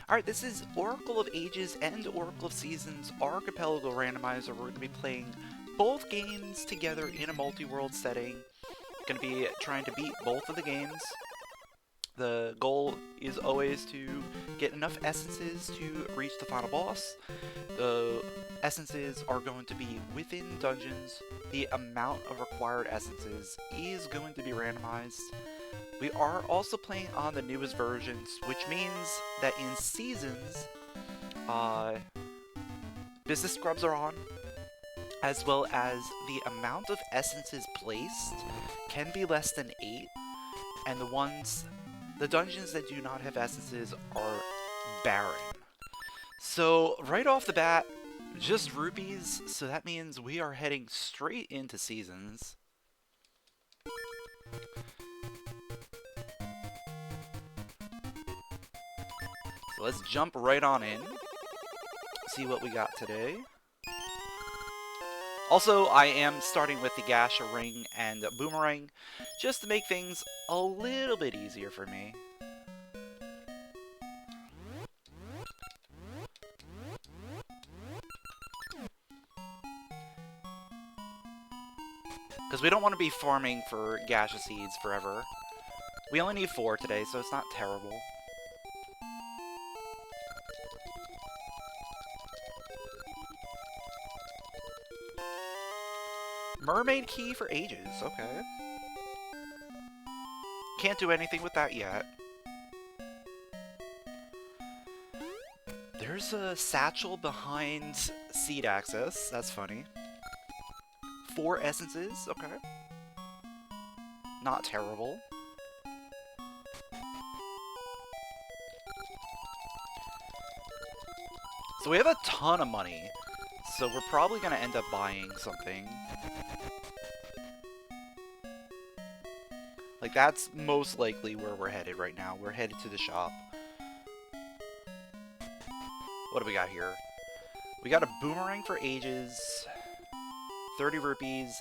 Alright, this is Oracle of Ages and Oracle of Seasons Archipelago Randomizer. We're going to be playing both games together in a multi-world setting. Going to be trying to beat both of the games. The goal is always to get enough essences to reach the final boss. The essences are going to be within dungeons. The amount of required essences is going to be randomized. We are also playing on the newest versions, which means that in Seasons, business scrubs are on, as well as the amount of essences placed can be less than 8, and the dungeons that do not have essences are barren. So right off the bat, just rupees, so that means we are heading straight into Seasons. So let's jump right on in, see what we got today. Also, I am starting with the gasha ring and boomerang, just to make things a little bit easier for me. Because we don't want to be farming for gasha seeds forever. We only need 4 today, so it's not terrible. Mermaid key for ages, okay. Can't do anything with that yet. There's a satchel behind seed access, that's funny. 4 essences, okay. Not terrible. So we have a ton of money, so we're probably gonna end up buying something. Like, that's most likely where we're headed right now. We're headed to the shop. What do we got here? We got a boomerang for ages. 30 rupees.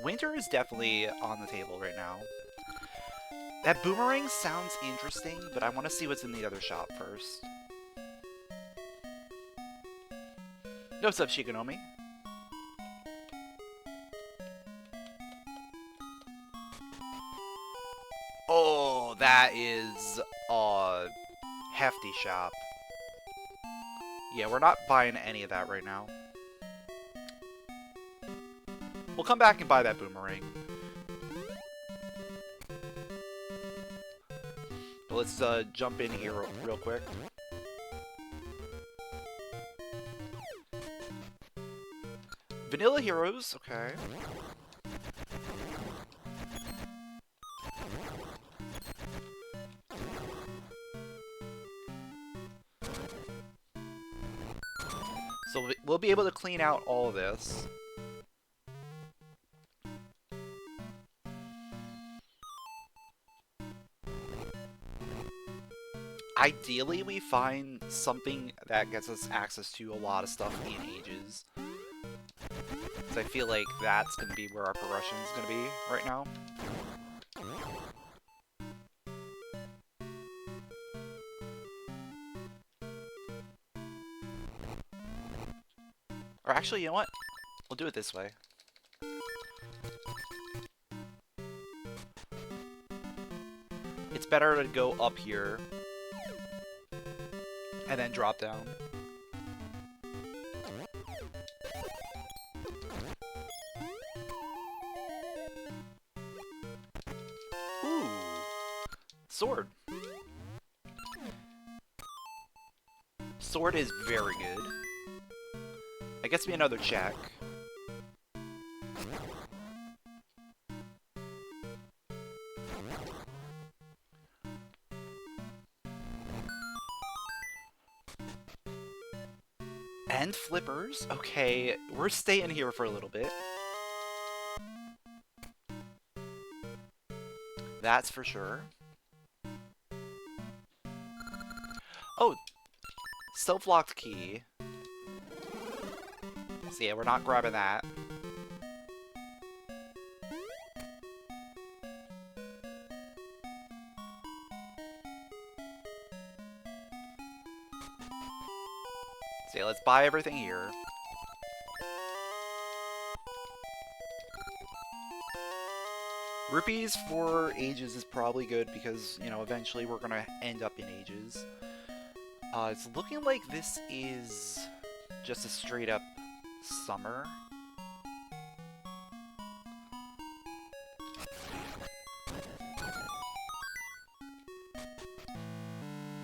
Winter is definitely on the table right now. That boomerang sounds interesting, but I want to see what's in the other shop first. What's up, Shikanomi? Oh, that is a hefty shop. Yeah, we're not buying any of that right now. We'll come back and buy that boomerang. But let's jump in here real quick. Vanilla heroes, okay. So we'll be able to clean out all of this. Ideally, we find something that gets us access to a lot of stuff in Ages. So I feel like that's going to be where our progression is going to be right now. Or actually, you know what? We'll do it this way. It's better to go up here and then drop down. Ooh, sword. Sword is very good. That gets me another check. And flippers. Okay, we're staying here for a little bit. That's for sure. Oh, self-locked key. So yeah, we're not grabbing that. So yeah, let's buy everything here. Rupees for Ages is probably good because, you know, eventually we're gonna end up in Ages. It's looking like this is just a straight up summer.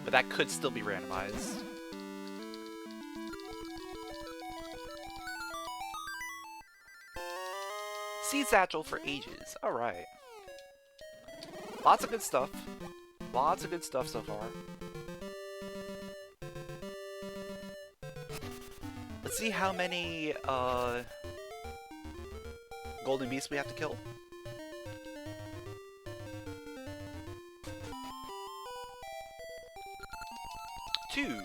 But that could still be randomized. Seed satchel for Ages. Alright. Lots of good stuff. Lots of good stuff so far. Let's see how many golden beasts we have to kill. 2.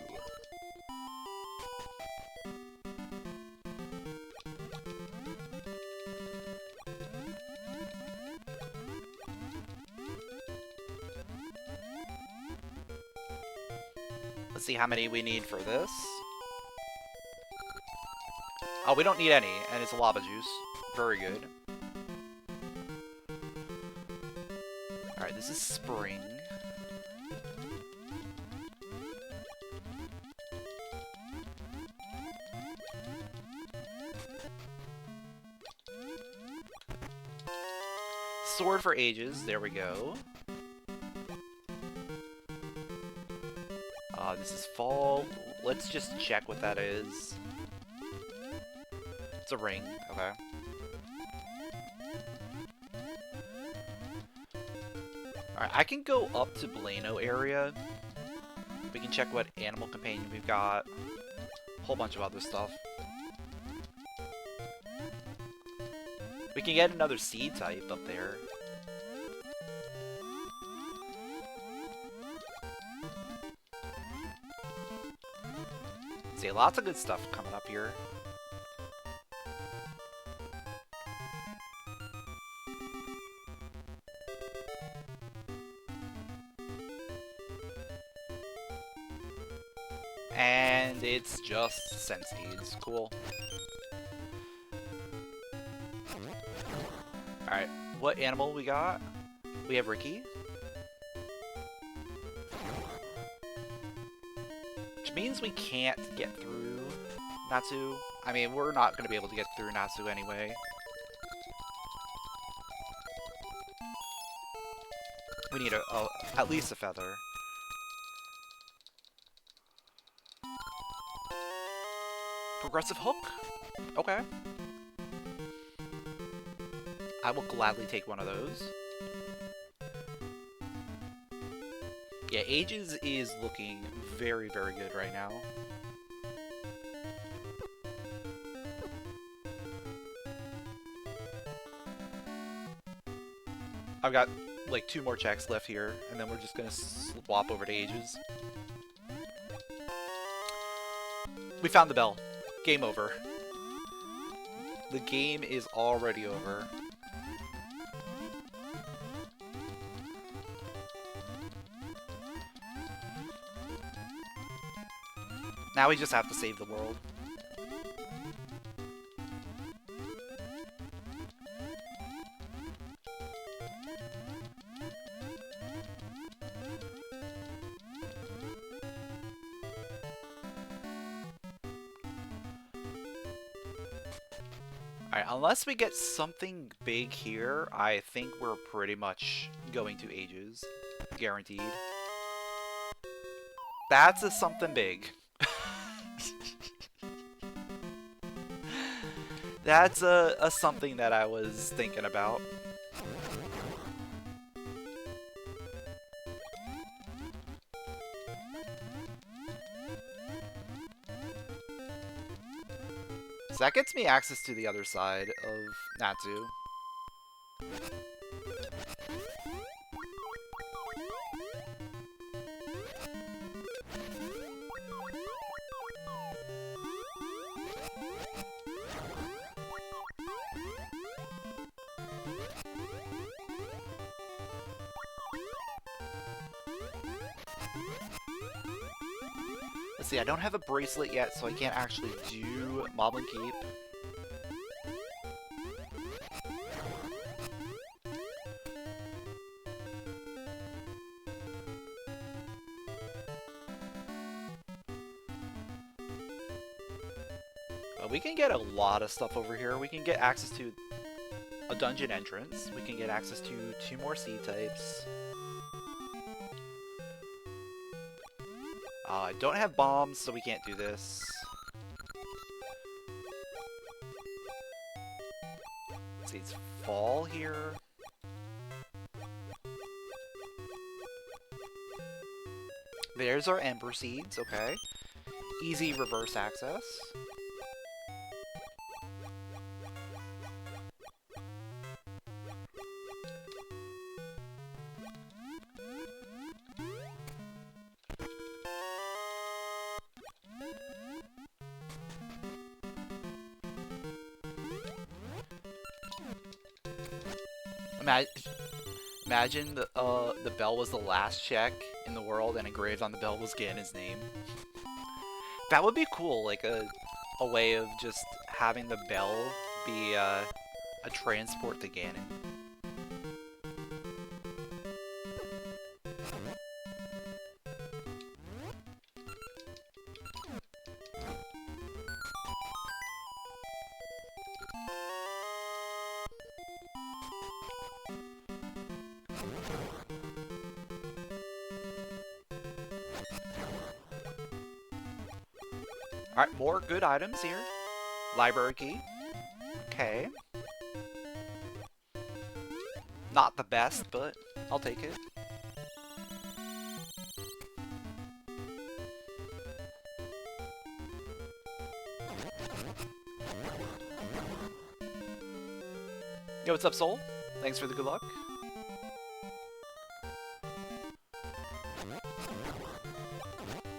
Let's see how many we need for this. Oh, we don't need any, and it's lava juice. Very good. Alright, this is spring. Sword for Ages, there we go. This is fall. Let's just check what that is. It's a ring, okay. Alright, I can go up to Blano area. We can check what animal companion we've got. A whole bunch of other stuff. We can get another seed type up there. See, lots of good stuff coming up here. And it's just senseeds. Cool. Alright, what animal we got? We have Ricky. Which means we can't get through Natsu. I mean, we're not going to be able to get through Natsu anyway. We need at least a feather. Progressive hook? Okay. I will gladly take one of those. Yeah, Ages is looking very, very good right now. I've got like 2 more checks left here, and then we're just gonna swap over to Ages. We found the bell. Game over. The game is already over. Now we just have to save the world. Alright, unless we get something big here, I think we're pretty much going to Ages. Guaranteed. That's a something big. That's a something that I was thinking about. So that gets me access to the other side of Natsu. Let's see, I don't have a bracelet yet, so I can't actually do Moblin Keep. We can get a lot of stuff over here. We can get access to a dungeon entrance. We can get access to 2 more sea types. I don't have bombs, so we can't do this. Let's see, it's fall here. There's our Ember Seeds, okay. Easy reverse access. Imagine the bell was the last check in the world and engraved on the bell was Ganon's name. That would be cool, like a way of just having the bell be a transport to Ganon. Alright, more good items here. Library key. Okay. Not the best, but I'll take it. Yo, what's up, Soul? Thanks for the good luck.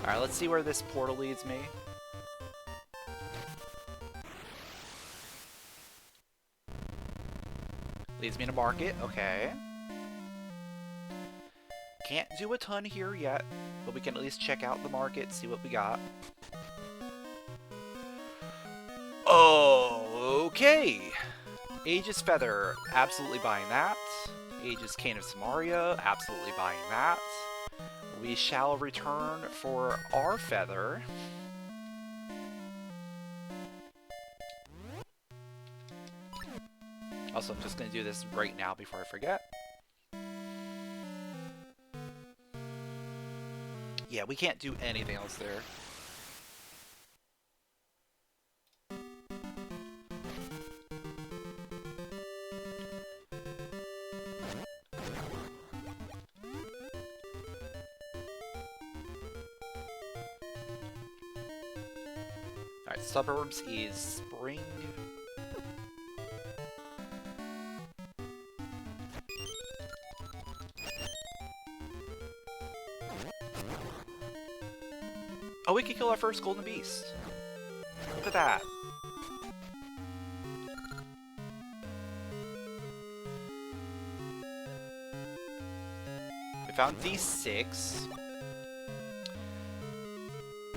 Alright, let's see where this portal leads me. Leads me to market, okay. Can't do a ton here yet, but we can at least check out the market, see what we got. Oh, okay. Aegis Feather, absolutely buying that. Aegis Cane of Samaria, absolutely buying that. We shall return for our feather. Also, I'm just going to do this right now before I forget. Yeah, we can't do anything else there. Alright, suburbs is spring. Oh, we could kill our first golden beast. Look at that. We found D6.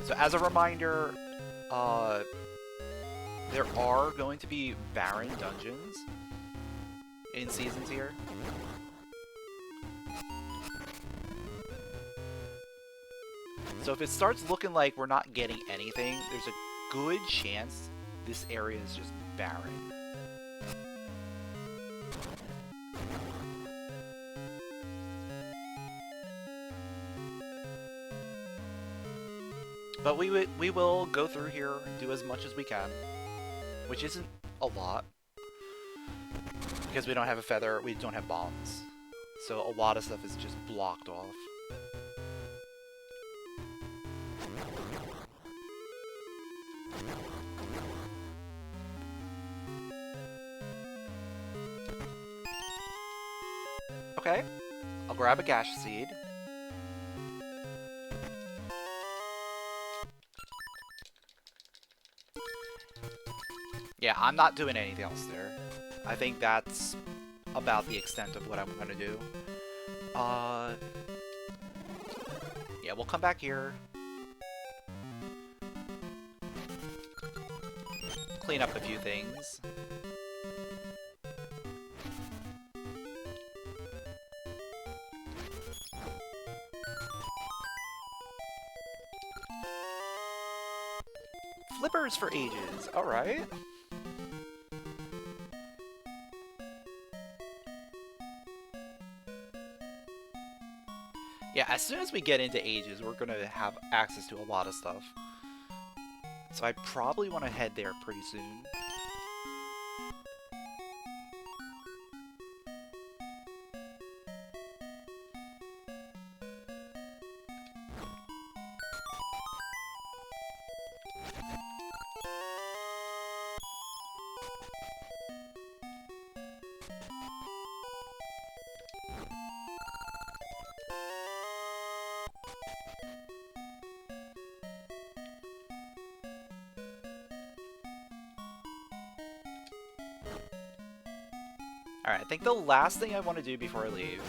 So as a reminder, there are going to be barren dungeons in seasons here. So if it starts looking like we're not getting anything, there's a good chance this area is just barren. But we will go through here and do as much as we can, which isn't a lot, because we don't have a feather, we don't have bombs. So a lot of stuff is just blocked off. Okay, I'll grab a gasha seed. Yeah, I'm not doing anything else there. I think that's about the extent of what I'm gonna do. Yeah, we'll come back here. clean up a few things. Flippers for ages, alright. Yeah, as soon as we get into ages, we're gonna have access to a lot of stuff. So I probably want to head there pretty soon. Alright, I think the last thing I want to do before I leave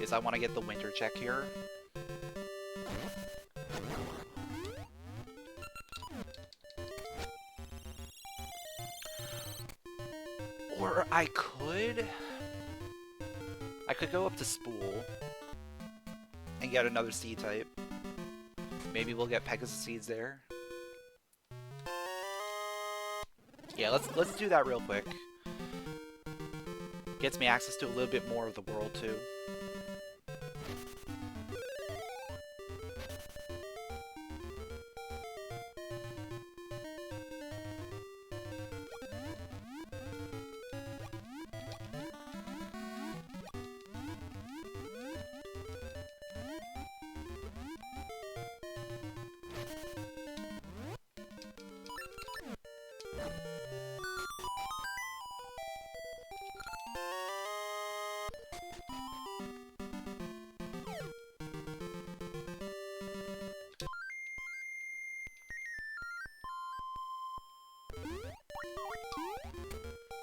is I want to get the winter check here. Or I could go up to Spool and get another seed type. Maybe we'll get Pegasus seeds there. Yeah, let's do that real quick. Gets me access to a little bit more of the world too.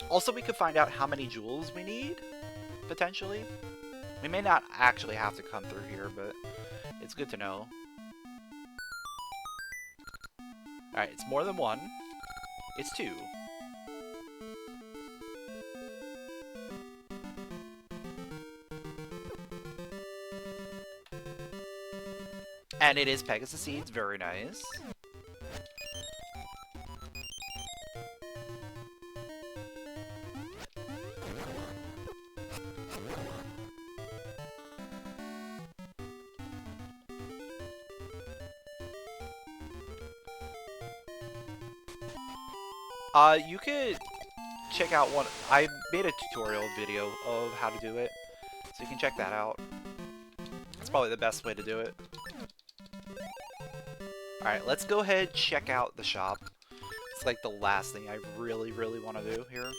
Also, we could find out how many jewels we need, potentially. We may not actually have to come through here, but it's good to know. Alright, it's more than one. It's two. And it is Pegasus seeds, very nice. You could check out one. I made a tutorial video of how to do it, so you can check that out. It's probably the best way to do it. Alright, let's go ahead and check out the shop. It's like the last thing I really want to do here.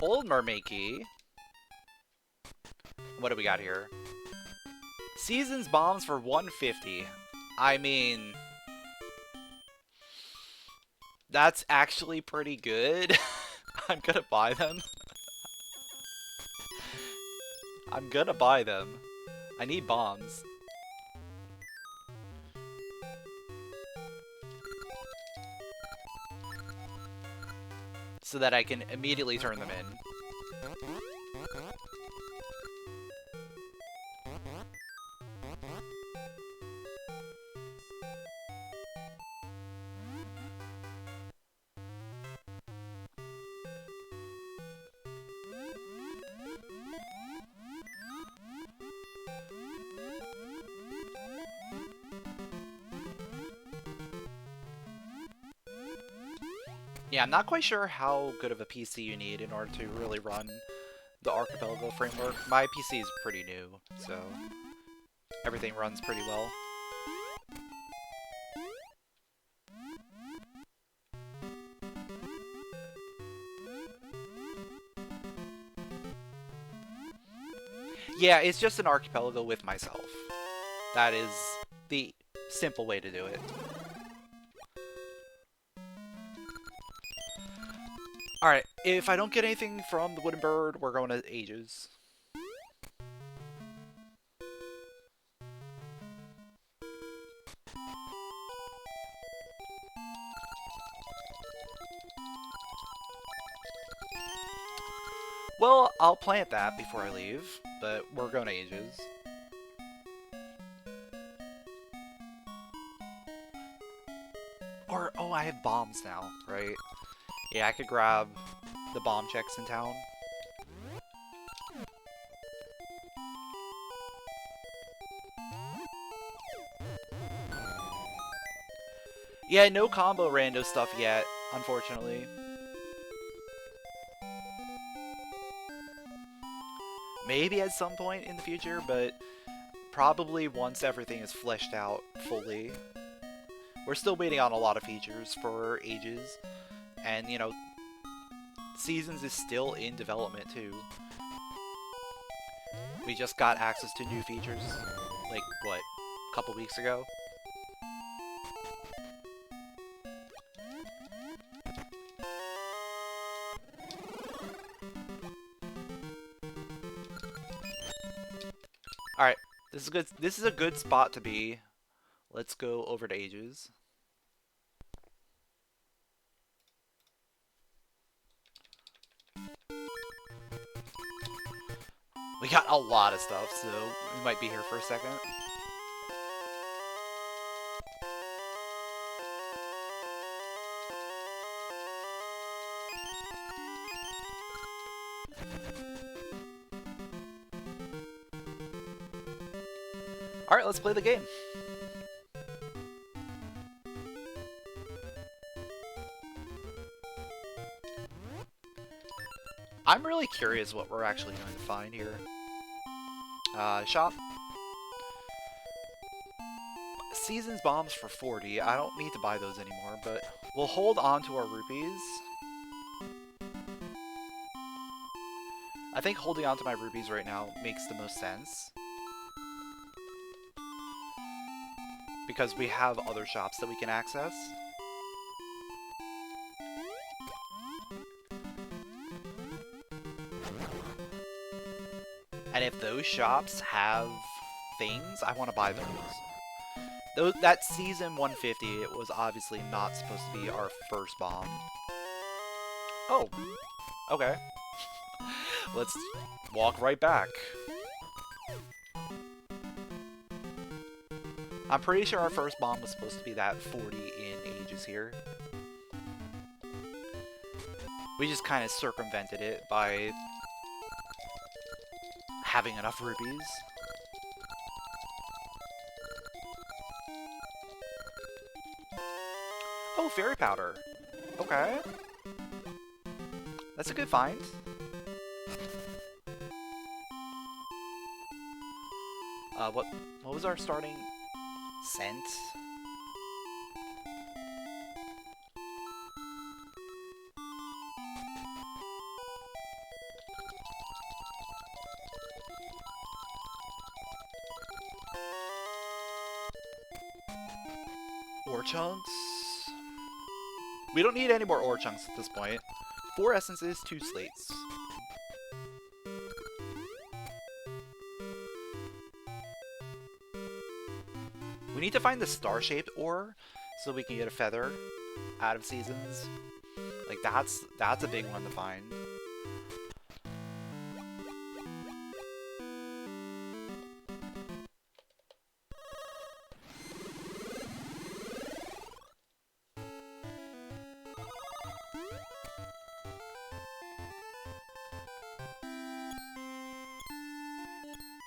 Old Mermaid Key. What do we got here? Seasons bombs for 150. I mean, that's actually pretty good. I'm gonna buy them. I'm gonna buy them. I need bombs. So that I can immediately turn them in. Yeah, I'm not quite sure how good of a PC you need in order to really run the Archipelago framework. My PC is pretty new, so everything runs pretty well. Yeah, it's just an archipelago with myself. That is the simple way to do it. Alright, if I don't get anything from the wooden bird, we're going to Ages. Well, I'll plant that before I leave, but we're going to Ages. Or, oh, I have bombs now, right? Yeah, I could grab the bomb checks in town. Yeah, no combo rando stuff yet, unfortunately. Maybe at some point in the future, but probably once everything is fleshed out fully. We're still waiting on a lot of features for Ages, and, you know, Seasons is still in development, too. We just got access to new features, like, what, a couple weeks ago? Alright, this is good. This is a good spot to be. Let's go over to Ages. We got a lot of stuff, so we might be here for a second. Alright, let's play the game. I'm really curious what we're actually going to find here. Shop. Seasons bombs for 40. I don't need to buy those anymore, but we'll hold on to our rupees. I think holding on to my rupees right now makes the most sense. Because we have other shops that we can access. And if those shops have things, I want to buy those. That season 150, it was obviously not supposed to be our first bomb. Oh, okay. Let's walk right back. I'm pretty sure our first bomb was supposed to be that 40 in Ages here. We just kind of circumvented it by having enough rupees. Oh, fairy powder. Okay. That's a good find. What was our starting scent? Ore chunks? We don't need any more ore chunks at this point. 4 essences, 2 slates. We need to find the star-shaped ore so we can get a feather out of Seasons. Like, that's a big one to find.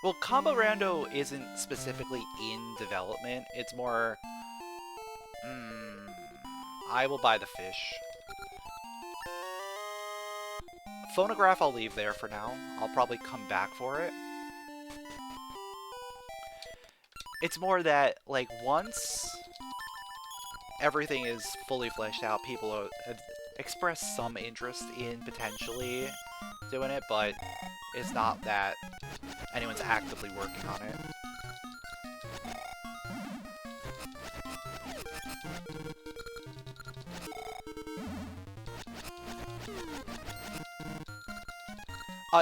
Well, Combo Rando isn't specifically in development. It's more... I will buy the fish. Phonograph I'll leave there for now. I'll probably come back for it. It's more that, like, once everything is fully fleshed out, people have expressed some interest in potentially doing it, but it's not that anyone's actively working on it.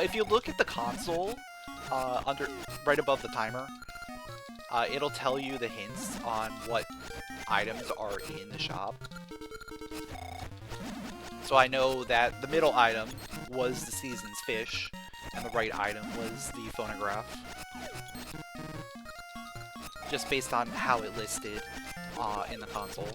If you look at the console, right above the timer, it'll tell you the hints on what items are in the shop. So I know that the middle item was the season's fish, and the right item was the phonograph. Just based on how it listed in the console.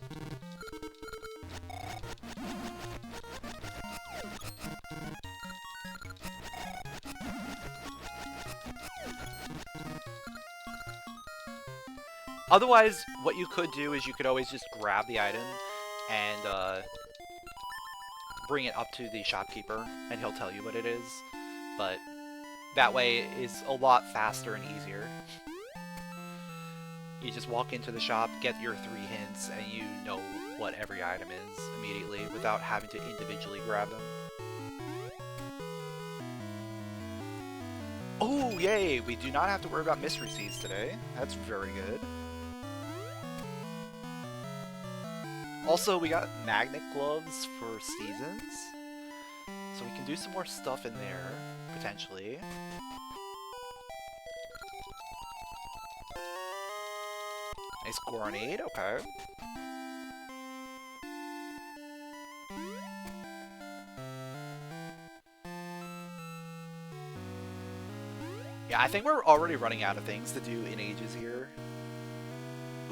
Otherwise, what you could do is you could always just grab the item and bring it up to the shopkeeper, and he'll tell you what it is. But that way is a lot faster and easier. You just walk into the shop, get your 3 hints, and you know what every item is immediately without having to individually grab them. Oh, yay! We do not have to worry about mystery seeds today. That's very good. Also, we got magnet gloves for seasons, so we can do some more stuff in there, potentially. Nice grenade, okay. Yeah, I think we're already running out of things to do in Ages here.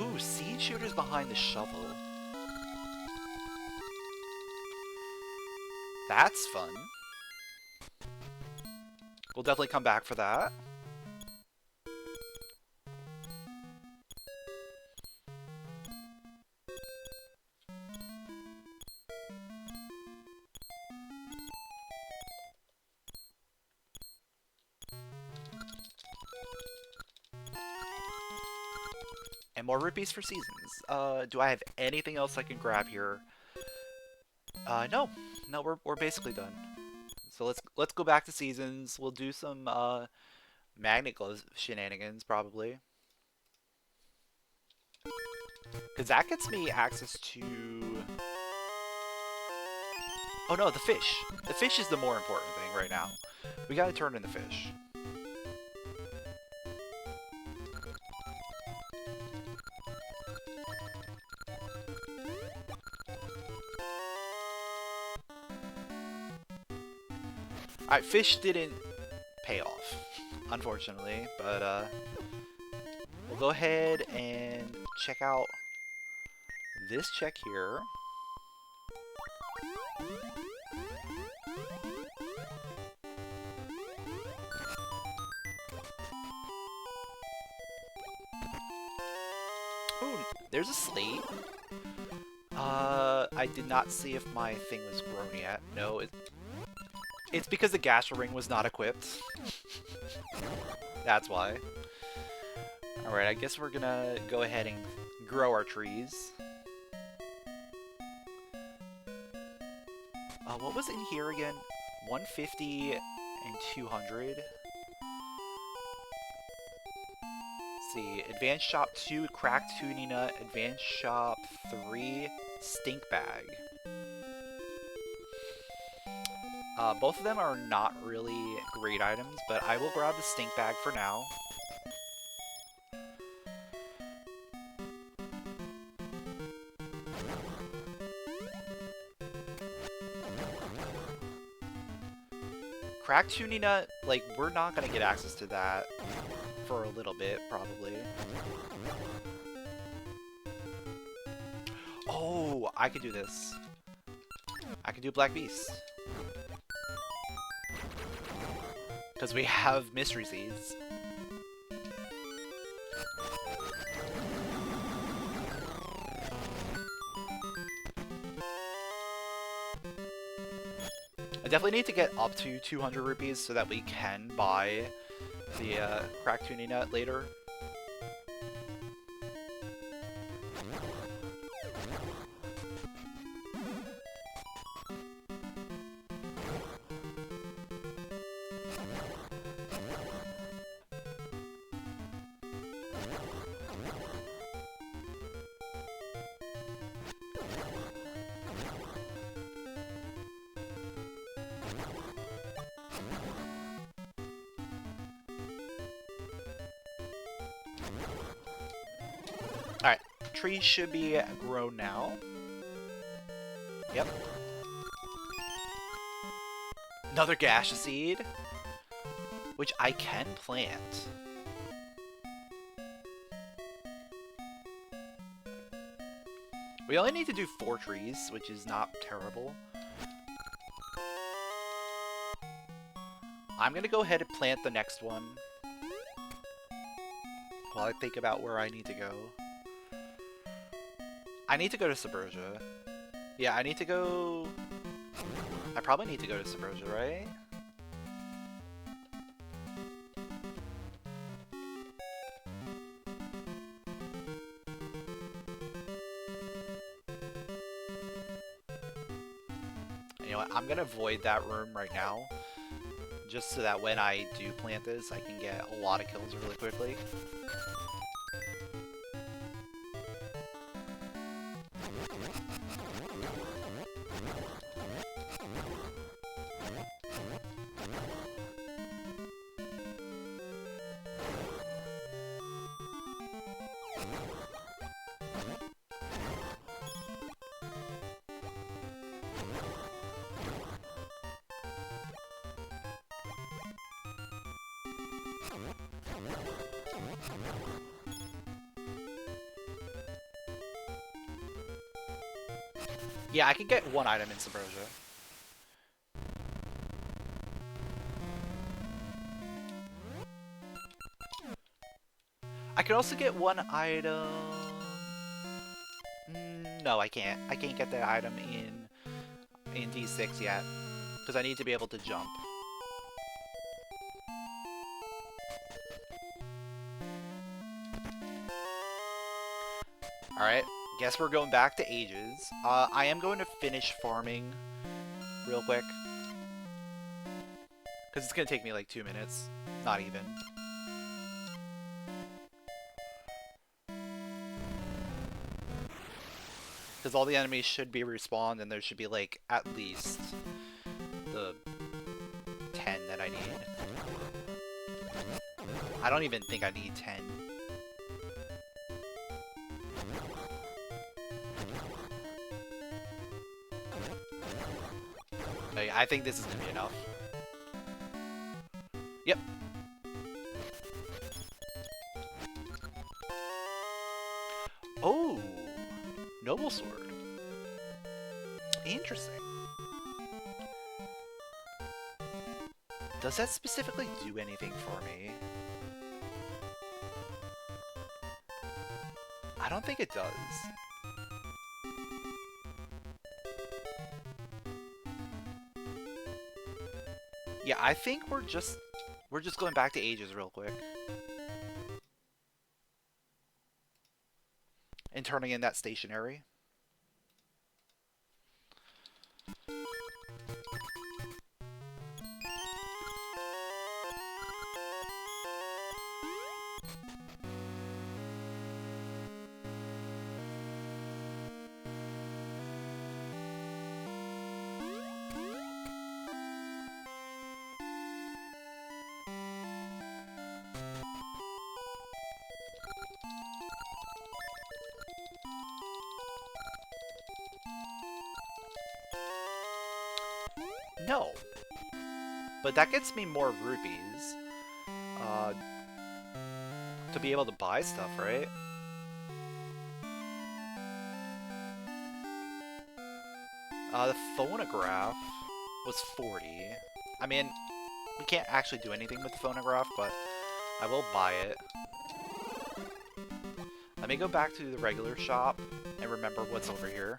Ooh, seed shooters behind the shovel. That's fun. We'll definitely come back for that. And more rupees for seasons. Do I have anything else I can grab here? No. No, we're basically done. So let's go back to seasons. We'll do some magnet gloves shenanigans probably. Cause that gets me access to. Oh no, the fish. The fish is the more important thing right now. We gotta turn in the fish. Alright, fish didn't pay off, unfortunately, but we'll go ahead and check out this check here. Ooh, there's a slate. I did not see if my thing was grown yet. No, it's because the gasha ring was not equipped. That's why. Alright, I guess we're gonna go ahead and grow our trees. What was in here again? 150 and 200. Let's see. Advanced Shop 2, Cracked Tuning Nut. Advanced Shop 3, Stink Bag. Both of them are not really great items, but I will grab the Stink Bag for now. Cracked Tuning Nut, like, we're not gonna get access to that for a little bit, probably. Oh, I could do this. I could do Black Beast. Because we have Mystery Seeds. I definitely need to get up to 200 rupees so that we can buy the Cracked Tuning Nut later. tree should be grown now. Yep. Another gasha seed, which I can plant. We only need to do 4 trees, which is not terrible. I'm gonna go ahead and plant the next one while I think about where I need to go. I need to go to Subrosia. Yeah, I need to go... I probably need to go to Subrosia, right? You know what? I'm gonna avoid that room right now, just so that when I do plant this, I can get a lot of kills really quickly. Yeah, I can get 1 item in Subrosia. I could also get 1 item... No, I can't. I can't get that item in D6 yet, because I need to be able to jump. Alright, guess we're going back to Ages. I am going to finish farming real quick, because it's going to take me like 2 minutes. Not even. Because all the enemies should be respawned, and there should be like at least the 10 that I need. I don't even think I need 10. I think this is gonna be enough. Yep. Oh, noble sword. Interesting. Does that specifically do anything for me? I don't think it does. Yeah, I think we're just going back to Ages real quick. And turning in that stationary. No. But that gets me more rupees. To be able to buy stuff, right? The phonograph was 40. I mean, we can't actually do anything with the phonograph, but I will buy it. Let me go back to the regular shop and remember what's over here.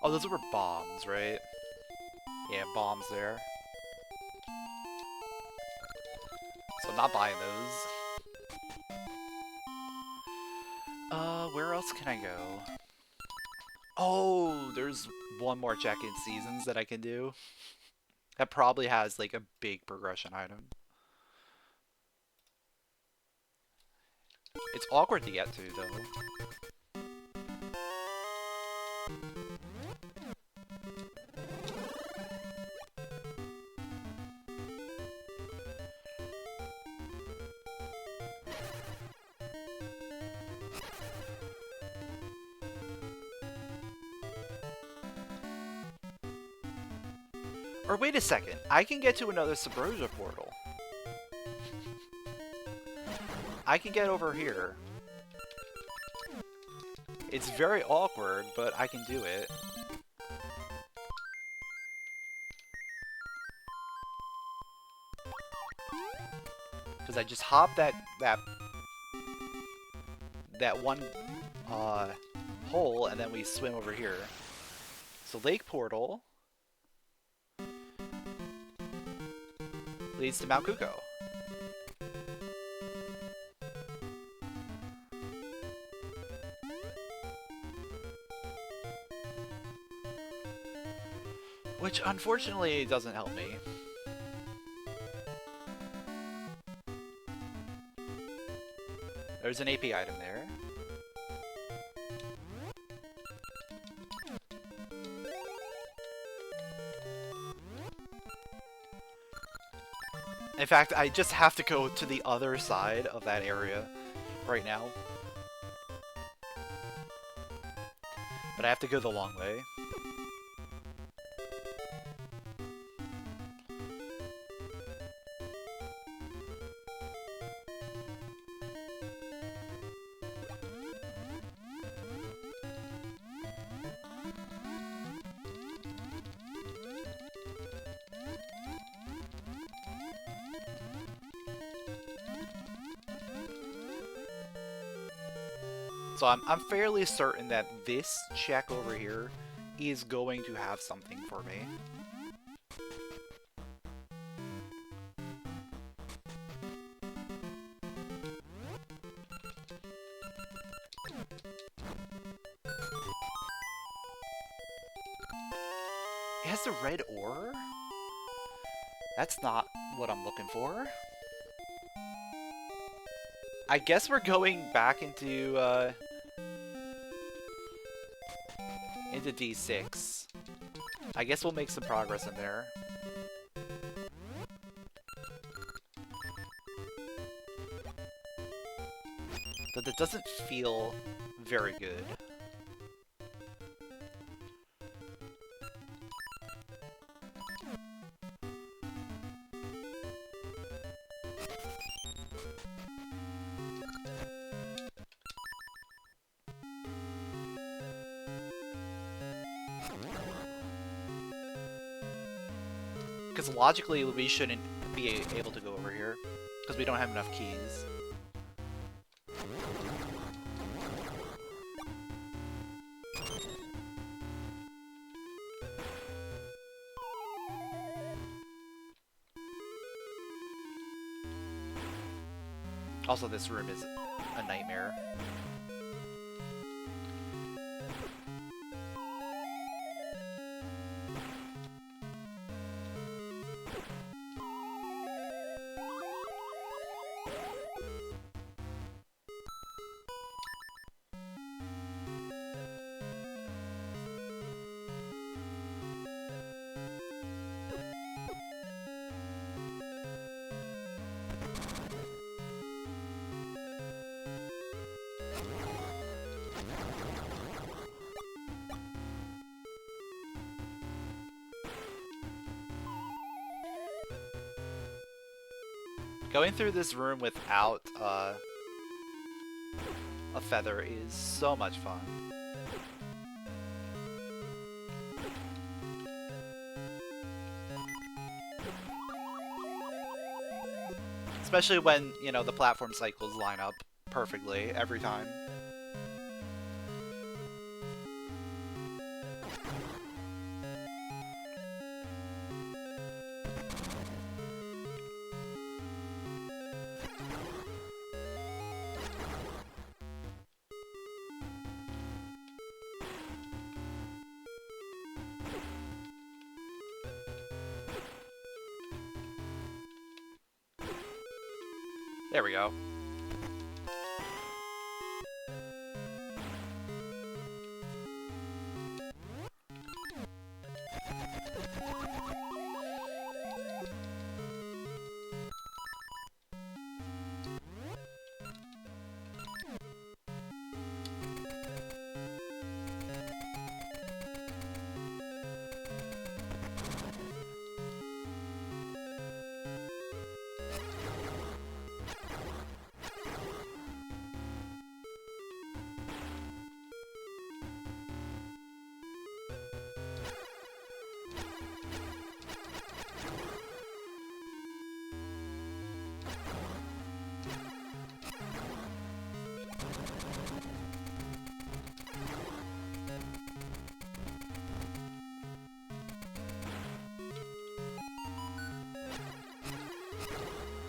Oh, those were bombs, right? Yeah, bombs there. So I'm not buying those. Where else can I go? Oh, there's one more check-in seasons that I can do. That probably has, like, a big progression item. It's awkward to get to, though. Or wait a second, I can get to another Subrosia portal. I can get over here. It's very awkward, but I can do it. Because I just hop that one hole, and then we swim over here. So Lake Portal leads to Mount Kuko. Which, unfortunately, doesn't help me. There's an AP item there. In fact, I just have to go to the other side of that area right now. But I have to go the long way. So I'm fairly certain that this check over here is going to have something for me. It has the red ore? That's not what I'm looking for. I guess we're going back into D6. I guess we'll make some progress in there. But that doesn't feel very good. Because logically, we shouldn't be able to go over here, because we don't have enough keys. Also, this room is a nightmare. Going through this room without a feather is so much fun. Especially when, you know, the platform cycles line up perfectly every time. There we go.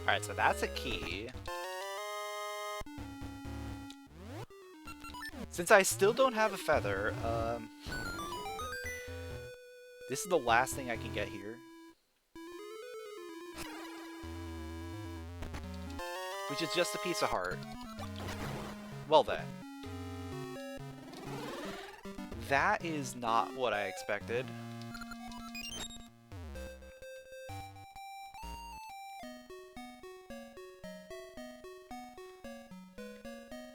Alright, so that's a key. Since I still don't have a feather, this is the last thing I can get here. Which is just a piece of heart. Well then. That is not what I expected.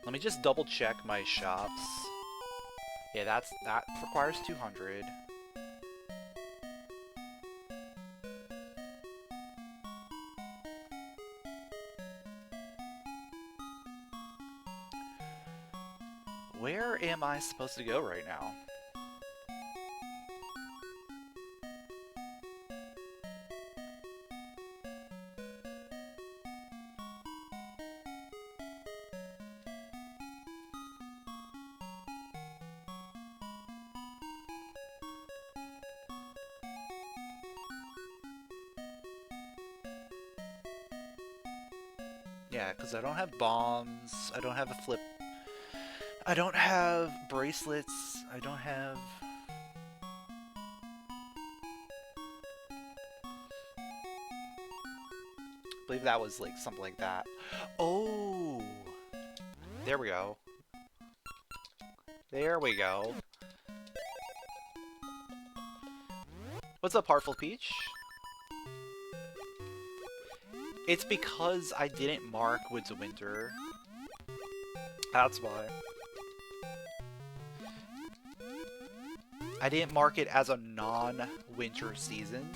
Let me just double check my shops. Yeah, that requires 200. Where am I supposed to go right now? Yeah, because I don't have bombs, I don't have a flip, I don't have bracelets, I don't have... I believe that was like something like that. Oh! There we go. There we go. What's up, Heartful Peach? It's because I didn't mark Woods of Winter. That's why. I didn't mark it as a non-winter season.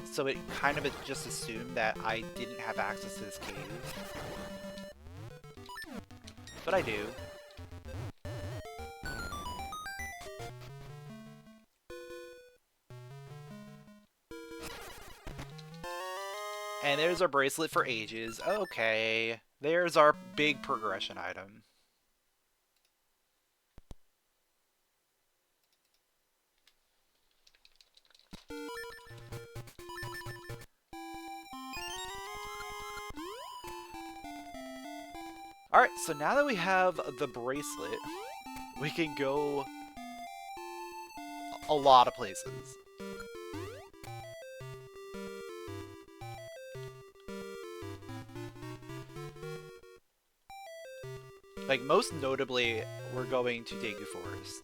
So it kind of just assumed that I didn't have access to this cave. But I do. And there's our bracelet for ages. Okay. There's our big progression item. Alright, so now that we have the bracelet, we can go a lot of places. Like, most notably, we're going to Deku Forest.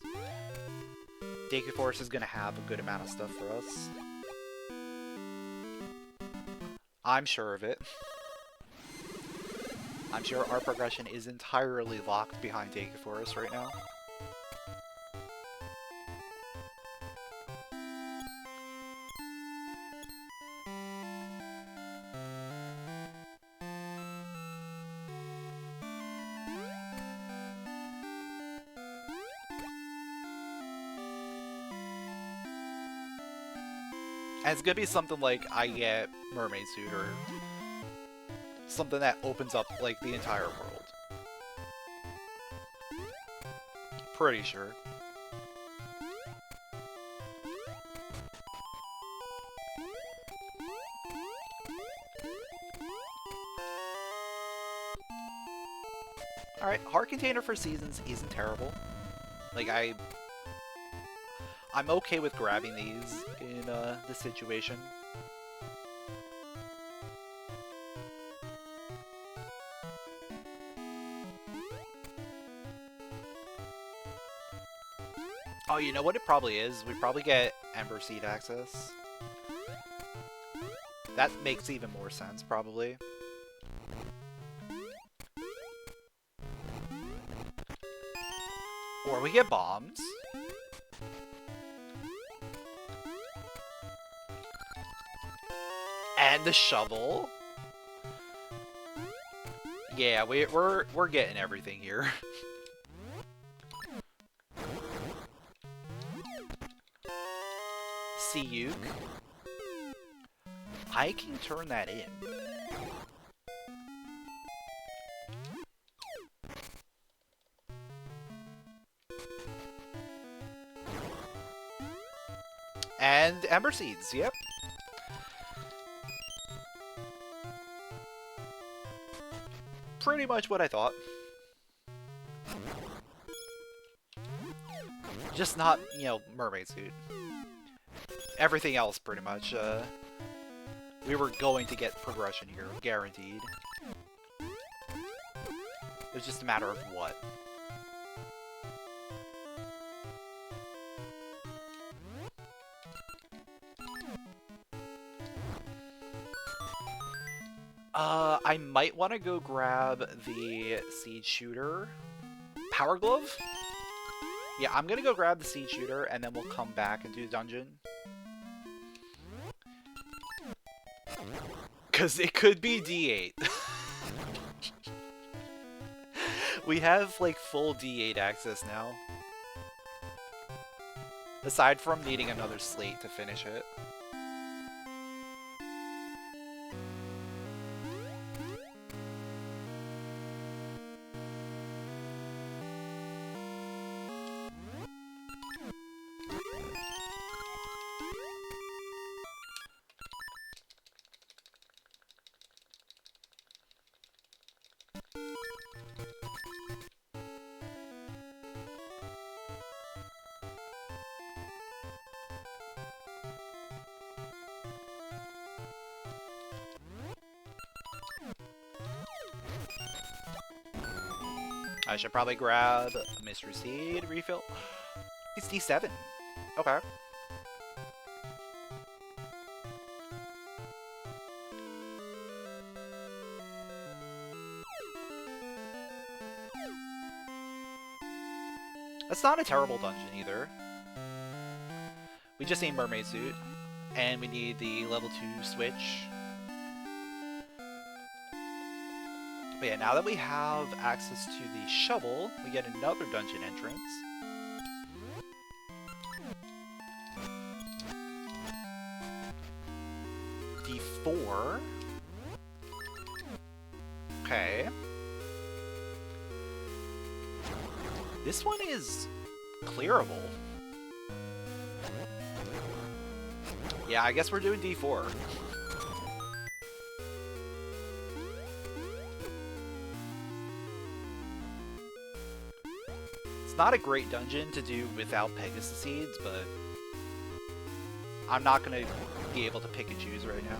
Deku Forest is going to have a good amount of stuff for us. I'm sure of it. I'm sure our progression is entirely locked behind Deku Forest right now. And it's gonna be something like I get Mermaid Suit or something that opens up like the entire world. Pretty sure. Alright, heart container for seasons isn't terrible. Like, I'm okay with grabbing these in this situation. Oh, you know what it probably is? We probably get Ember Seed access. That makes even more sense, probably. Or we get bombs. And the shovel. Yeah, we're getting everything here. Siyuk. I can turn that in. Ember Seeds, yep. Pretty much what I thought. Just not, you know, mermaid suit. Everything else, pretty much, we were going to get progression here, guaranteed. It was just a matter of what. I might want to go grab the Seed Shooter. Power Glove? Yeah, I'm gonna go grab the Seed Shooter, and then we'll come back and do the dungeon. Because it could be D8. We have, like, full D8 access now. Aside from needing another slate to finish it. I should probably grab a Mystery Seed refill. It's D7. Okay. That's not a terrible dungeon either. We just need Mermaid Suit, and we need the level 2 switch. But yeah, now that we have access to the shovel, we get another dungeon entrance. D4. Okay. This one is clearable. Yeah, I guess we're doing D4. It's not a great dungeon to do without Pegasus Seeds, but I'm not going to be able to pick and choose right now.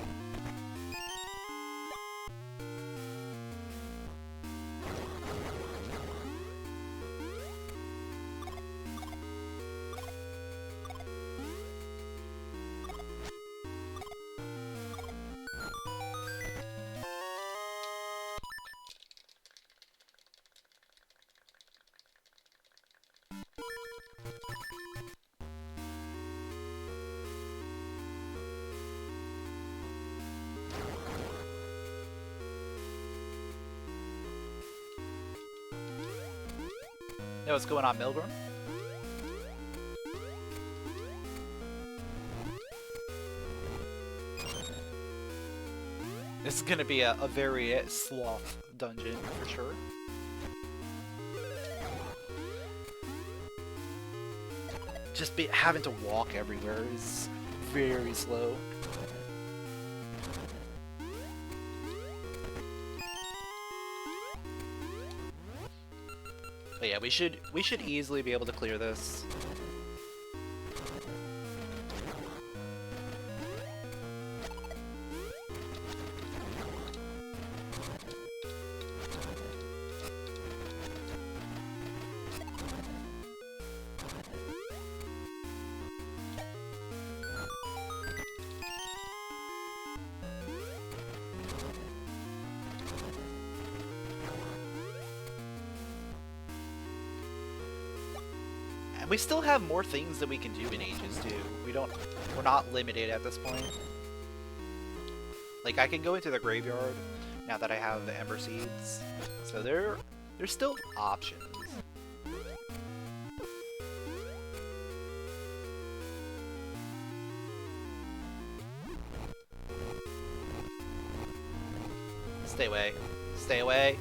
Hey, what's going on, Milgram? This is gonna be a very sloth dungeon for sure. Just having to walk everywhere is very slow. But yeah, we should easily be able to clear this. And we still have more things that we can do in Ages too. We're not limited at this point. Like, I can go into the graveyard now that I have the Ember Seeds. So there's still options. Stay away. Stay away.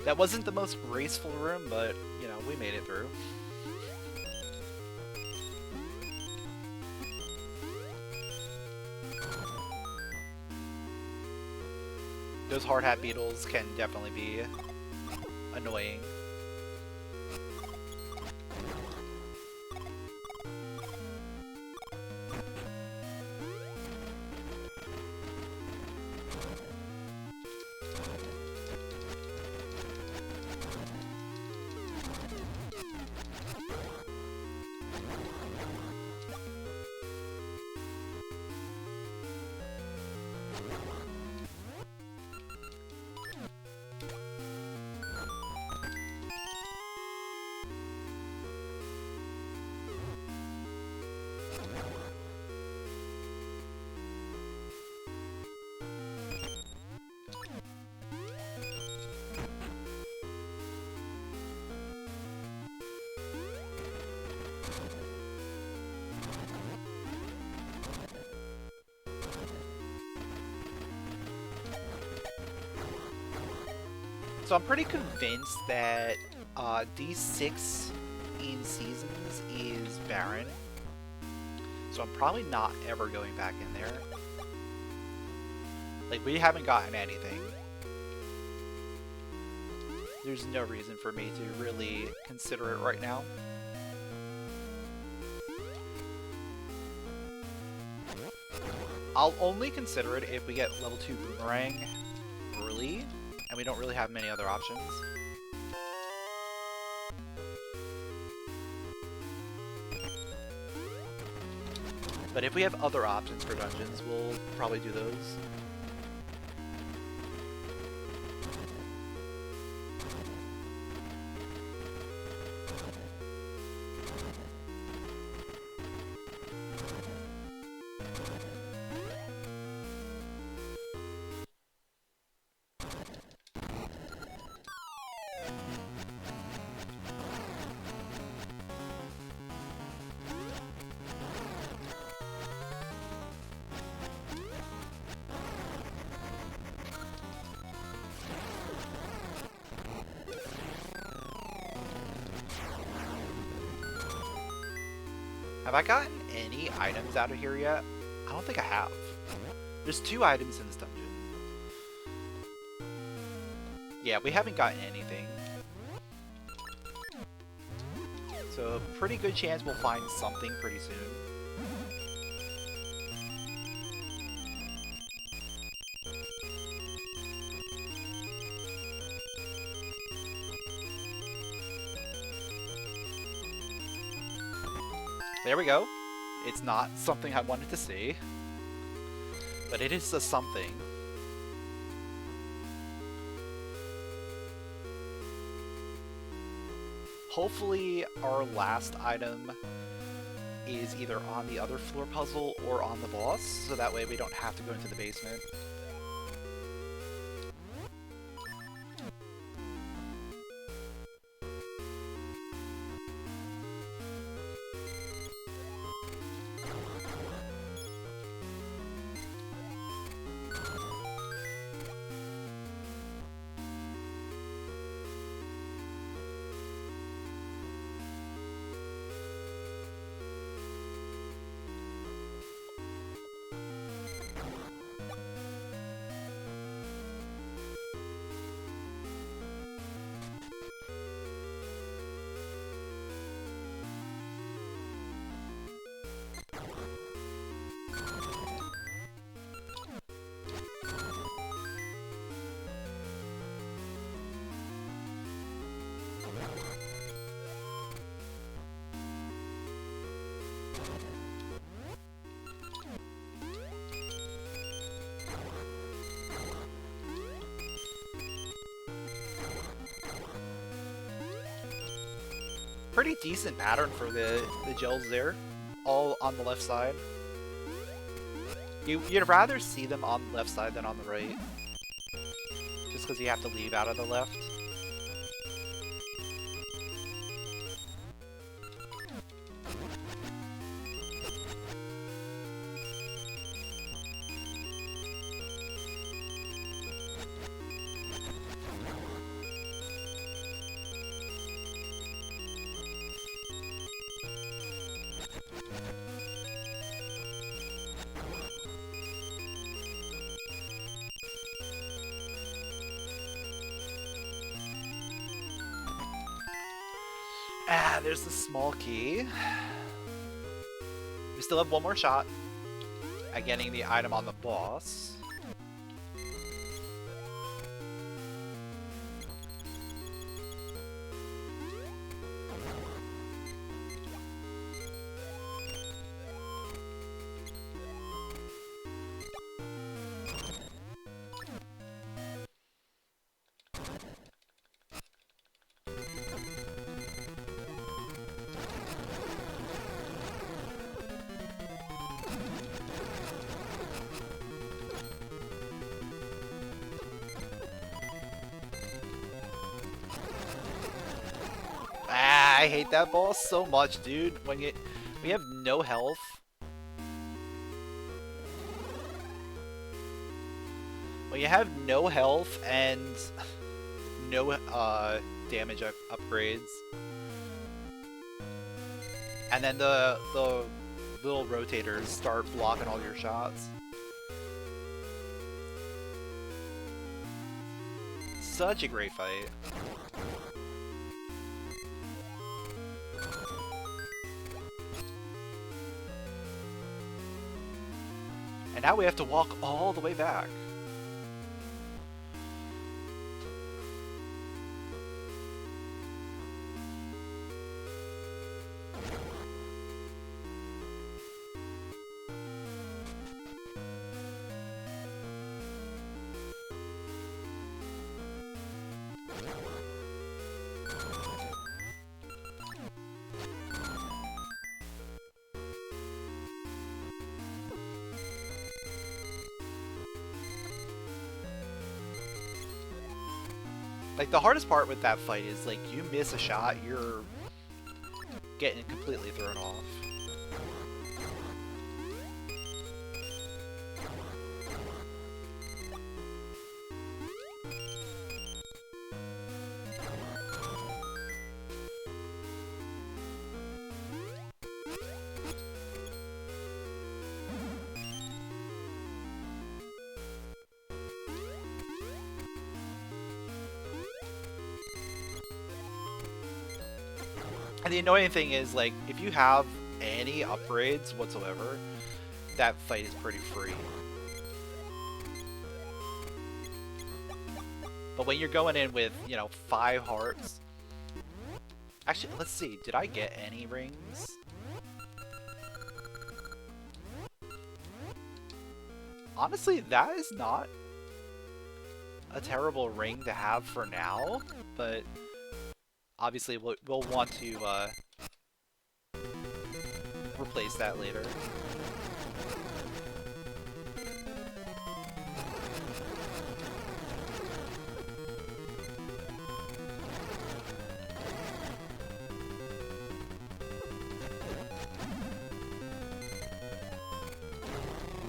That wasn't the most graceful room, but, you know, we made it through. Those hard hat beetles can definitely be annoying. So I'm pretty convinced that D6 in Seasons is barren. So I'm probably not ever going back in there. Like, we haven't gotten anything. There's no reason for me to really consider it right now. I'll only consider it if we get level 2 boomerang early, and we don't really have many other options. But if we have other options for dungeons, we'll probably do those. Have I gotten any items out of here yet? I don't think I have. There's 2 items in this dungeon. Yeah, we haven't gotten anything. So, pretty good chance we'll find something pretty soon. There we go. It's not something I wanted to see, but it is a something. Hopefully our last item is either on the other floor puzzle or on the boss, so that way we don't have to go into the basement. Pretty decent pattern for the gels there, all on the left side. You'd rather see them on the left side than on the right, just because you have to leave out of the left. There's the small key. We still have one more shot at getting the item on the boss. I hate that boss so much, dude. We have no health. When you have no health and no damage upgrades, and then the little rotators start blocking all your shots. Such a great fight. And now we have to walk all the way back. Like, the hardest part with that fight is, like, you miss a shot, you're getting completely thrown off. And the annoying thing is, like, if you have any upgrades whatsoever, that fight is pretty free. But when you're going in with, you know, 5 hearts... Actually, let's see, did I get any rings? Honestly, that is not a terrible ring to have for now, but... Obviously, we'll want to replace that later.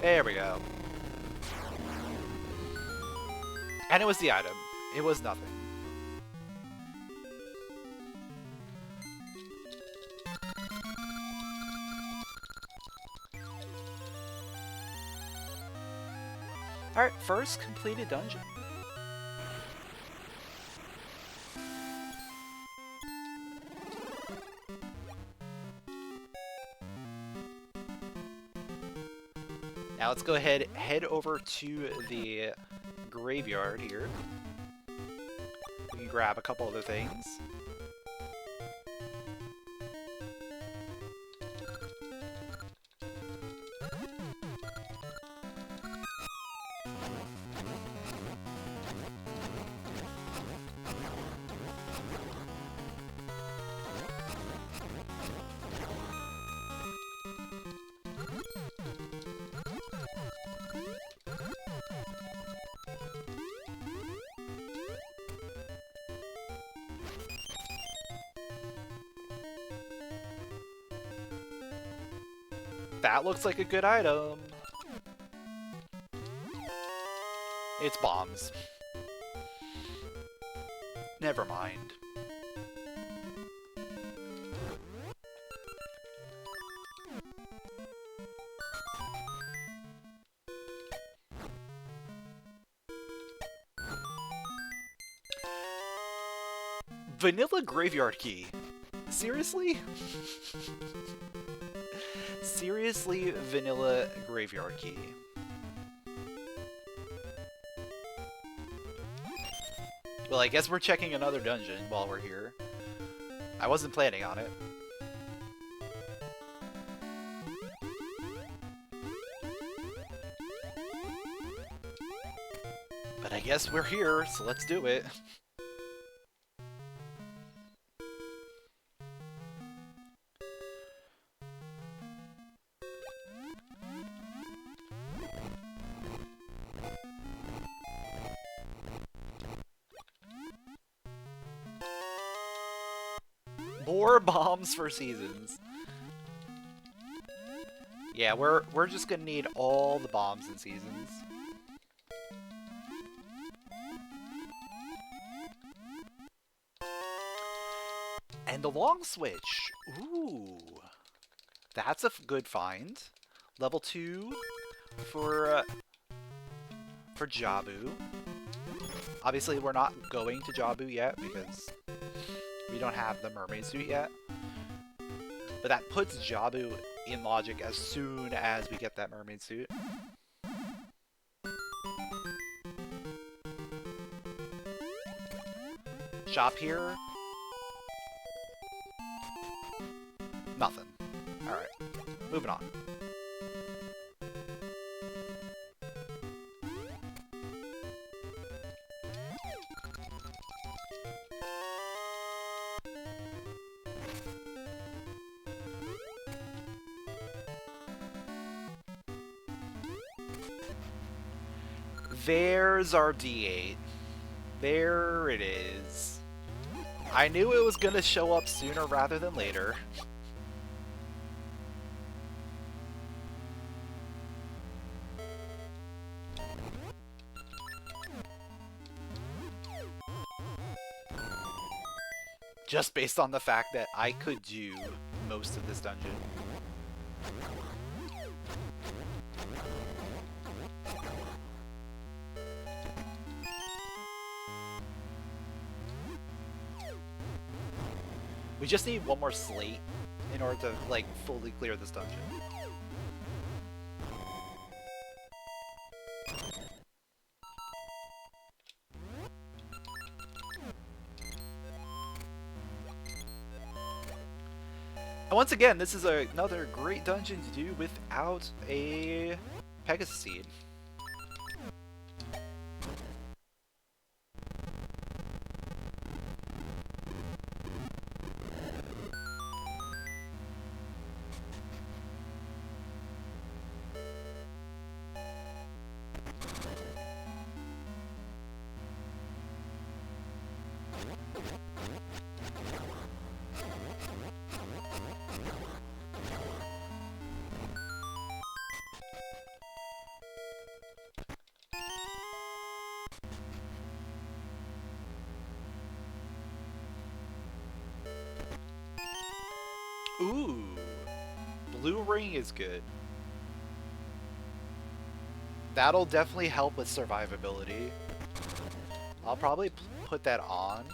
There we go. And it was the item. It was nothing. Alright, first completed dungeon. Now let's go ahead, head over to the graveyard here. We can grab a couple other things. That looks like a good item. It's bombs. Never mind. Vanilla Graveyard Key. Seriously? Seriously, vanilla graveyard key. Well, I guess we're checking another dungeon while we're here. I wasn't planning on it. But I guess we're here, so let's do it. More bombs for seasons. Yeah, we're just gonna need all the bombs in seasons. And the long switch. Ooh. That's a good find. Level 2 for Jabu. Obviously, we're not going to Jabu yet because we don't have the mermaid suit yet. But that puts Jabu in logic as soon as we get that mermaid suit. Shop here. Nothing. Alright. Moving on. There's our D8. There it is. I knew it was gonna show up sooner rather than later. Just based on the fact that I could do most of this dungeon. We just need one more slate in order to, like, fully clear this dungeon. And once again, this is another great dungeon to do without a Pegasus Seed. Ooh, blue ring is good. That'll definitely help with survivability. I'll probably put that on.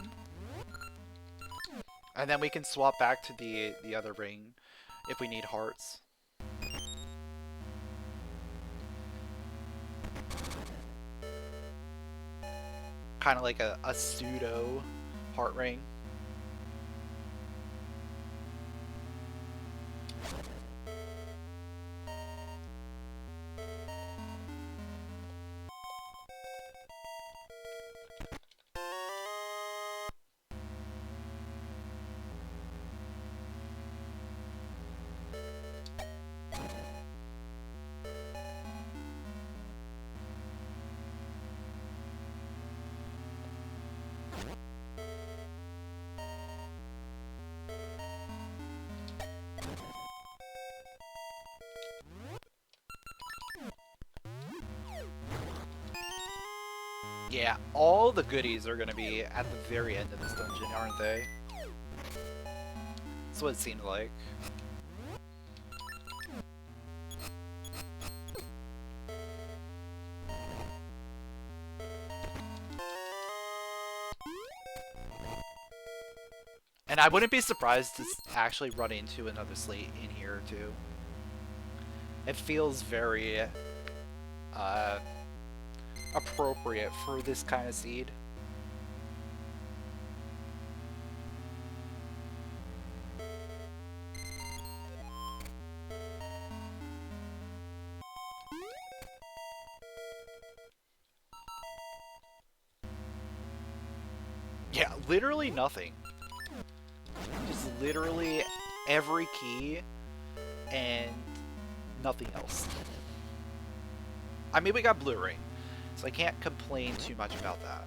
And then we can swap back to the other ring if we need hearts. Kind of like a pseudo heart ring. Yeah, all the goodies are going to be at the very end of this dungeon, aren't they? That's what it seemed like. And I wouldn't be surprised to actually run into another slate in here, too. It feels very appropriate for this kind of seed. Yeah, literally nothing. Just literally every key and nothing else. I mean, we got blue ring, so I can't complain too much about that.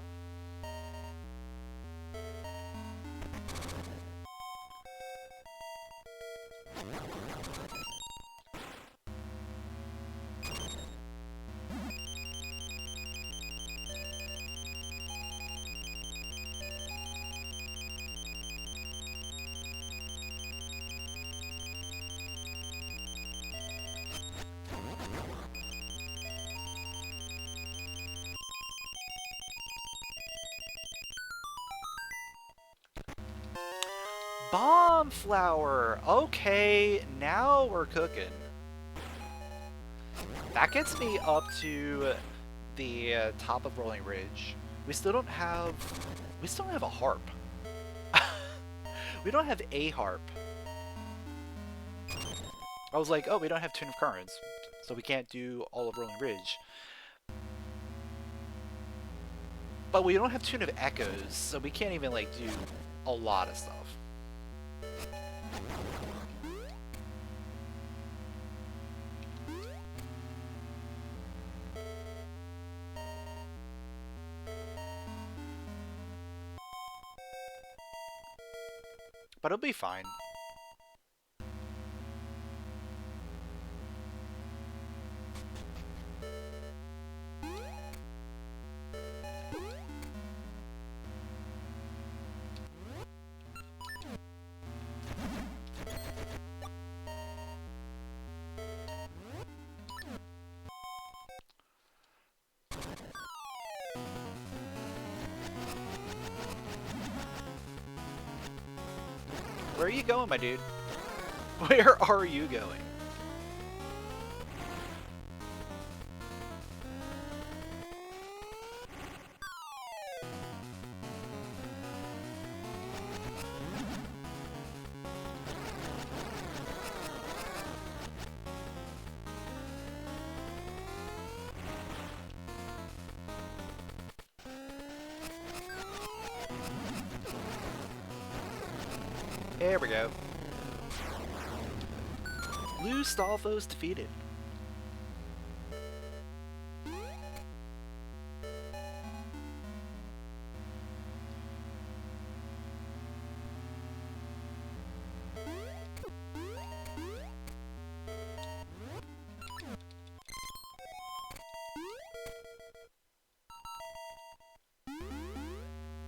Bomb flower! Okay, now we're cooking. That gets me up to the top of Rolling Ridge. We still don't have a harp. We don't have a harp. I was like, oh, we don't have Tune of Currents, so we can't do all of Rolling Ridge. But we don't have Tune of Echoes, so we can't even like do a lot of stuff. But it'll be fine. Where are you going, my dude? Where are you going? There we go. Blue Stalfos defeated.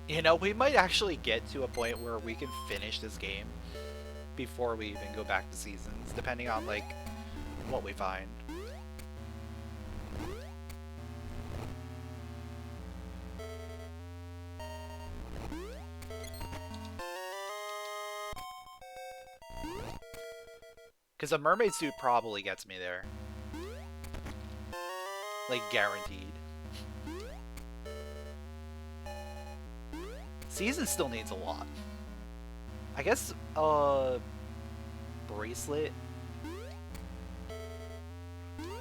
You know, we might actually get to a point where we can finish this game before we even go back to Seasons, depending on, like, what we find. Because a mermaid suit probably gets me there. Like, guaranteed. Season still needs a lot. I guess, bracelet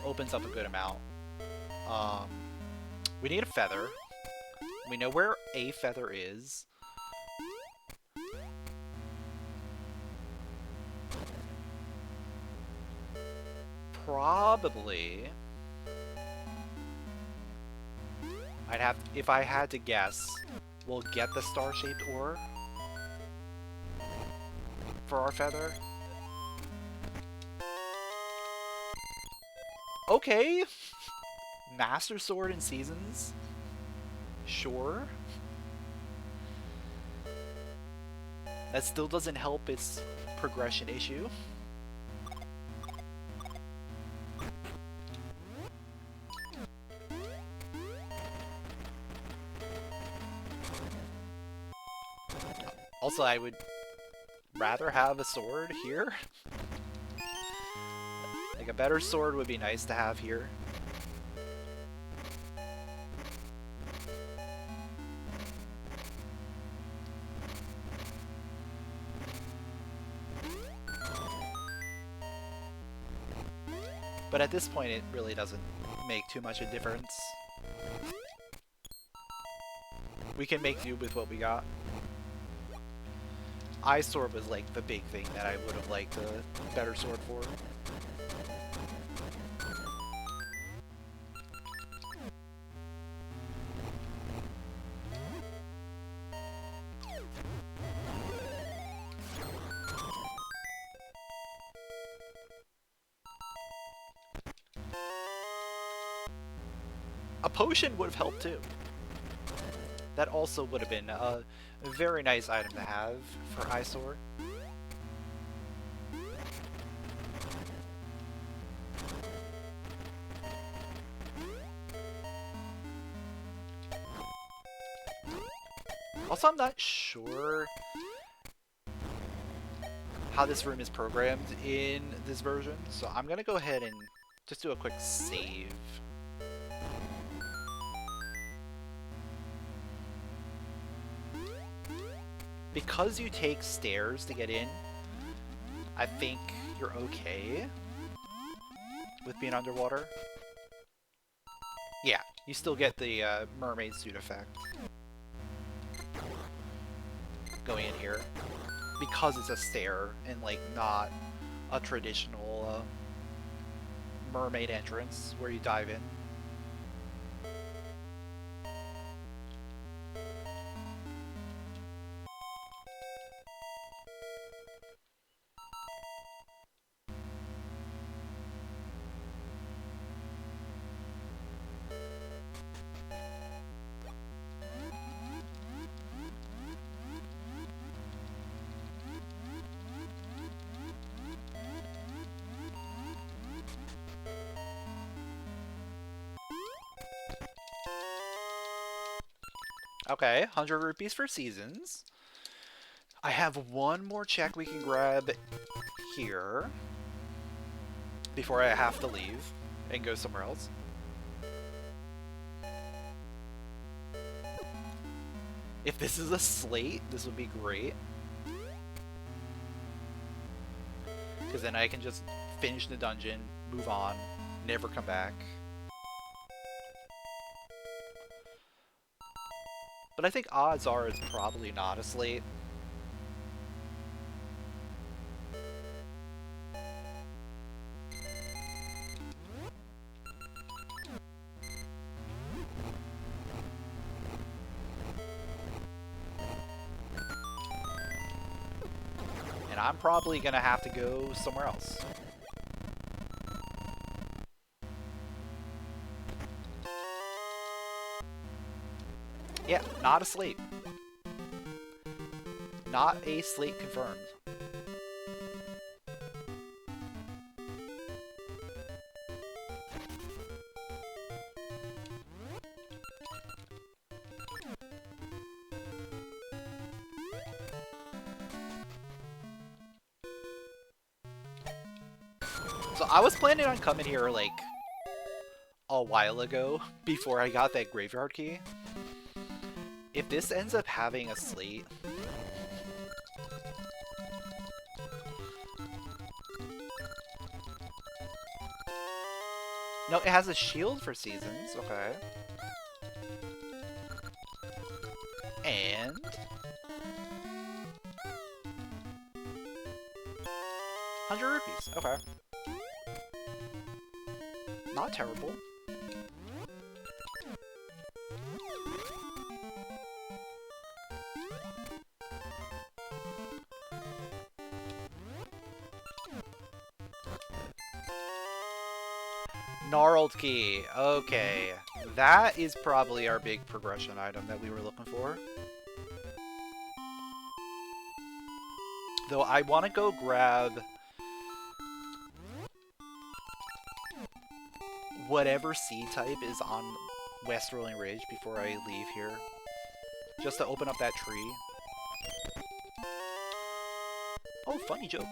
opens up a good amount. We need a feather. We know where a feather is. Probably. I'd have, if I had to guess, we'll get the star-shaped ore for our feather. Okay. Master Sword in Seasons. Sure. That still doesn't help its progression issue. Also, I would rather have a sword here. Like, a better sword would be nice to have here. But at this point, it really doesn't make too much a difference. We can make do with what we got. Ice sword was like the big thing that I would have liked a better sword for. A potion would have helped too. That also would have been a very nice item to have for Eyesore. Also, I'm not sure how this room is programmed in this version, so I'm gonna go ahead and just do a quick save. Because you take stairs to get in, I think you're okay with being underwater. Yeah, you still get the mermaid suit effect going in here. Because it's a stair and like not a traditional mermaid entrance where you dive in. Okay, 100 rupees for seasons. I have one more check we can grab here before I have to leave and go somewhere else. If this is a slate, this would be great. Because then I can just finish the dungeon, move on, never come back. But I think odds are it's probably not a slate. And I'm probably gonna have to go somewhere else. Yeah, not a slate. Not a slate confirmed. So I was planning on coming here like a while ago before I got that graveyard key. If this ends up having a slate, no, it has a shield for seasons, okay. And 100 rupees, okay. Not terrible. Gnarled key. Okay. That is probably our big progression item that we were looking for. Though I want to go grab whatever seed type is on West Rolling Ridge before I leave here. Just to open up that tree. Oh, funny joke.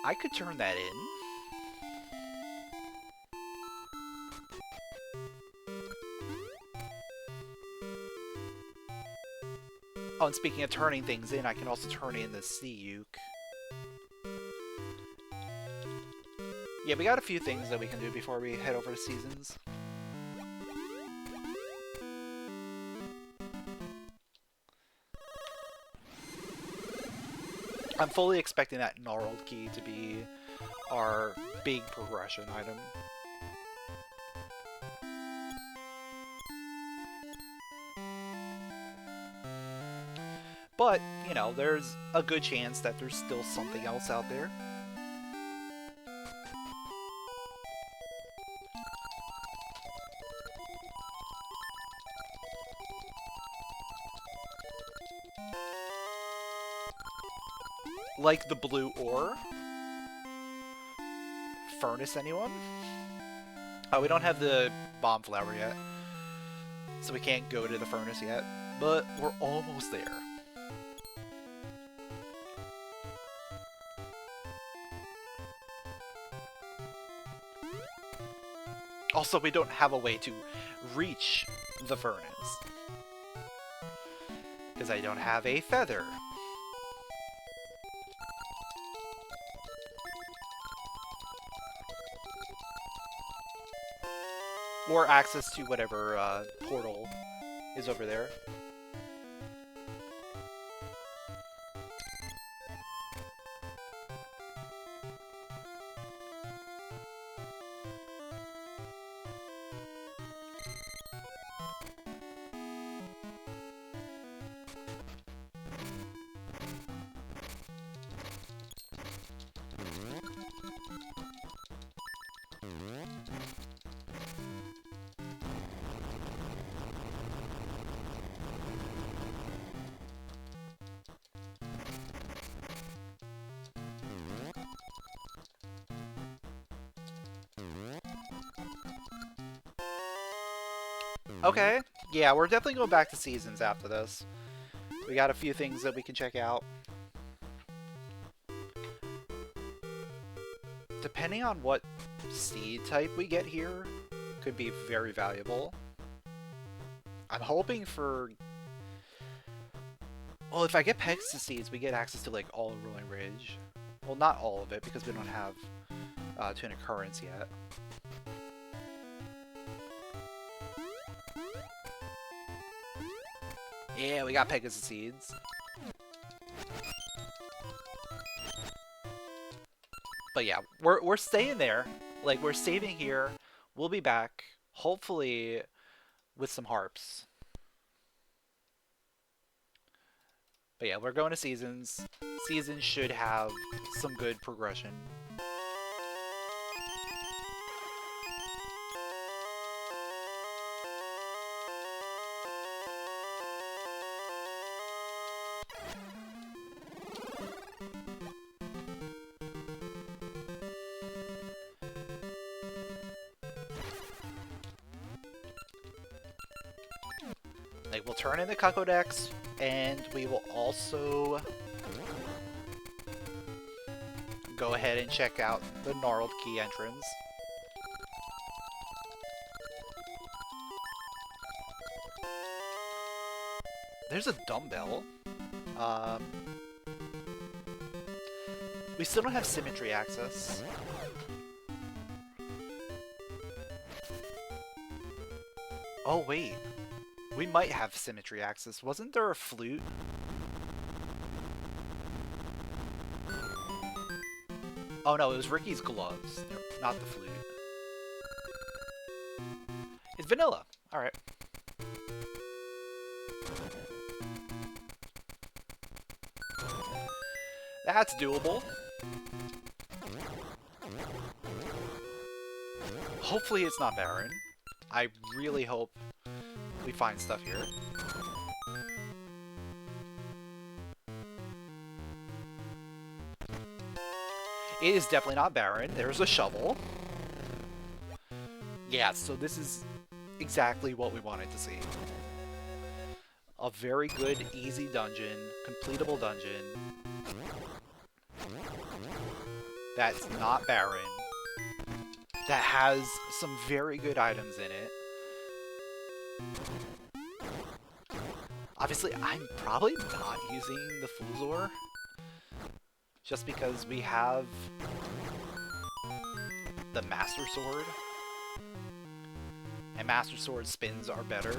I could turn that in. Oh, and speaking of turning things in, I can also turn in the sea uke. Yeah, we got a few things that we can do before we head over to Seasons. I'm fully expecting that gnarled key to be our big progression item. But, you know, there's a good chance that there's still something else out there. Like the blue ore. Furnace, anyone? Oh, we don't have the bomb flower yet, so we can't go to the furnace yet, but we're almost there. Also, we don't have a way to reach the furnace, because I don't have a feather. Or access to whatever portal is over there. Okay, yeah, we're definitely going back to Seasons after this. We got a few things that we can check out. Depending on what seed type we get here, could be very valuable. I'm hoping for... Well, if I get Pegasus seeds, we get access to, like, all of Rolling Ridge. Well, not all of it, because we don't have Tuna Currents yet. Yeah, we got Pegasus seeds. But yeah, we're staying there. Like, we're saving here. We'll be back, hopefully, with some harps. But yeah, we're going to Seasons. Seasons should have some good progression. Like, we'll turn in the Cuckodex, and we will also go ahead and check out the Gnarled Key entrance. There's a dumbbell. We still don't have symmetry access. Oh, wait. We might have symmetry access. Wasn't there a flute? Oh no, it was Ricky's gloves, not the flute. It's vanilla. Alright. That's doable. Hopefully it's not barren. I really hope we find stuff here. It is definitely not barren. There's a shovel. Yeah, so this is exactly what we wanted to see. a very good, easy dungeon, completable dungeon that's not barren, that has some very good items in it. Obviously, I'm probably not using the Fool's Ore, just because we have the Master Sword, and Master Sword spins are better.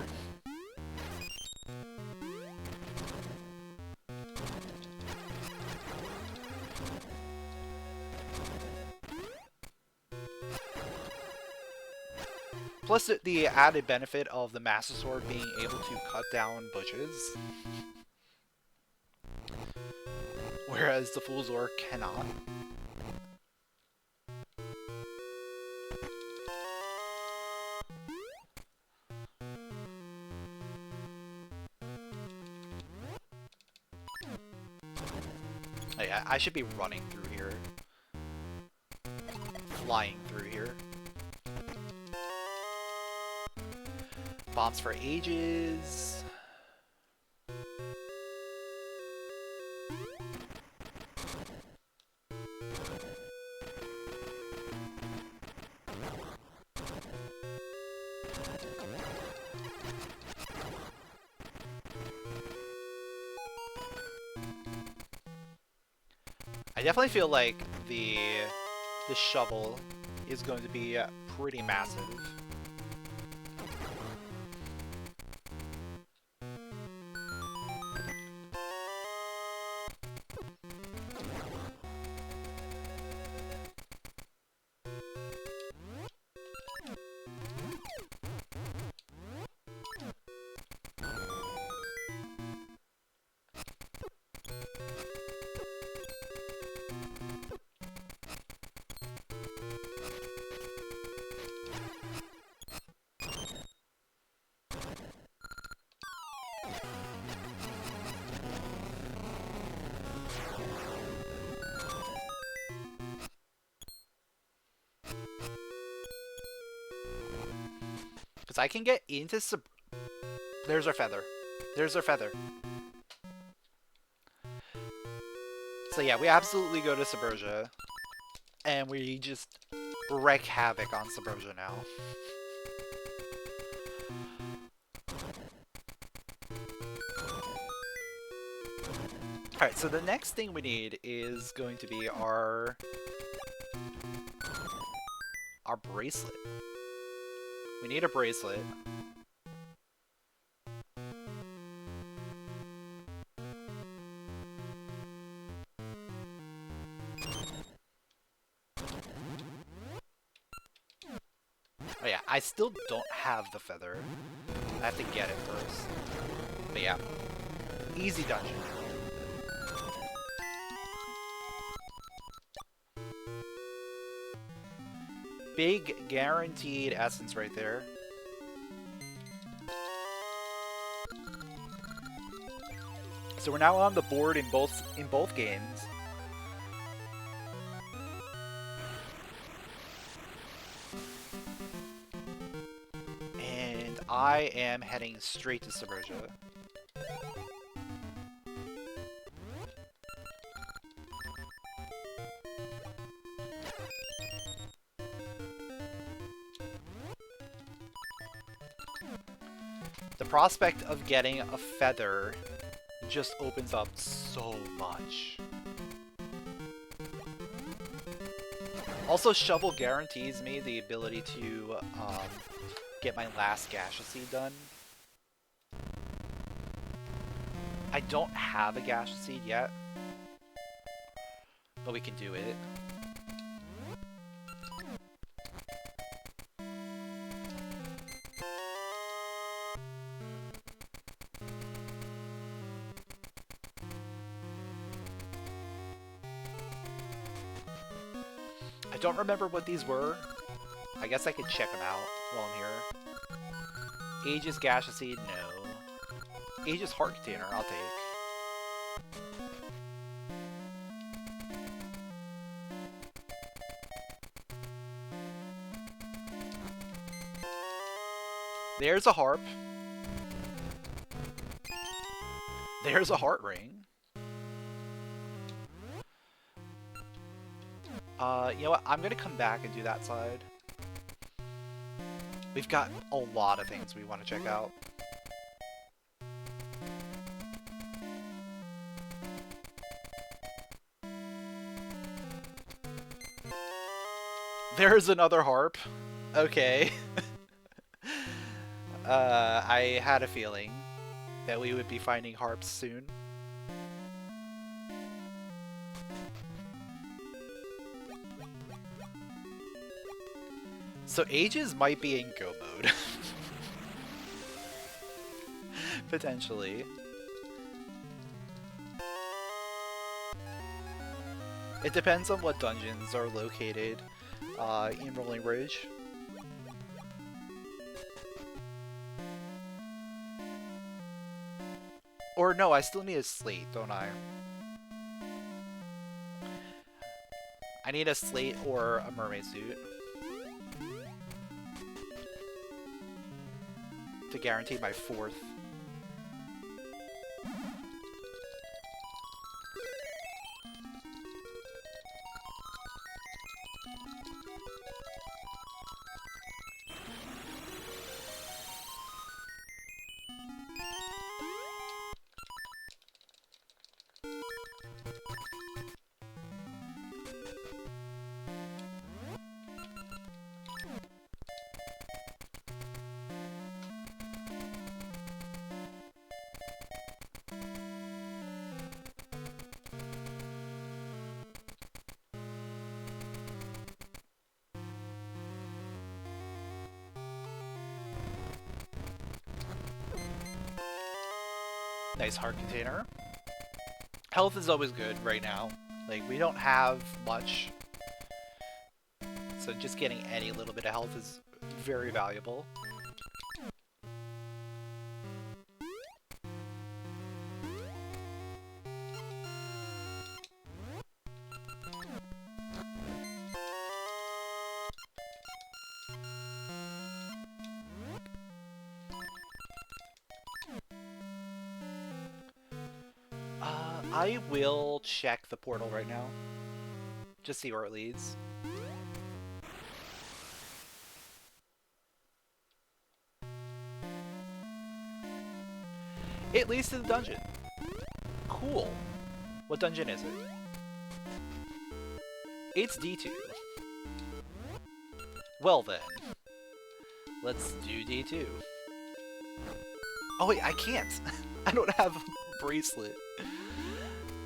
Plus the added benefit of the Master Sword being able to cut down bushes, whereas the Fool's Ore cannot. Oh yeah, I should be running through here. Flying through here. Bombs for ages. I definitely feel like the shovel is going to be pretty massive. Because I can get into There's our feather. There's our feather. So yeah, we absolutely go to Subrosia. And we just wreak havoc on Subrosia now. Alright, so the next thing we need is going to be our bracelet. We need a bracelet. Oh yeah, I still don't have the feather. I have to get it first. But yeah, easy dungeon. Big guaranteed essence right there. So we're now on the board in both games. And I am heading straight to Subrosia. The prospect of getting a feather just opens up so much. Also, shovel guarantees me the ability to get my last gasha seed done. I don't have a gasha seed yet, but we can do it. I don't remember what these were. I guess I could check them out while I'm here. Ages gasha seed, no. Ages heart container, I'll take. There's a harp. There's a heart ring. You know what? I'm gonna come back and do that side. We've got a lot of things we want to check out. There's another harp. Okay. I had a feeling that we would be finding harps soon. So Ages might be in go mode. Potentially. It depends on what dungeons are located in Rolling Ridge. Or no, I still need a slate, don't I? I need a slate or a mermaid suit to guarantee my 4th. Nice heart container. Health is always good right now. Like, we don't have much. So just getting any little bit of health is very valuable. I will check the portal right now. Just see where it leads. It leads to the dungeon. Cool. What dungeon is it? It's D2. Well then. Let's do D2. Oh wait, I can't! I don't have a bracelet.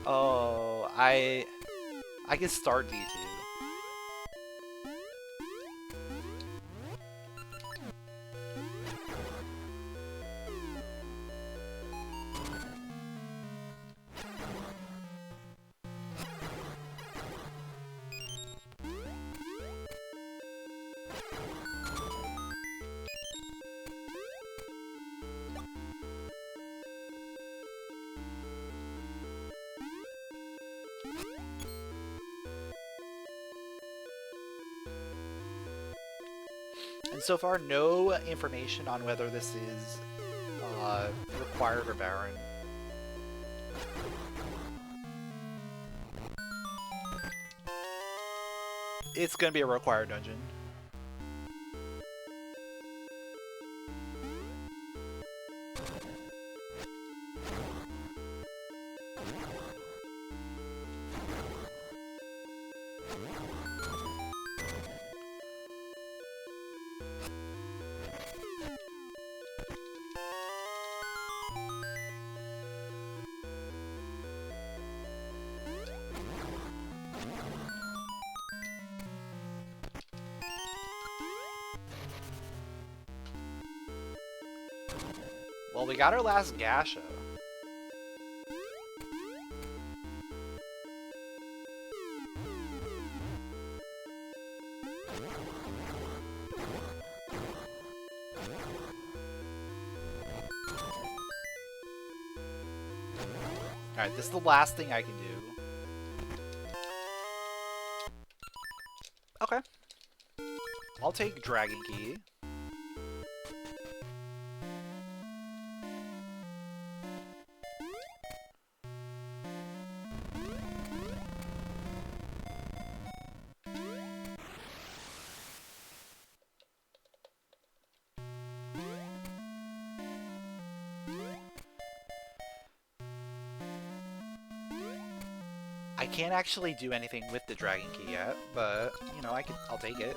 Oh, I can start D2. And so far, no information on whether this is required or barren. It's gonna be a required dungeon. Well, we got our last gasha. Alright, this is the last thing I can do. Okay. I'll take Dragon Key. can't actually do anything with the dragon key yet, but, you know, I'll take it.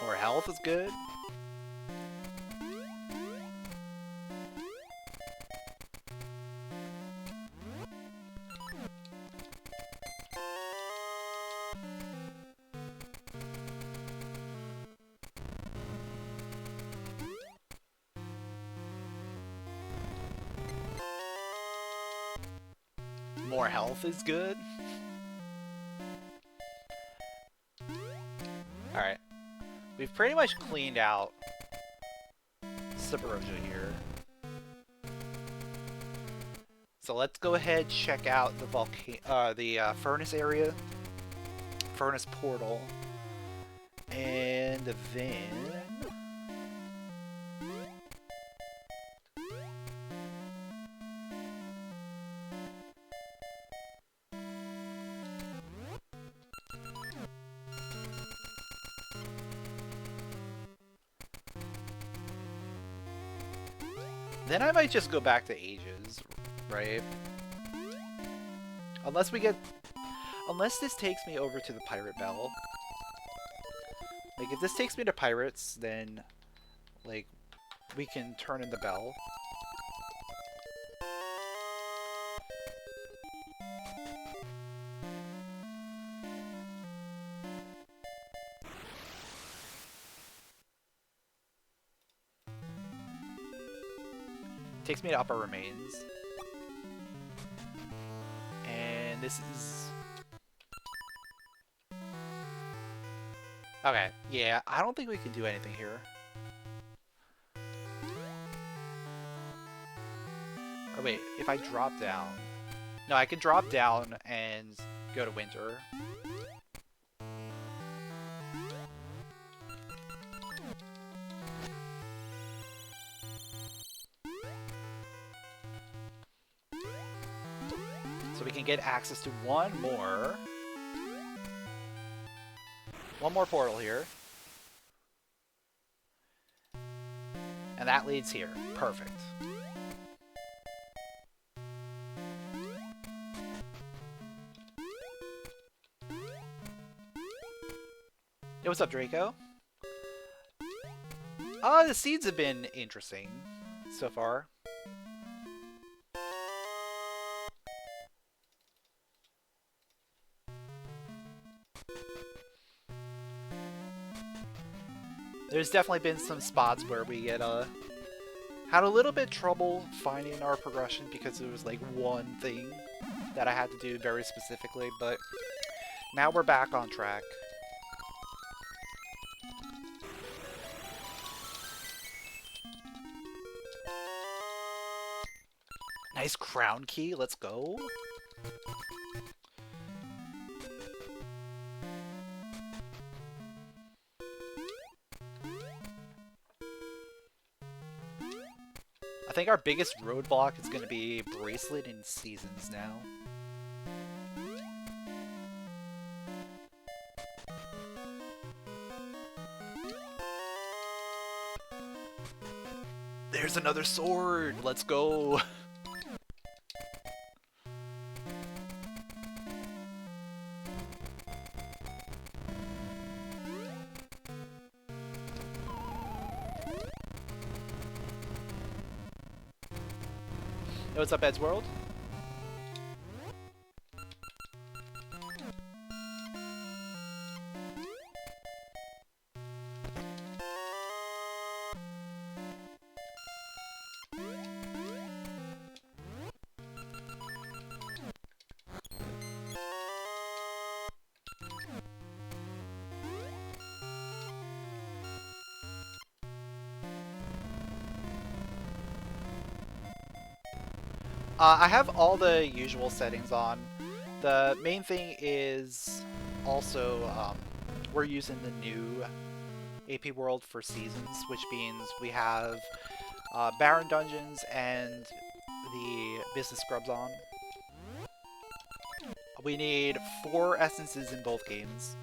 More health is good. More health is good. Alright. We've pretty much cleaned out Subrosia here. So let's go ahead check out the furnace area. Furnace portal. And then... then I might just go back to Ages, right? Unless this takes me over to the Pirate Bell. Like, if this takes me to Pirates, then, like, we can turn in the bell. Takes me to Upper Remains. And this is... okay, yeah, I don't think we can do anything here. Or wait, if I drop down... no, I can drop down and go to Winter. So we can get access to one more portal here. And that leads here. Perfect. Yo, what's up, Draco? The seeds have been interesting so far. There's definitely been some spots where we had a little bit trouble finding our progression because it was like one thing that I had to do very specifically, but now we're back on track. Nice crown key, let's go. I think our biggest roadblock is going to be bracelet in seasons now. There's another sword! Let's go! Yo, what's up, Ed's World? I have all the usual settings on. The main thing is also we're using the new AP World for seasons, which means we have barren dungeons and the business scrubs on. We need 4 essences in both games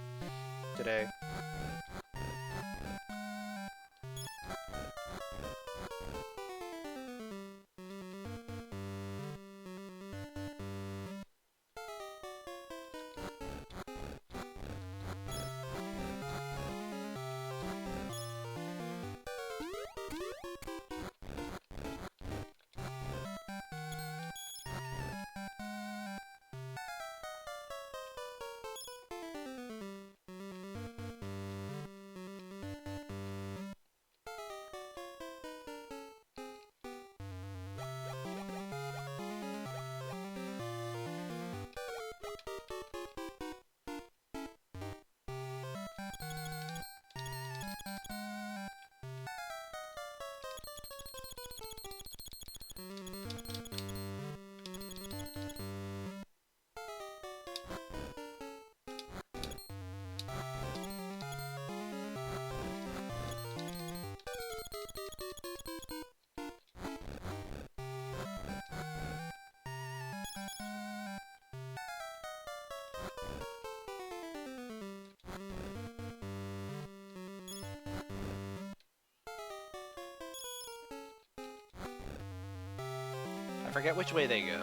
today. I forget which way they go.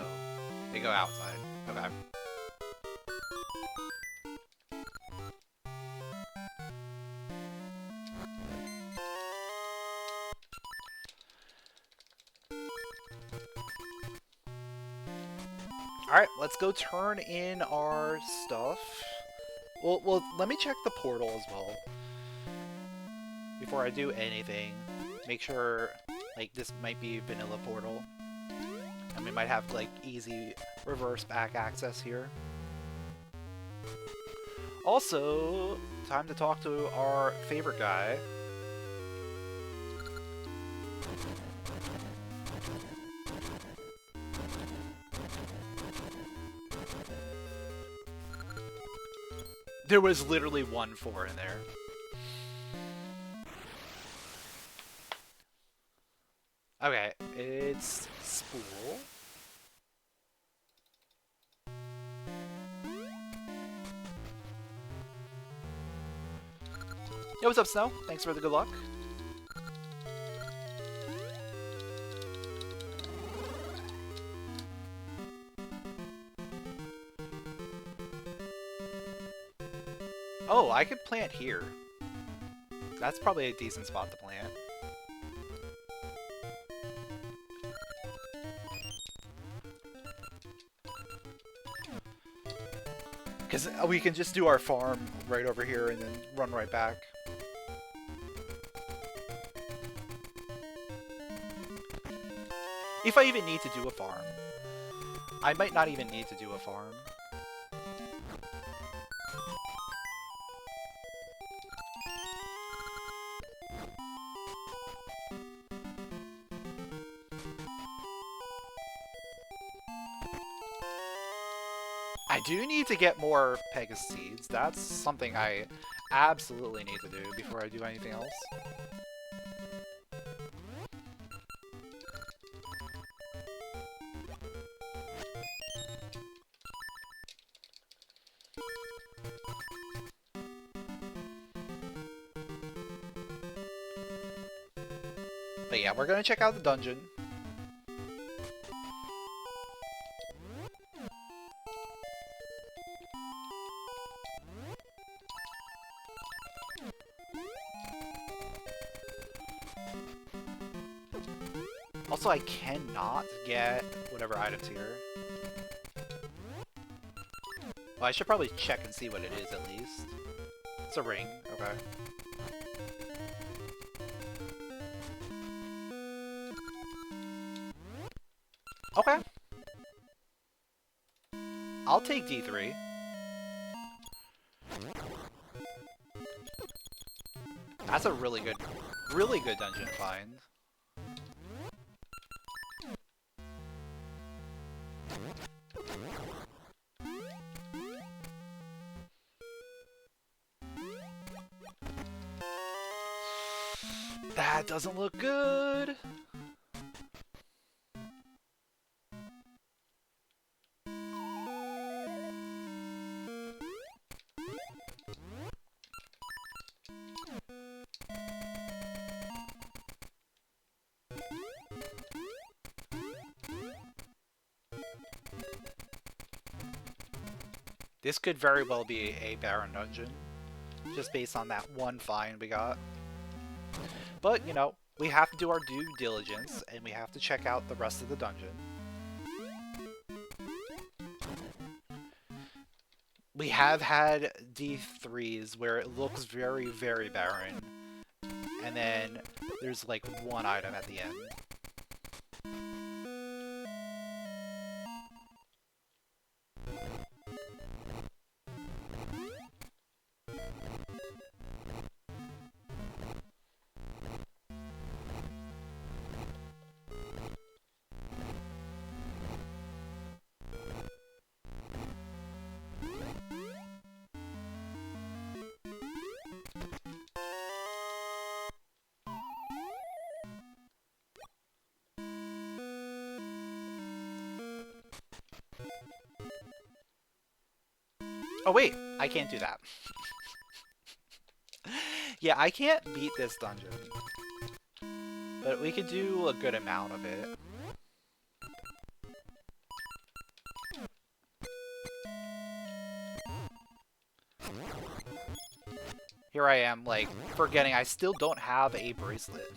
They go outside. Okay. Alright, let's go turn in our stuff. Well, let me check the portal as well. Before I do anything. Make sure, like, this might be vanilla portal. And we might have, like, easy reverse back access here. Also, time to talk to our favorite guy. There was literally 1-4 in there. Okay, it's spool. Yo, what's up, Snow? Thanks for the good luck. Oh, I could plant here. That's probably a decent spot to plant. Because we can just do our farm right over here and then run right back. If I even need to do a farm. I might not even need to do a farm. I do need to get more Pegasus seeds. That's something I absolutely need to do before I do anything else. But yeah, we're gonna check out the dungeon. Also, I cannot get whatever items here. Well, I should probably check and see what it is, at least. It's a ring. Okay. Okay. I'll take D3. That's a really good dungeon to find. That doesn't look good. This could very well be a barren dungeon, just based on that one find we got. But, you know, we have to do our due diligence, and we have to check out the rest of the dungeon. We have had D3s where it looks very, very barren, and then there's like one item at the end. Oh wait, I can't do that. Yeah, I can't beat this dungeon. But we could do a good amount of it. Here I am, like, forgetting I still don't have a bracelet.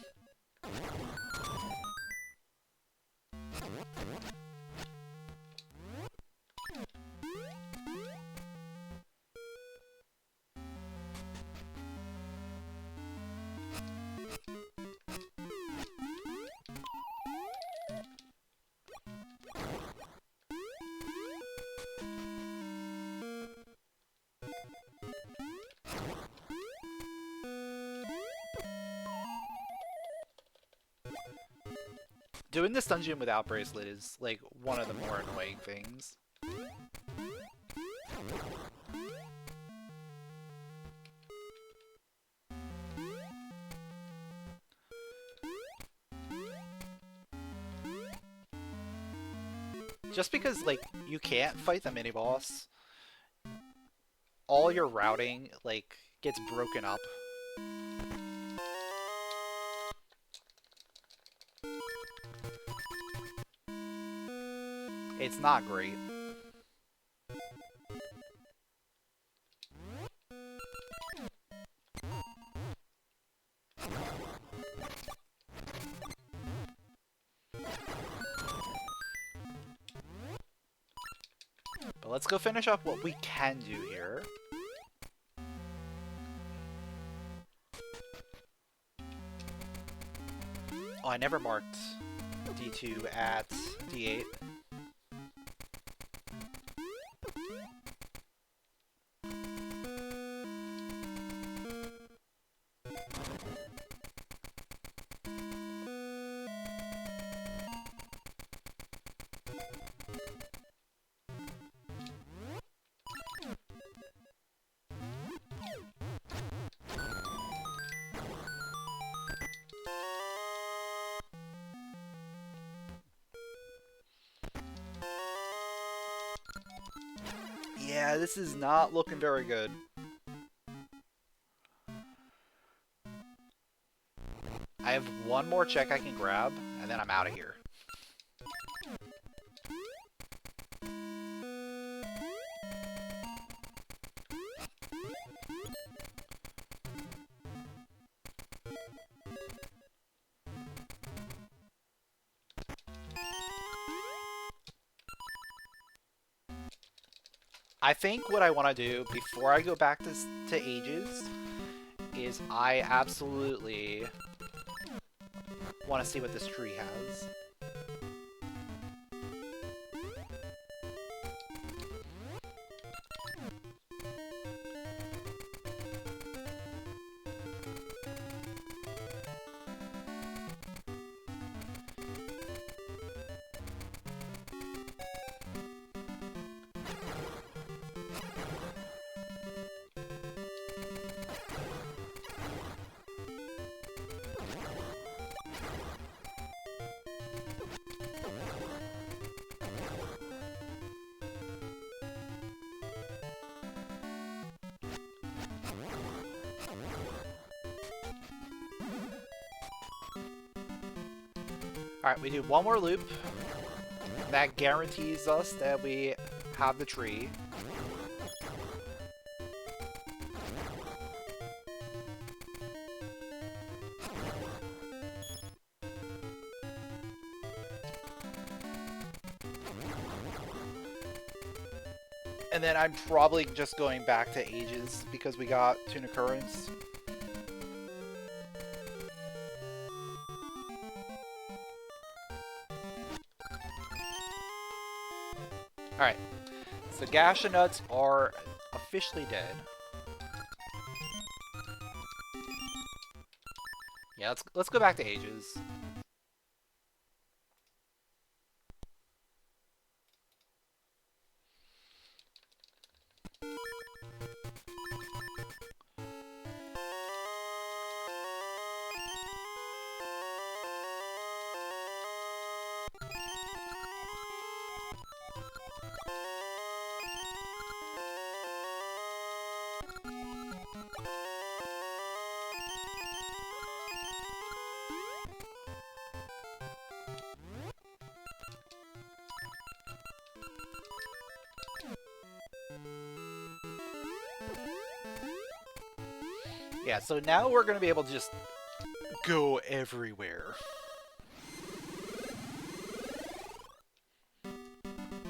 Doing this dungeon without bracelet is, like, one of the more annoying things. Just because, like, you can't fight the mini-boss, all your routing, like, gets broken up. It's not great. But let's go finish up what we can do here. Oh, I never marked D2 at D8. Yeah, this is not looking very good. I have one more check I can grab, and then I'm out of here. I think what I want to do before I go back to Ages is I absolutely want to see what this tree has. Alright, we do one more loop. That guarantees us that we have the tree. And then I'm probably just going back to Ages because we got Tuna Currents. Alright, so gasha nuts are officially dead. Yeah, let's go back to Ages. Yeah, so now we're going to be able to just go everywhere.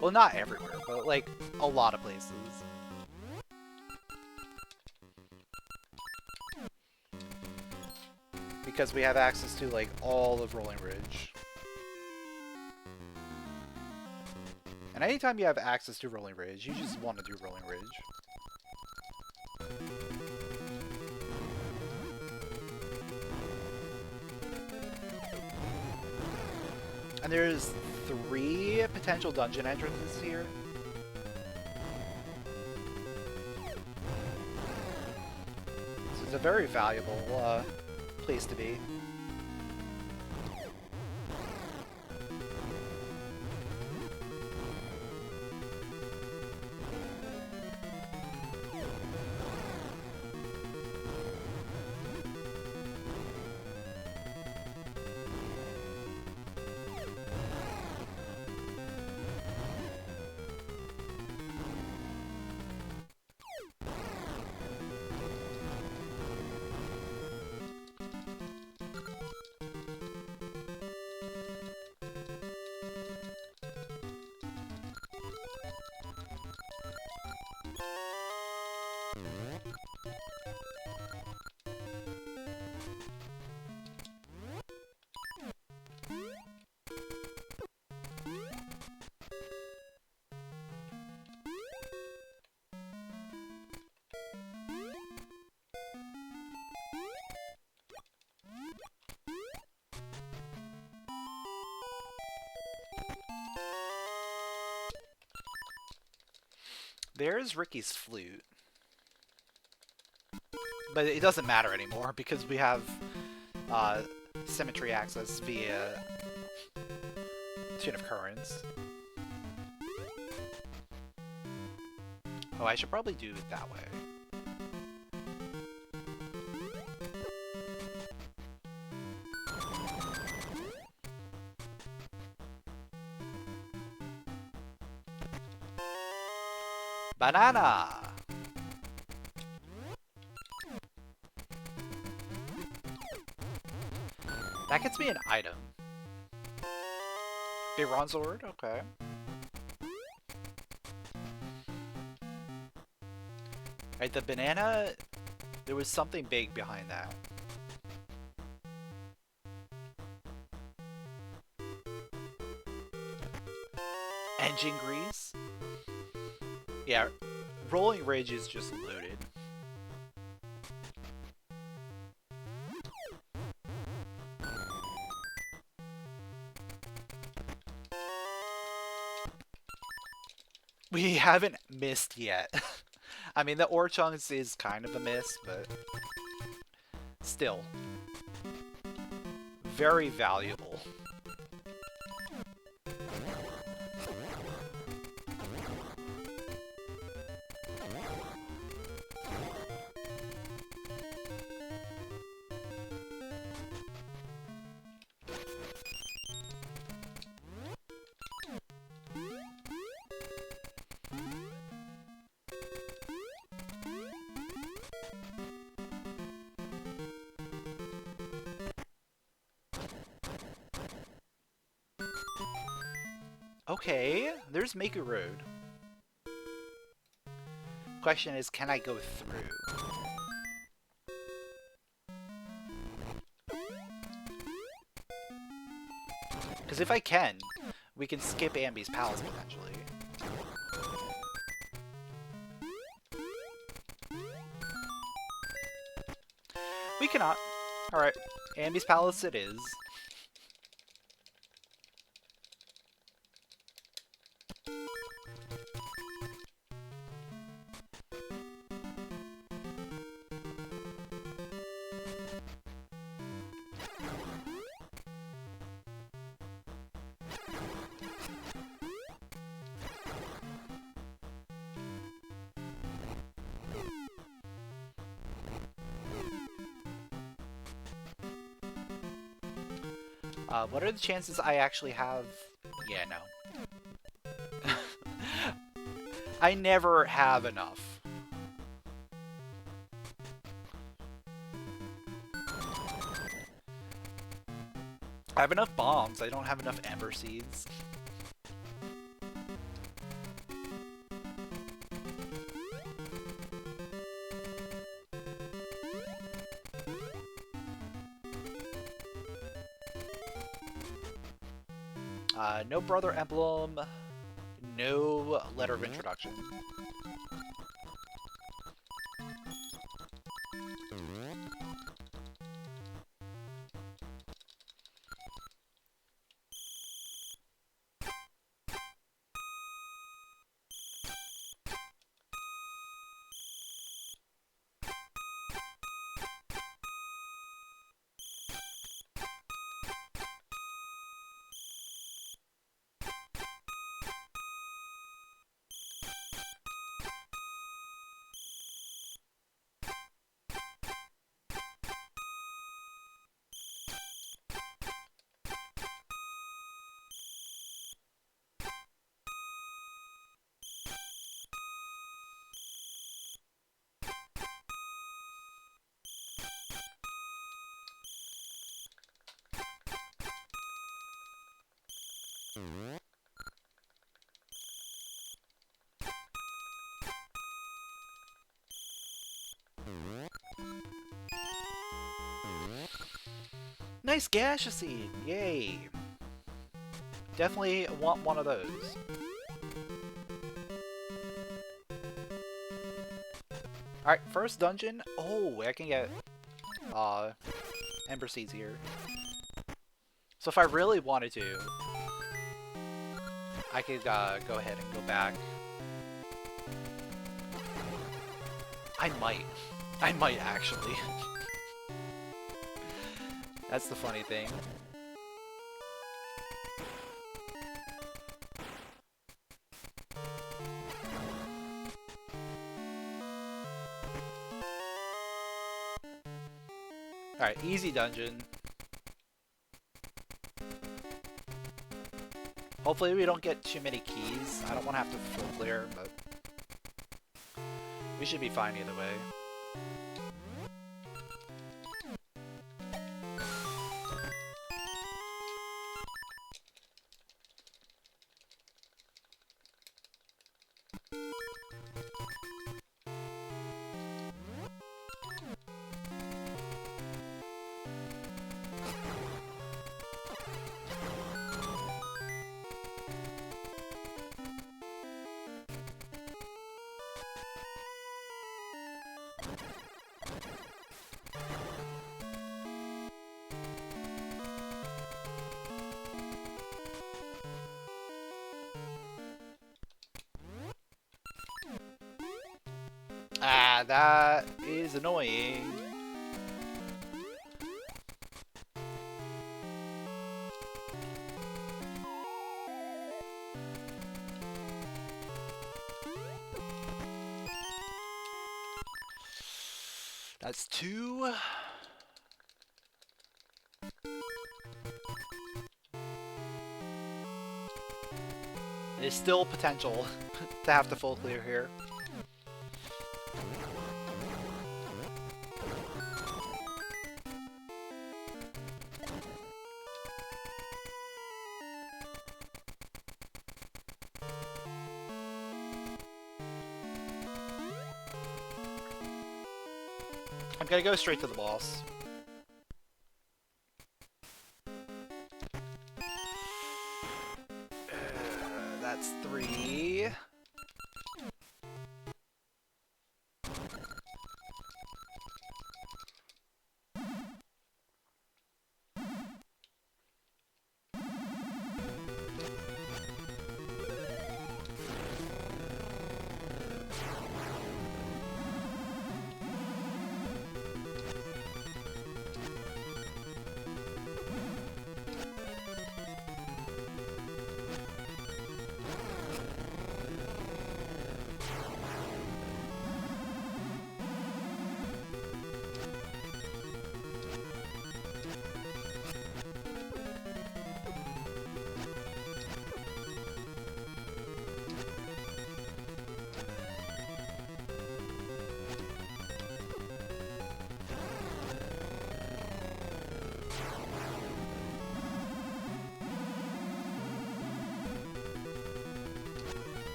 Well, not everywhere, but like a lot of places. Because we have access to like all of Rolling Ridge. And anytime you have access to Rolling Ridge, you just want to do Rolling Ridge. And there's 3 potential dungeon entrances here. So it's a very valuable place to be. There's Ricky's flute. But it doesn't matter anymore because we have symmetry access via Tune of Currents. Oh, I should probably do it that way. Banana! That gets me an item. Biron Sword? Okay. Right, the banana, there was something big behind that. Engine grease? Yeah, Rolling Ridge is just loaded. We haven't missed yet. I mean, the ore chunks is kind of a miss, but still. Very valuable. Okay, there's Maker Road. Question is, can I go through? Because if I can, we can skip Ambi's Palace potentially. We cannot. Alright, Ambi's Palace it is. What are the chances I actually have... Yeah, no. I never have enough. I have enough bombs, I don't have enough Ember Seeds. No Brother Emblem, no Letter of Introduction. Nice gasha seed! Yay! Definitely want one of those. Alright, first dungeon. Oh, I can get Ember Seeds here. So if I really wanted to, I could go ahead and go back. I might. I might actually. That's the funny thing. Alright, easy dungeon. Hopefully we don't get too many keys. I don't want to have to full clear, but we should be fine either way. Yeah, that is annoying. That's 2. There's still potential to have to full clear here. I'm gonna go straight to the boss. That's 3.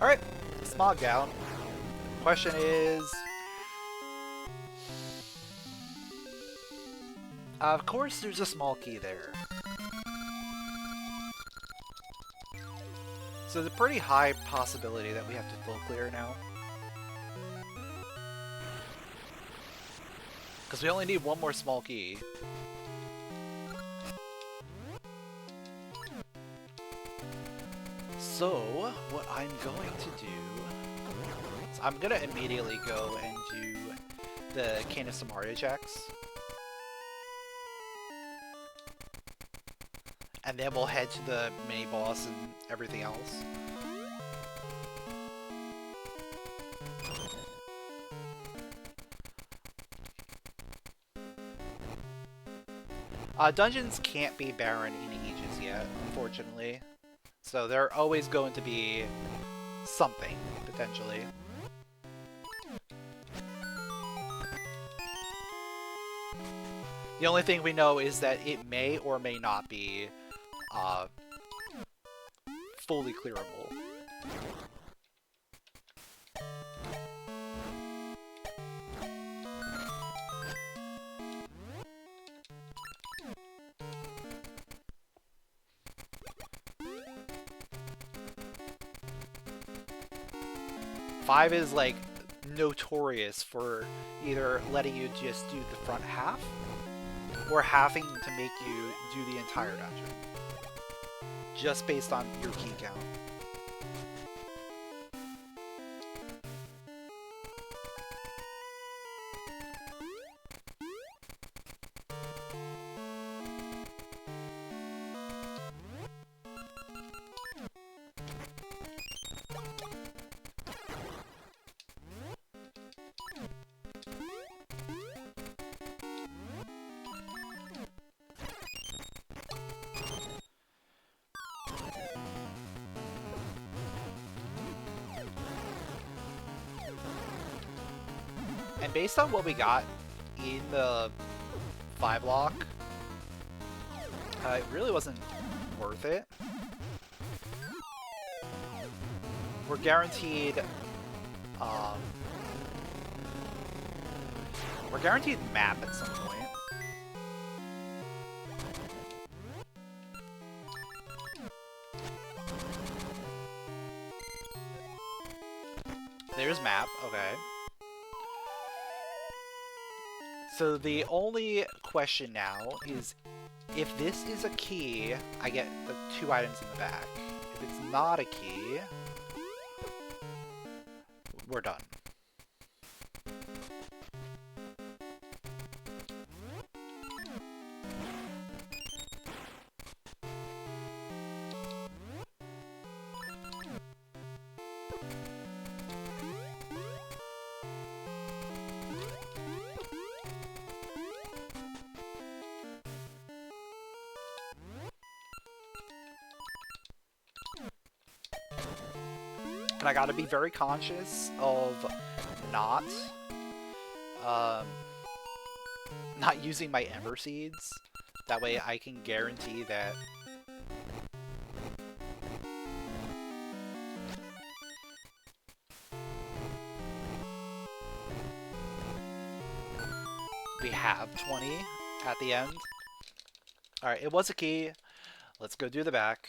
Alright, smog down. Question is... Of course there's a small key there. So there's a pretty high possibility that we have to full clear now. Because we only need one more small key. So, what I'm going to do is I'm going to immediately go and do the Cane of Samaria checks. And then we'll head to the mini-boss and everything else. Dungeons can't be barren in Ages yet, unfortunately. So they're always going to be something, potentially. The only thing we know is that it may or may not be fully clearable. Five is like notorious for either letting you just do the front half or having to make you do the entire dungeon just based on your key count. And based on what we got in the 5 lock, it really wasn't worth it. We're guaranteed map at some point. There's map, okay. So the only question now is, if this is a key, I get the 2 items in the back. If it's not a key, we're done. And I gotta be very conscious of not using my Ember Seeds. That way I can guarantee that we have 20 at the end. Alright, it was a key. Let's go do the back.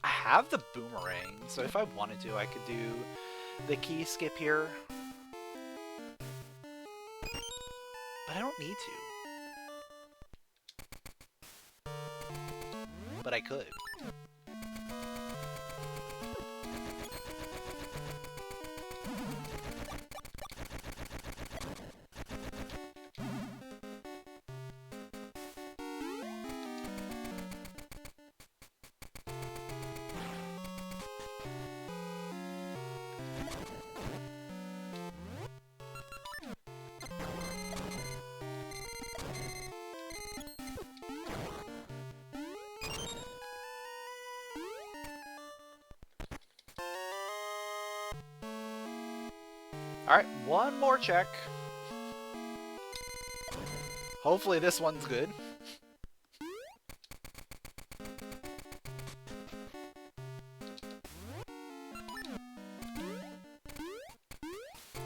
I have the boomerang, so if I wanted to, I could do the key skip here. But I don't need to. But I could. Alright, one more check. Hopefully this one's good.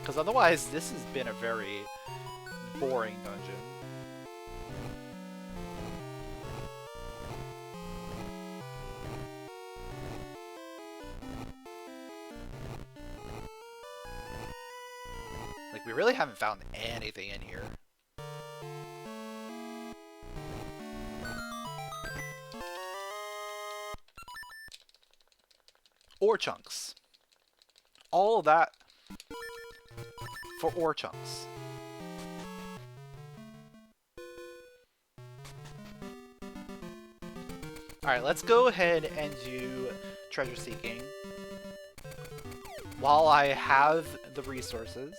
Because otherwise this has been a very boring dungeon. Like, we really haven't found anything in here. Ore chunks. All of that for ore chunks. Alright, let's go ahead and do treasure seeking while I have the resources.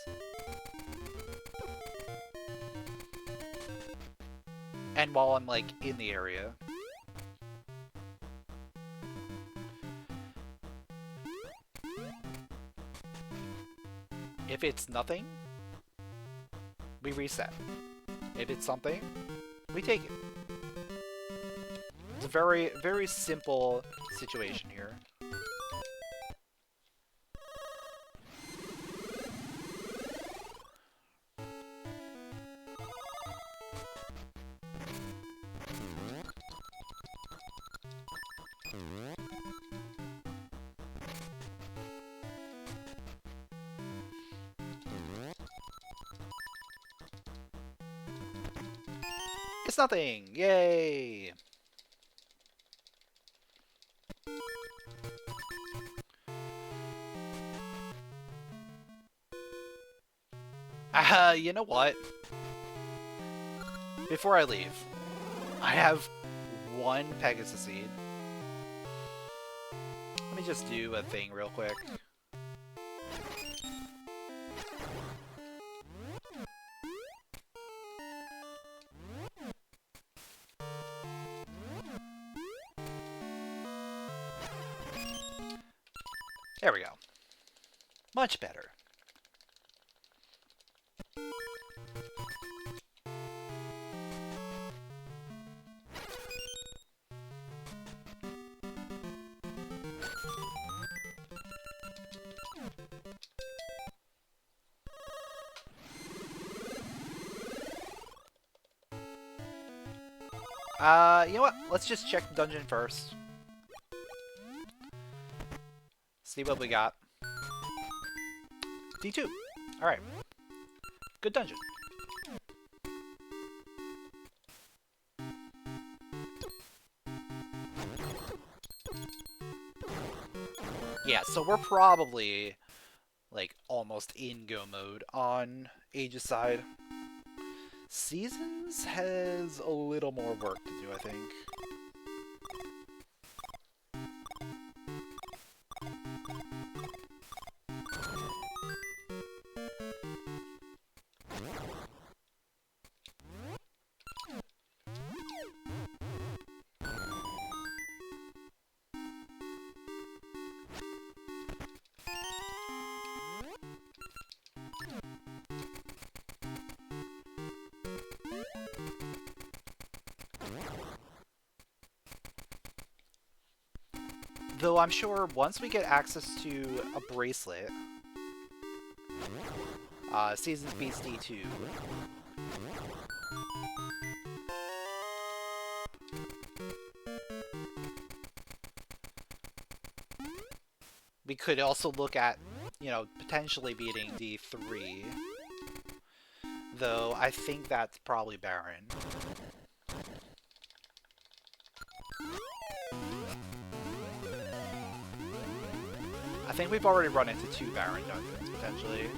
And while I'm, like, in the area. If it's nothing, we reset. If it's something, we take it. It's a very, very simple situation here. It's nothing! Yay! You know what? Before I leave, I have one Pegasus seed. Let me just do a thing real quick. There we go. Much better. You know what? Let's just check the dungeon first. See what we got. D2. Alright. Good dungeon. Yeah, so we're probably, like, almost in go mode on Ages side. Seasons has a little more work to do, I think. Though I'm sure once we get access to a bracelet, Seasons beats D2. We could also look at, you know, potentially beating D3. Though I think that's probably barren. I think we've already run into 2 barren dungeons, potentially.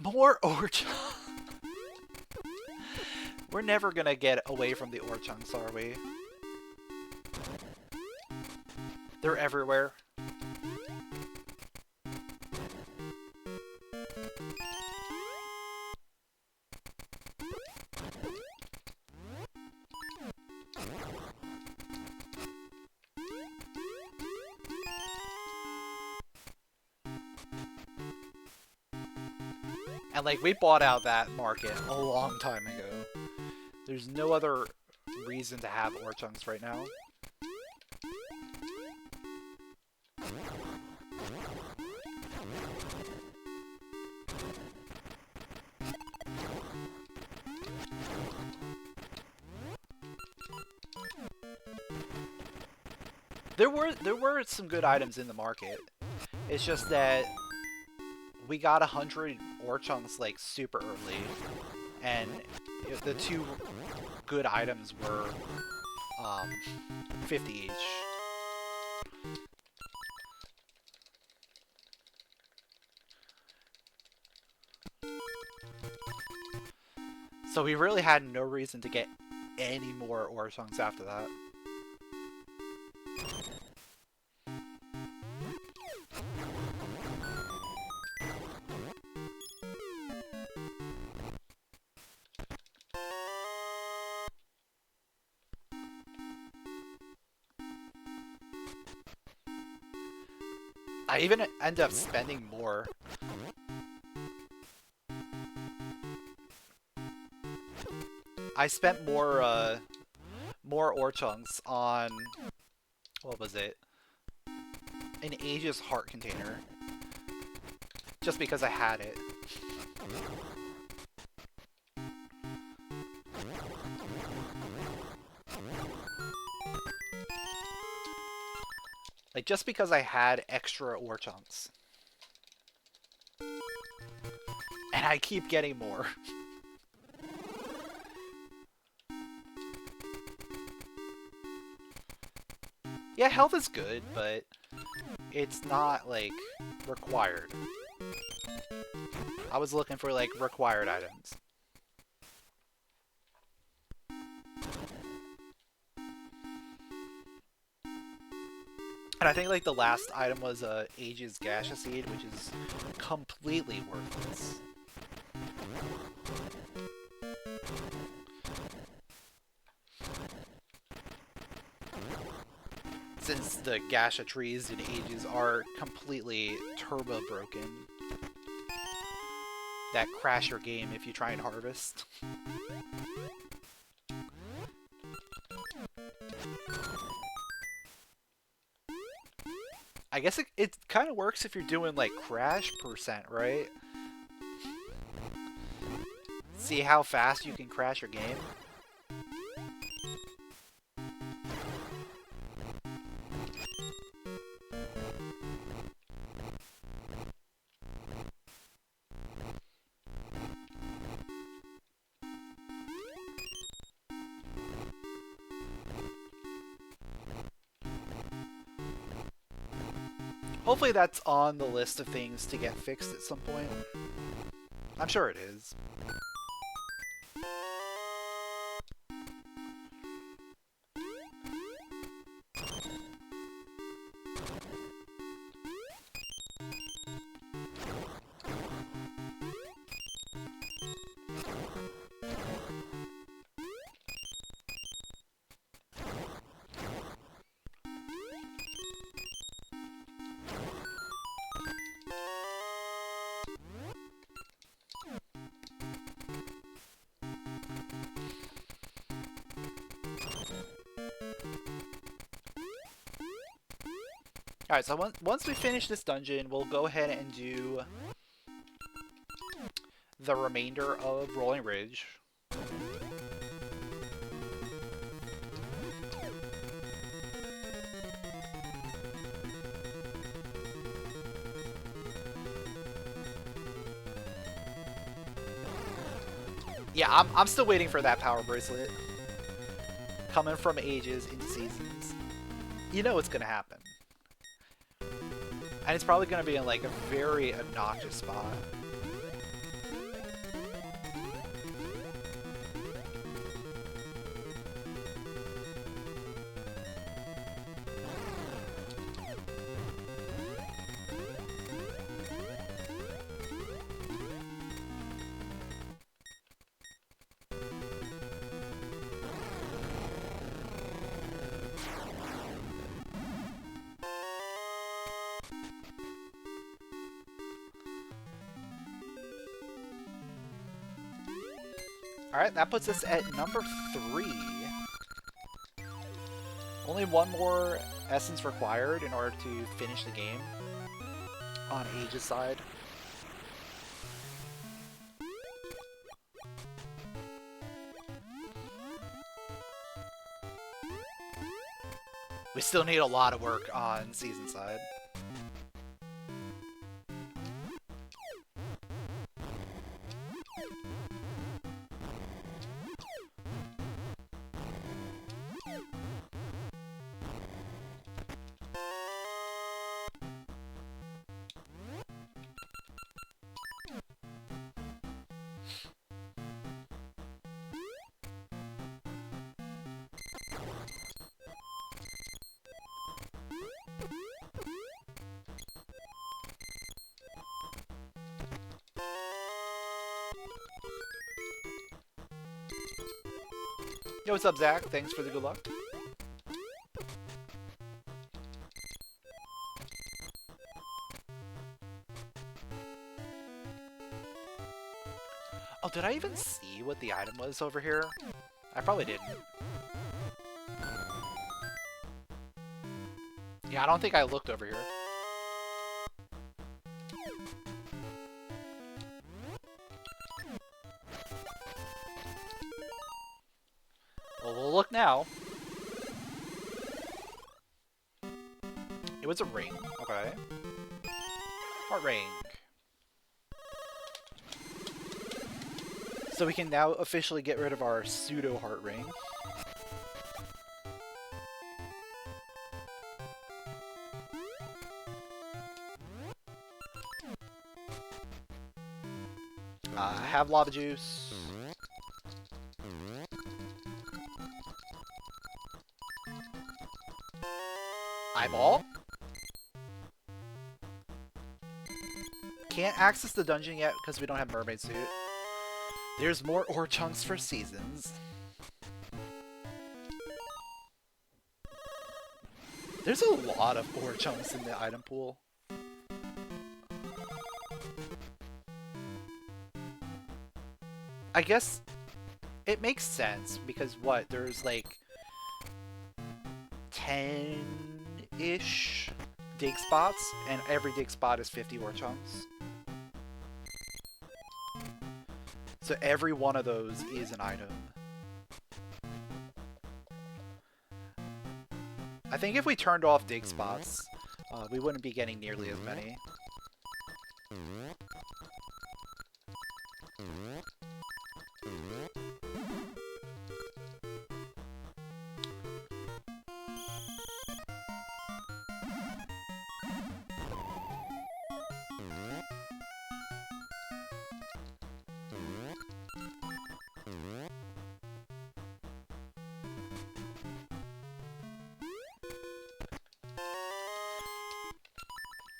More Orchunks! We're never gonna get away from the Orchunks, are we? They're everywhere. And, like, we bought out that market a long time ago. There's no other reason to have Orchunks right now. There were some good items in the market. It's just that we got 100 Orchunks like super early, and the 2 good items were 50 each. So we really had no reason to get any more Orchunks after that. I even end up spending more. I spent more Orchunks on, what was it? An Aegis heart container. Just because I had it. Like, just because I had extra Orchunks. And I keep getting more. Yeah, health is good, but it's not, like, required. I was looking for, like, required items. And I think, like, the last item was Ages Gasha Seed, which is completely worthless. Since the Gasha trees in Ages are completely turbo broken. That crash your game if you try and harvest. I guess it kind of works if you're doing, like, crash percent, right? See how fast you can crash your game? Hopefully that's on the list of things to get fixed at some point. I'm sure it is. Alright, so once we finish this dungeon, we'll go ahead and do the remainder of Rolling Ridge. Yeah, I'm still waiting for that power bracelet. Coming from Ages into Seasons. You know what's gonna happen. And it's probably gonna be in, like, a very obnoxious spot. Alright, that puts us at number 3. Only one more essence required in order to finish the game on Age's side. We still need a lot of work on Season side. Yo, what's up, Zach? Thanks for the good luck. Oh, did I even see what the item was over here? I probably didn't. Yeah, I don't think I looked over here. Well, we'll look now. It was a ring. Okay. Heart ring. So we can now officially get rid of our pseudo heart ring. Have lava juice. Eyeball. Can't access the dungeon yet because we don't have mermaid suit. There's more ore chunks for seasons. There's a lot of ore chunks in the item pool. I guess it makes sense because what, there's like 10-ish dig spots, and every dig spot is 50 ore chunks. So every one of those is an item. I think if we turned off dig spots, we wouldn't be getting nearly as many.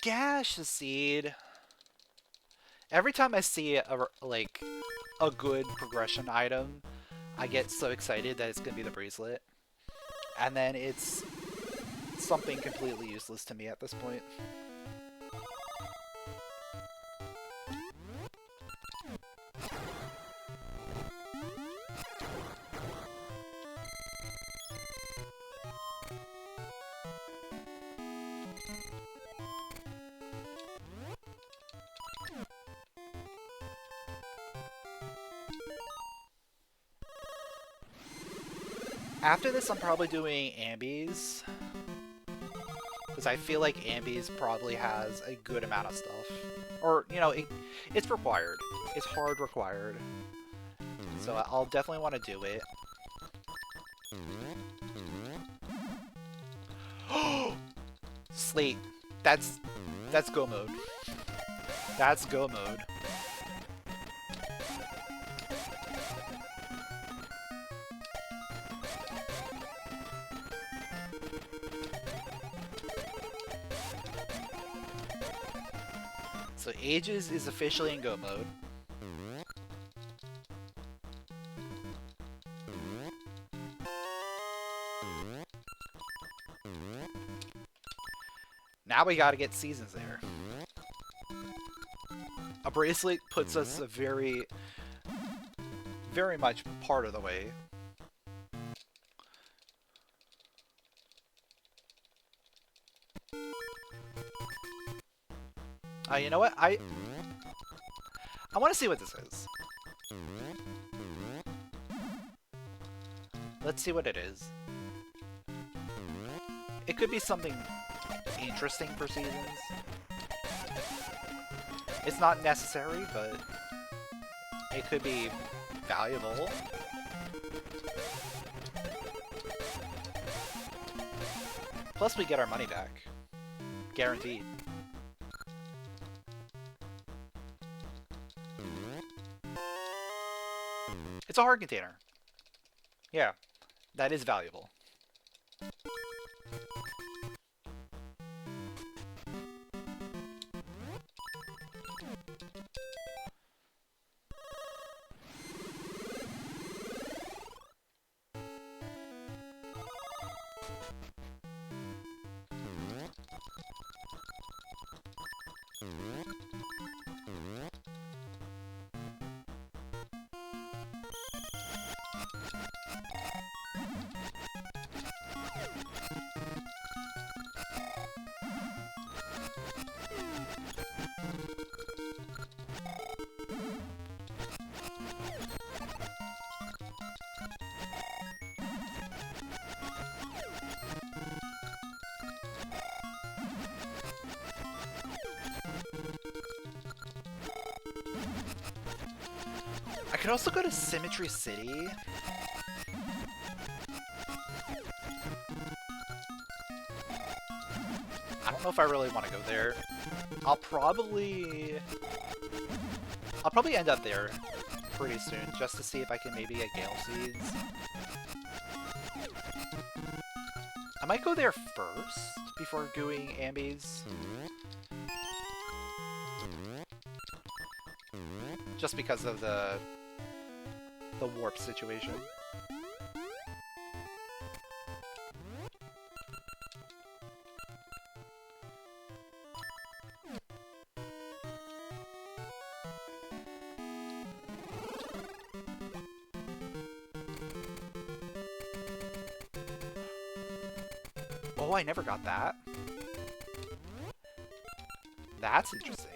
Gasha seed. Every time I see a good progression item, I get so excited that it's gonna be the bracelet, and then it's something completely useless to me at this point. After this, I'm probably doing ambies, because I feel like ambies probably has a good amount of stuff. Or, you know, it's required. It's hard required. So I'll definitely want to do it. Slate. That's go mode. That's go mode. So Ages is officially in go mode. Now we gotta get seasons there. A bracelet puts us a very much part of the way. You know what? I want to see what this is. Let's see what it is. It could be something interesting for seasons. It's not necessary, but it could be valuable. Plus we get our money back. Guaranteed. It's a hard container. Yeah, that is valuable. I could also go to Symmetry City. I don't know if I really want to go there. I'll probably I'll probably end up there pretty soon, just to see if I can maybe get Gale Seeds. I might go there first, before doing Ambies. Just because of the warp situation. Oh, I never got that. That's interesting.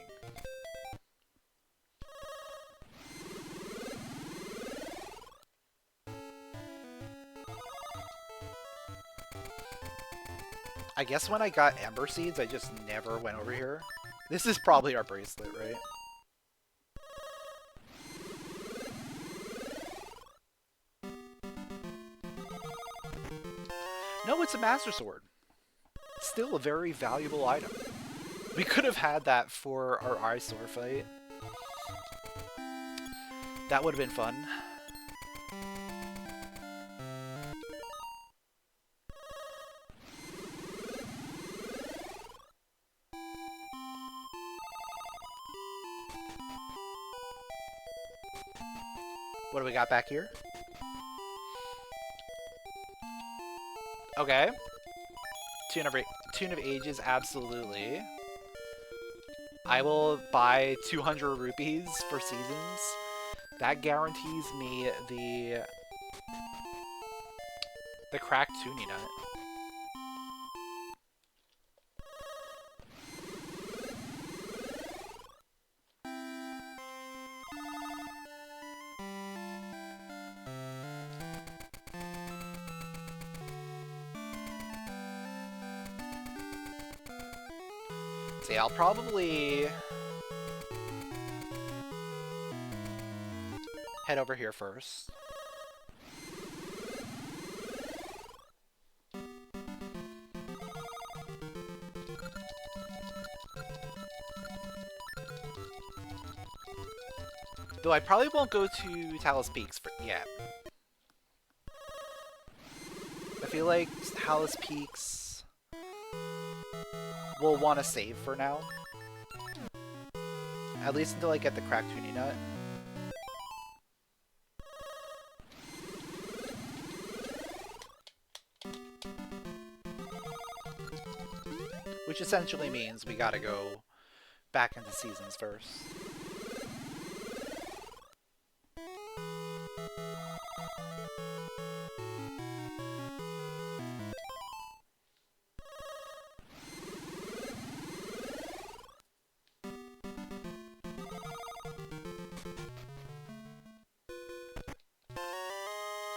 I guess when I got Ember Seeds, I just never went over here. This is probably our bracelet, right? No, it's a Master Sword. Still a very valuable item. We could have had that for our eyesore fight. That would have been fun. What do we got back here? Okay. Tune of Ages, absolutely. I will buy 200 rupees for seasons. That guarantees me the cracked tuning nut. See, I'll probably head over here first. Though I probably won't go to Talus Peaks yet. I feel like Talus Peaks will want to save for now. At least until I get the cracked tuning nut. Which essentially means we gotta go back into seasons first.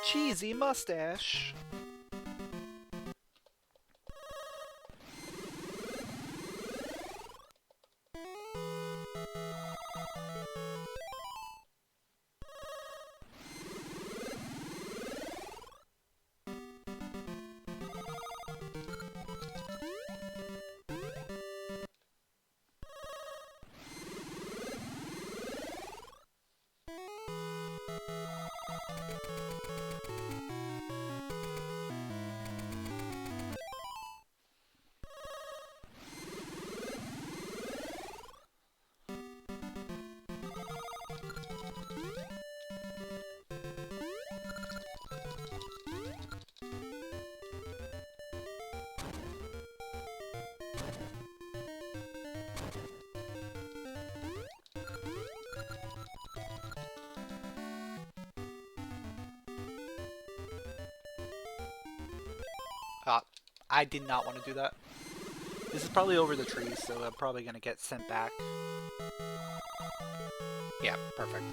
Cheesy mustache. I did not want to do that. This is probably over the trees, so I'm probably going to get sent back. Yeah, perfect.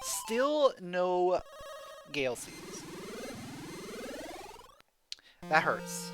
Still no Gale Seeds. That hurts.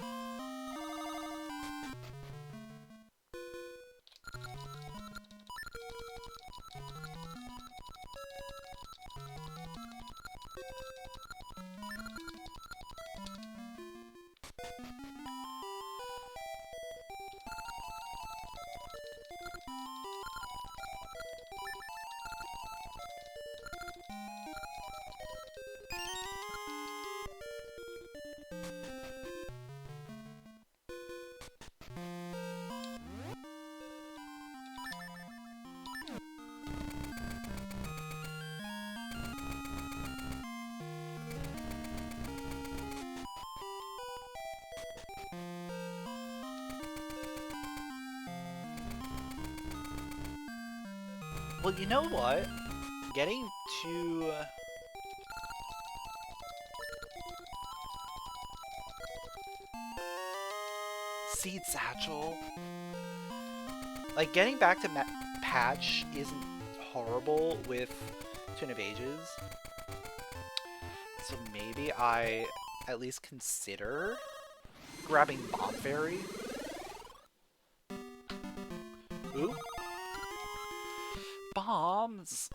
Well, you know what? Getting to... Seed Satchel. Like, getting back to Patch isn't horrible with Tune of Ages. So maybe I at least consider grabbing Bomb Fairy. Ooh. Bombs!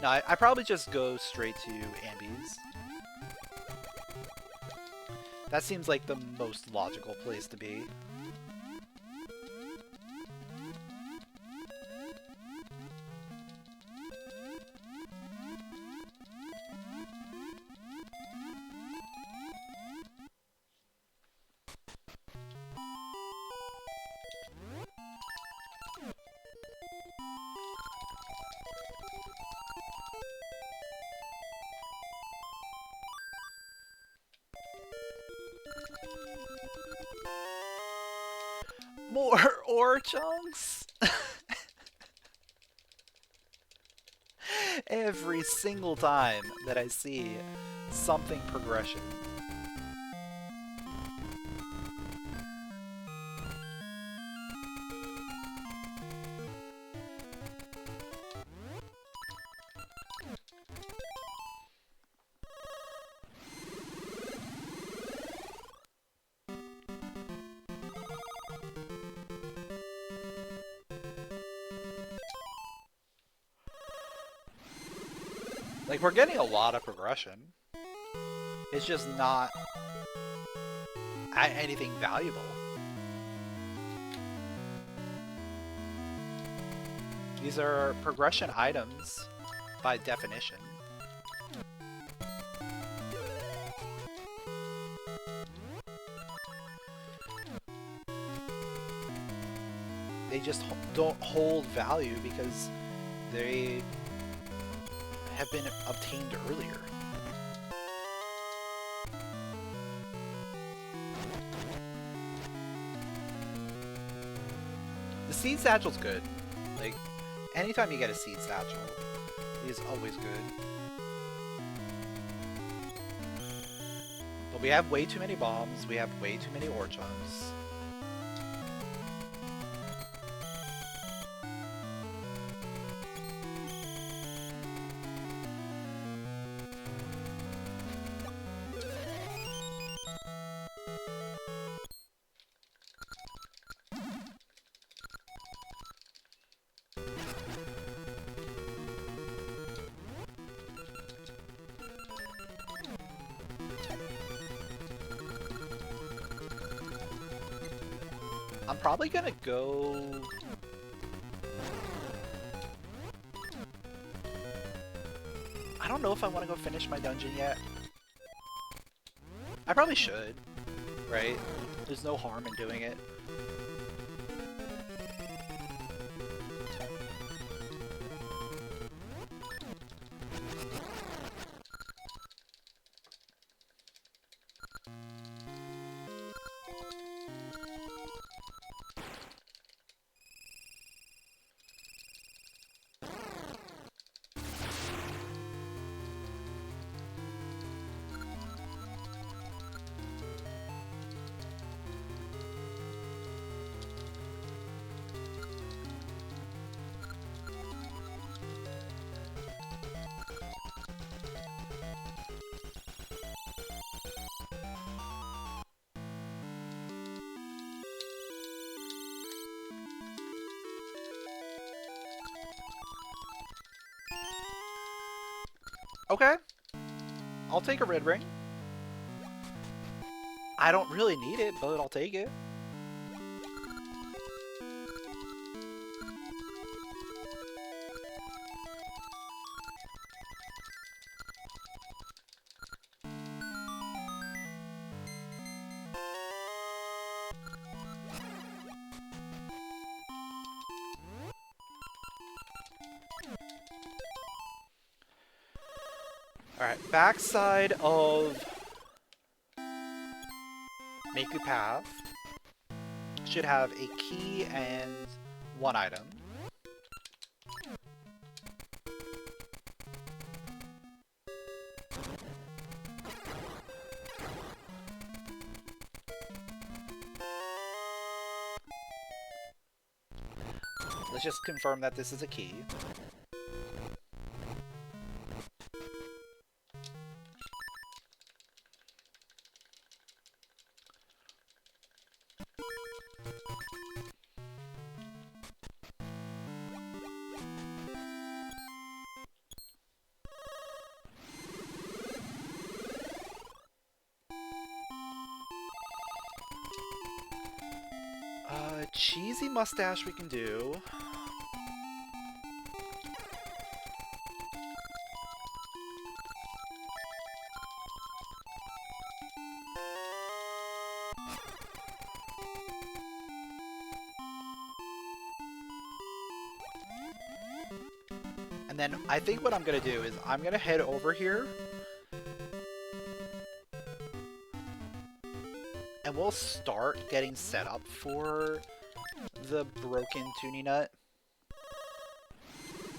No, I probably just go straight to Ambies. That seems like the most logical place to be. More ore chunks? Every single time that I see something progression. Like, we're getting a lot of progression. It's just not anything valuable. These are progression items by definition. They just don't hold value because they have been obtained earlier. The Seed Satchel's good. Like, anytime you get a Seed Satchel, it is always good. But we have way too many bombs, we have way too many ore chunks. I'm probably gonna go... I don't know if I want to go finish my dungeon yet. I probably should, right? There's no harm in doing it. Okay. I'll take a red ring. I don't really need it, but I'll take it. Alright, backside of Make the Path. should have a key and 1 item. Let's just confirm that this is a key. Cheesy mustache we can do. And then I think what I'm gonna do is I'm gonna head over here and we'll start getting set up for the broken tuning nut.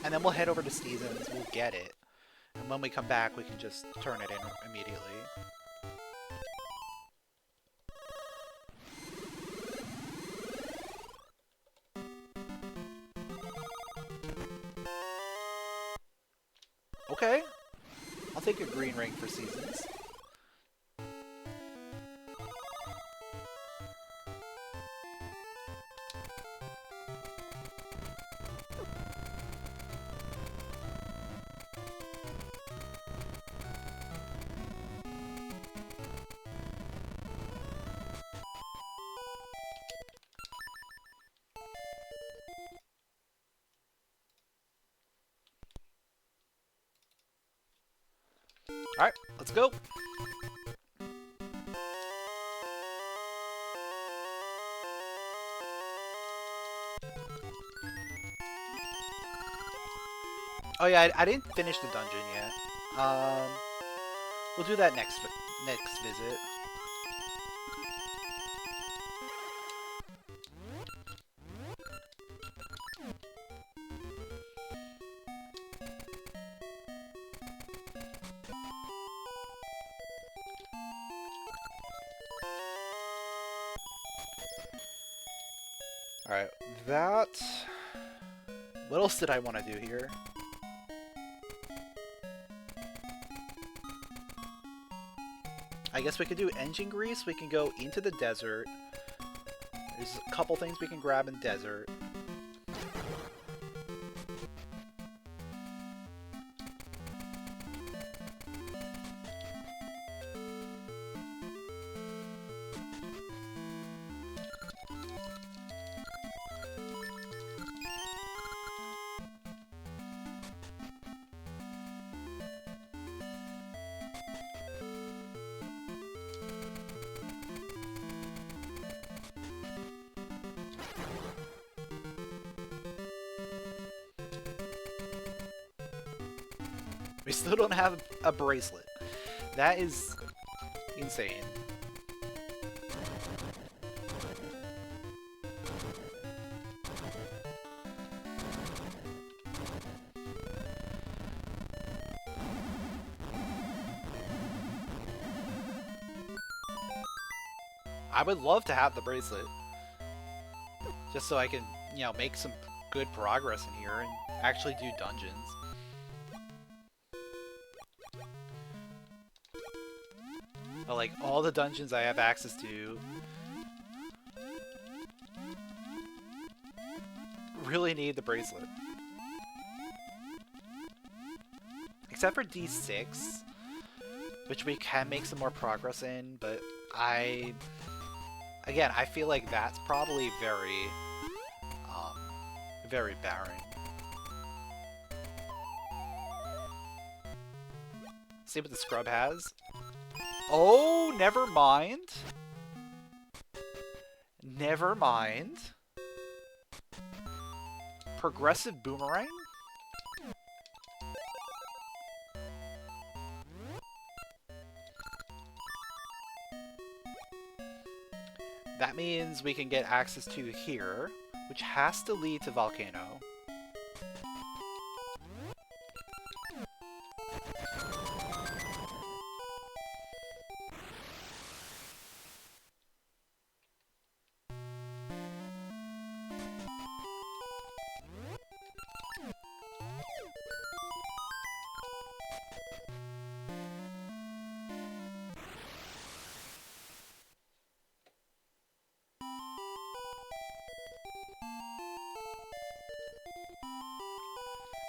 And then we'll head over to Seasons, we'll get it. And when we come back, we can just turn it in immediately. Okay. I'll take a green ring for Seasons. Alright, let's go! Oh yeah, I didn't finish the dungeon yet. We'll do that next visit. Alright, that... What else did I want to do here? I guess we could do engine grease, we can go into the desert. There's a couple things we can grab in desert. We still don't have a bracelet. That is insane. I would love to have the bracelet. Just so I can, you know, make some good progress in here and actually do dungeons. But like all the dungeons I have access to really need the bracelet. Except for D6, which we can make some more progress in, but again, I feel like that's probably very barren. See what the scrub has? Oh, never mind. Never mind. Progressive boomerang? That means we can get access to here, which has to lead to Volcano.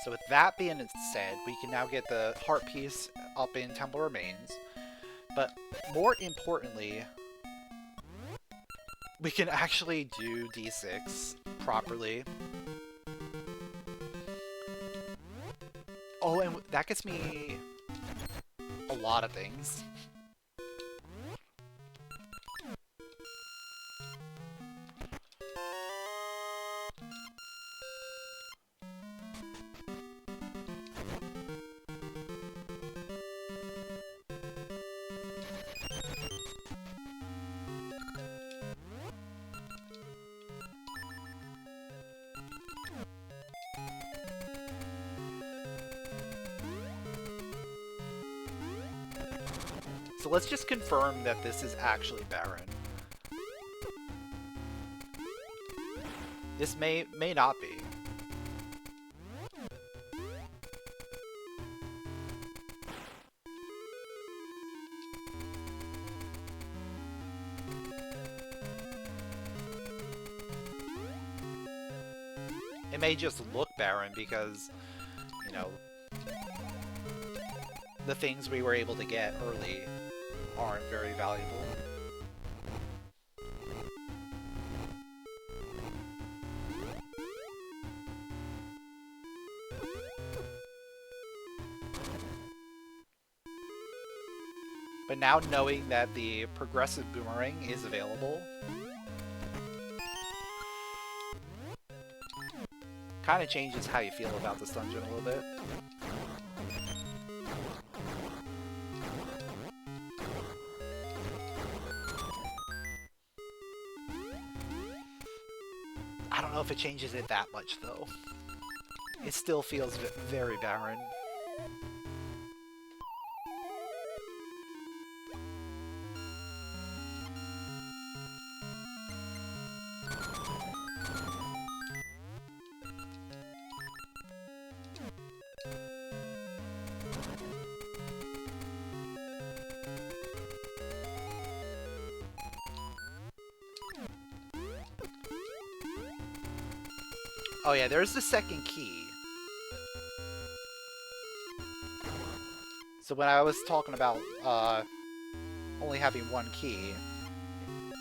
So with that being said, we can now get the heart piece up in Temple Remains. But more importantly, we can actually do D6 properly. Oh, and that gets me a lot of things. So let's just confirm that this is actually barren. This may not be. It may just look barren because, you know, the things we were able to get early aren't very valuable. But now knowing that the progressive boomerang is available kind of changes how you feel about this dungeon a little bit. I don't know if it changes it that much, though. It still feels very barren. Oh yeah, there's the second key. So when I was talking about only having one key,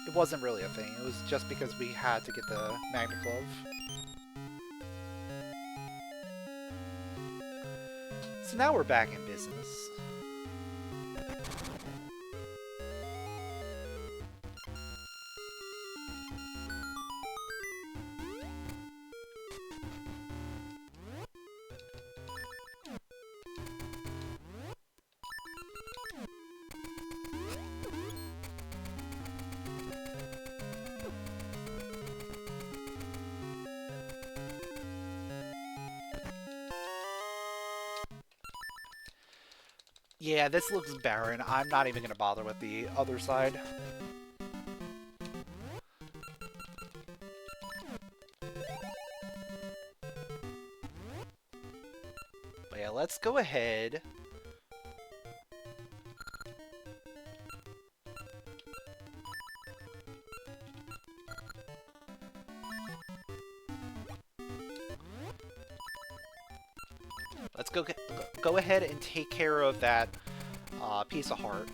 it wasn't really a thing. It was just because we had to get the Magna Glove. So now we're back in business. Yeah, this looks barren. I'm not even going to bother with the other side. But yeah, let's go ahead. Let's go ahead and take care of that piece of heart.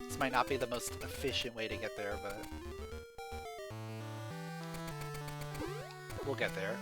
This might not be the most efficient way to get there, but we'll get there.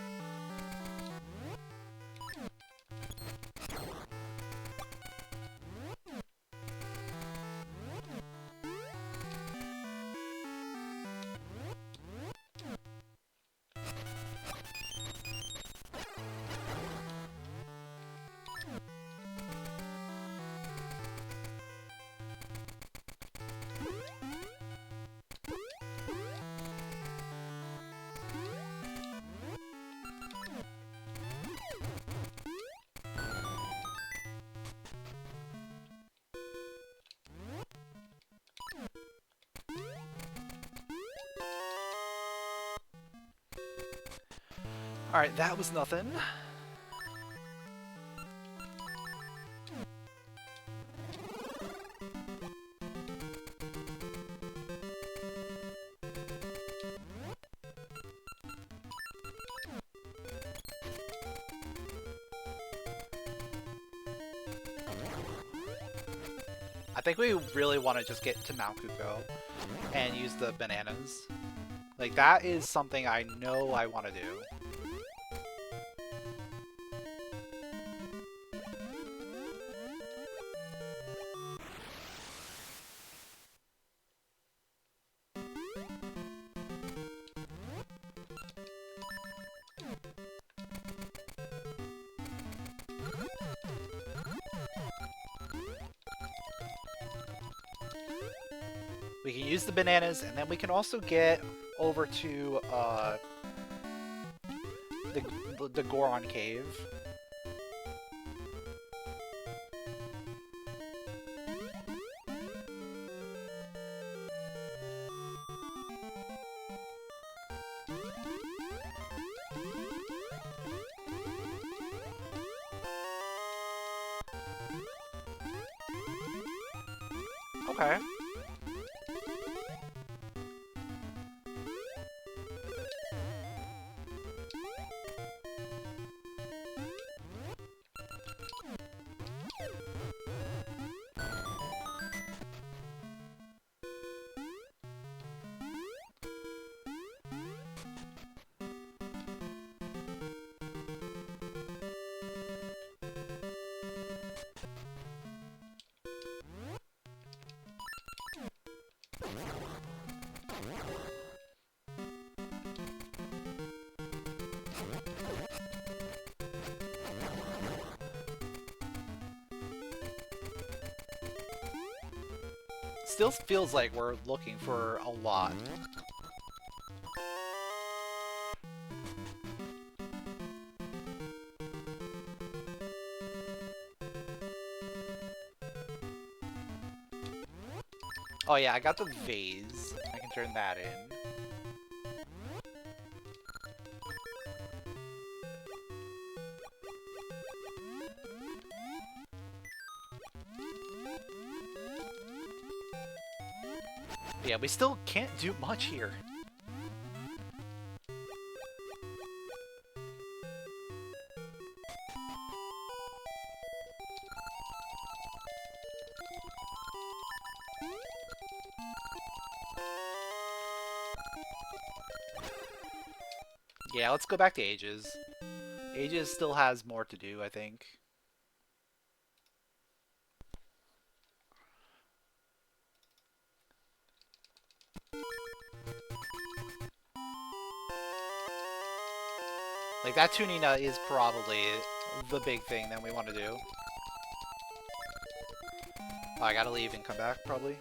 Alright, that was nothing. I think we really want to just get to Mount Kuko and use the bananas. Like, that is something I know I want to do. We can use the bananas, and then we can also get over to the Goron Cave. Okay. Still feels like we're looking for a lot. Oh yeah, I got the vase. I can turn that in. Yeah, we still can't do much here. Yeah, let's go back to Ages. Ages still has more to do, I think. Like, that Tunina is probably the big thing that we want to do. Oh, I gotta leave and come back, probably.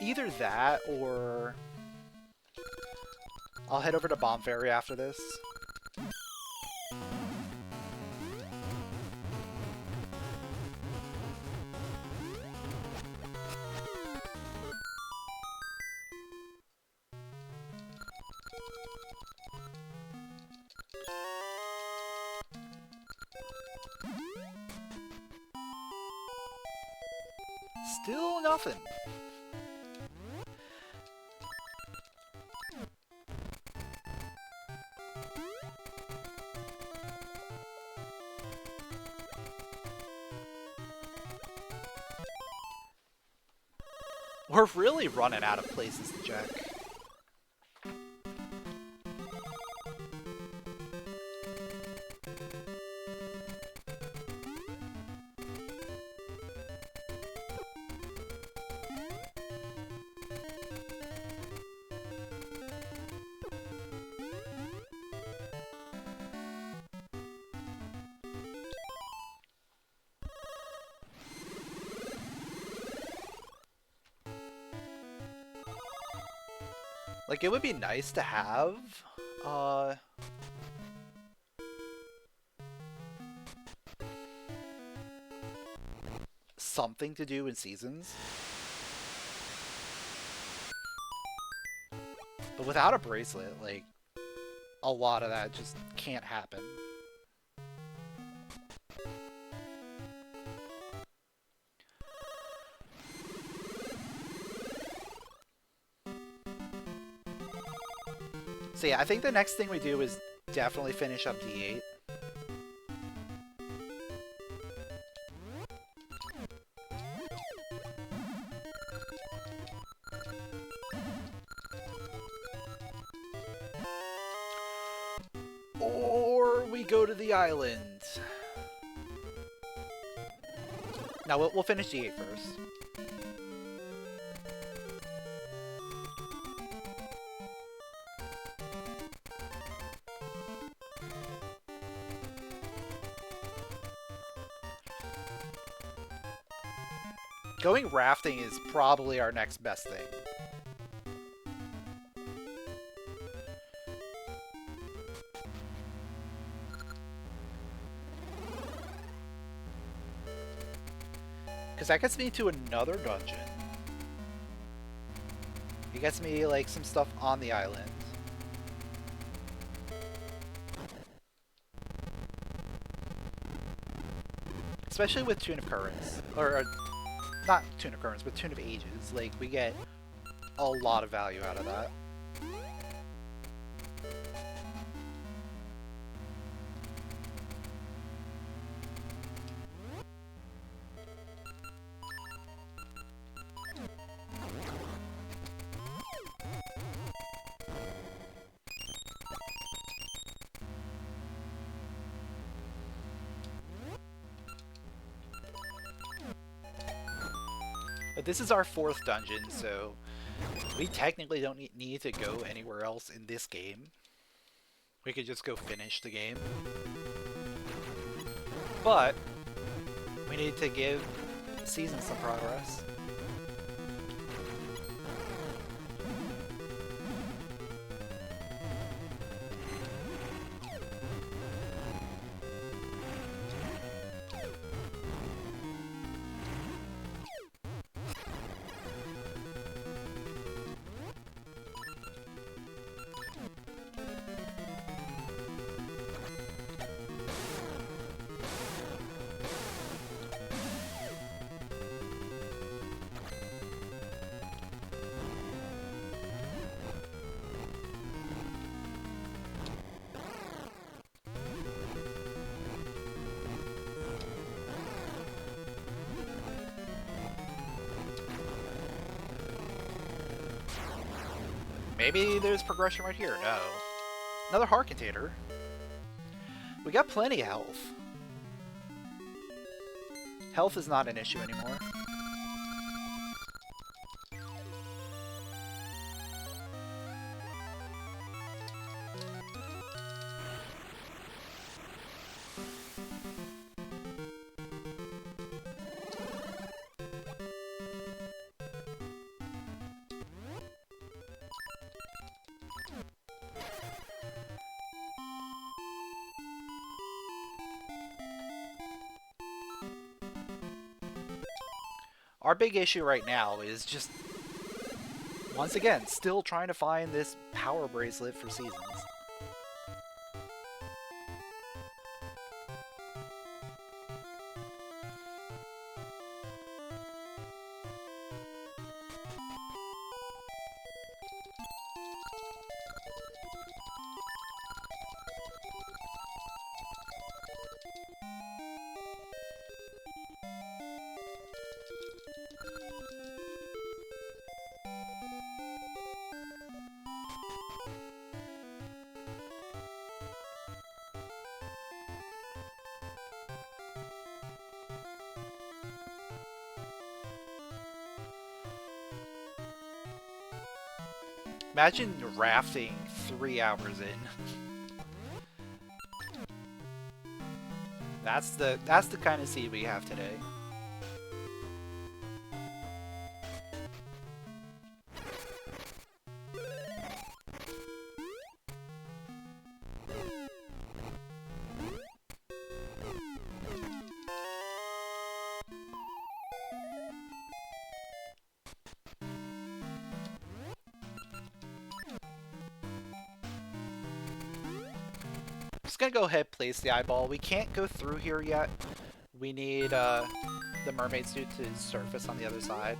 Either that, or I'll head over to Bomb Ferry after this. Still nothing. We're really running out of places to check. Like, it would be nice to have, something to do in Seasons. But without a bracelet, like, a lot of that just can't happen. So yeah, I think the next thing we do is definitely finish up D8. Or we go to the island. Now we'll finish D8 first. Going rafting is probably our next best thing. Because that gets me to another dungeon. It gets me, like, some stuff on the island. Especially with Tune of Currents. Or not Tune of Currents, but Tune of Ages. Like, we get a lot of value out of that. But this is our 4th dungeon, so we technically don't need to go anywhere else in this game. We could just go finish the game. But we need to give Seasons some progress. Maybe there's progression right here. No. Another heart container. We got plenty of health. Health is not an issue anymore. Our big issue right now is just, once again, still trying to find this power bracelet for Seasons. Imagine rafting 3 hours in. That's the kind of sea we have today. just gonna go ahead, place the eyeball. We can't go through here yet. We need the mermaid suit to surface on the other side.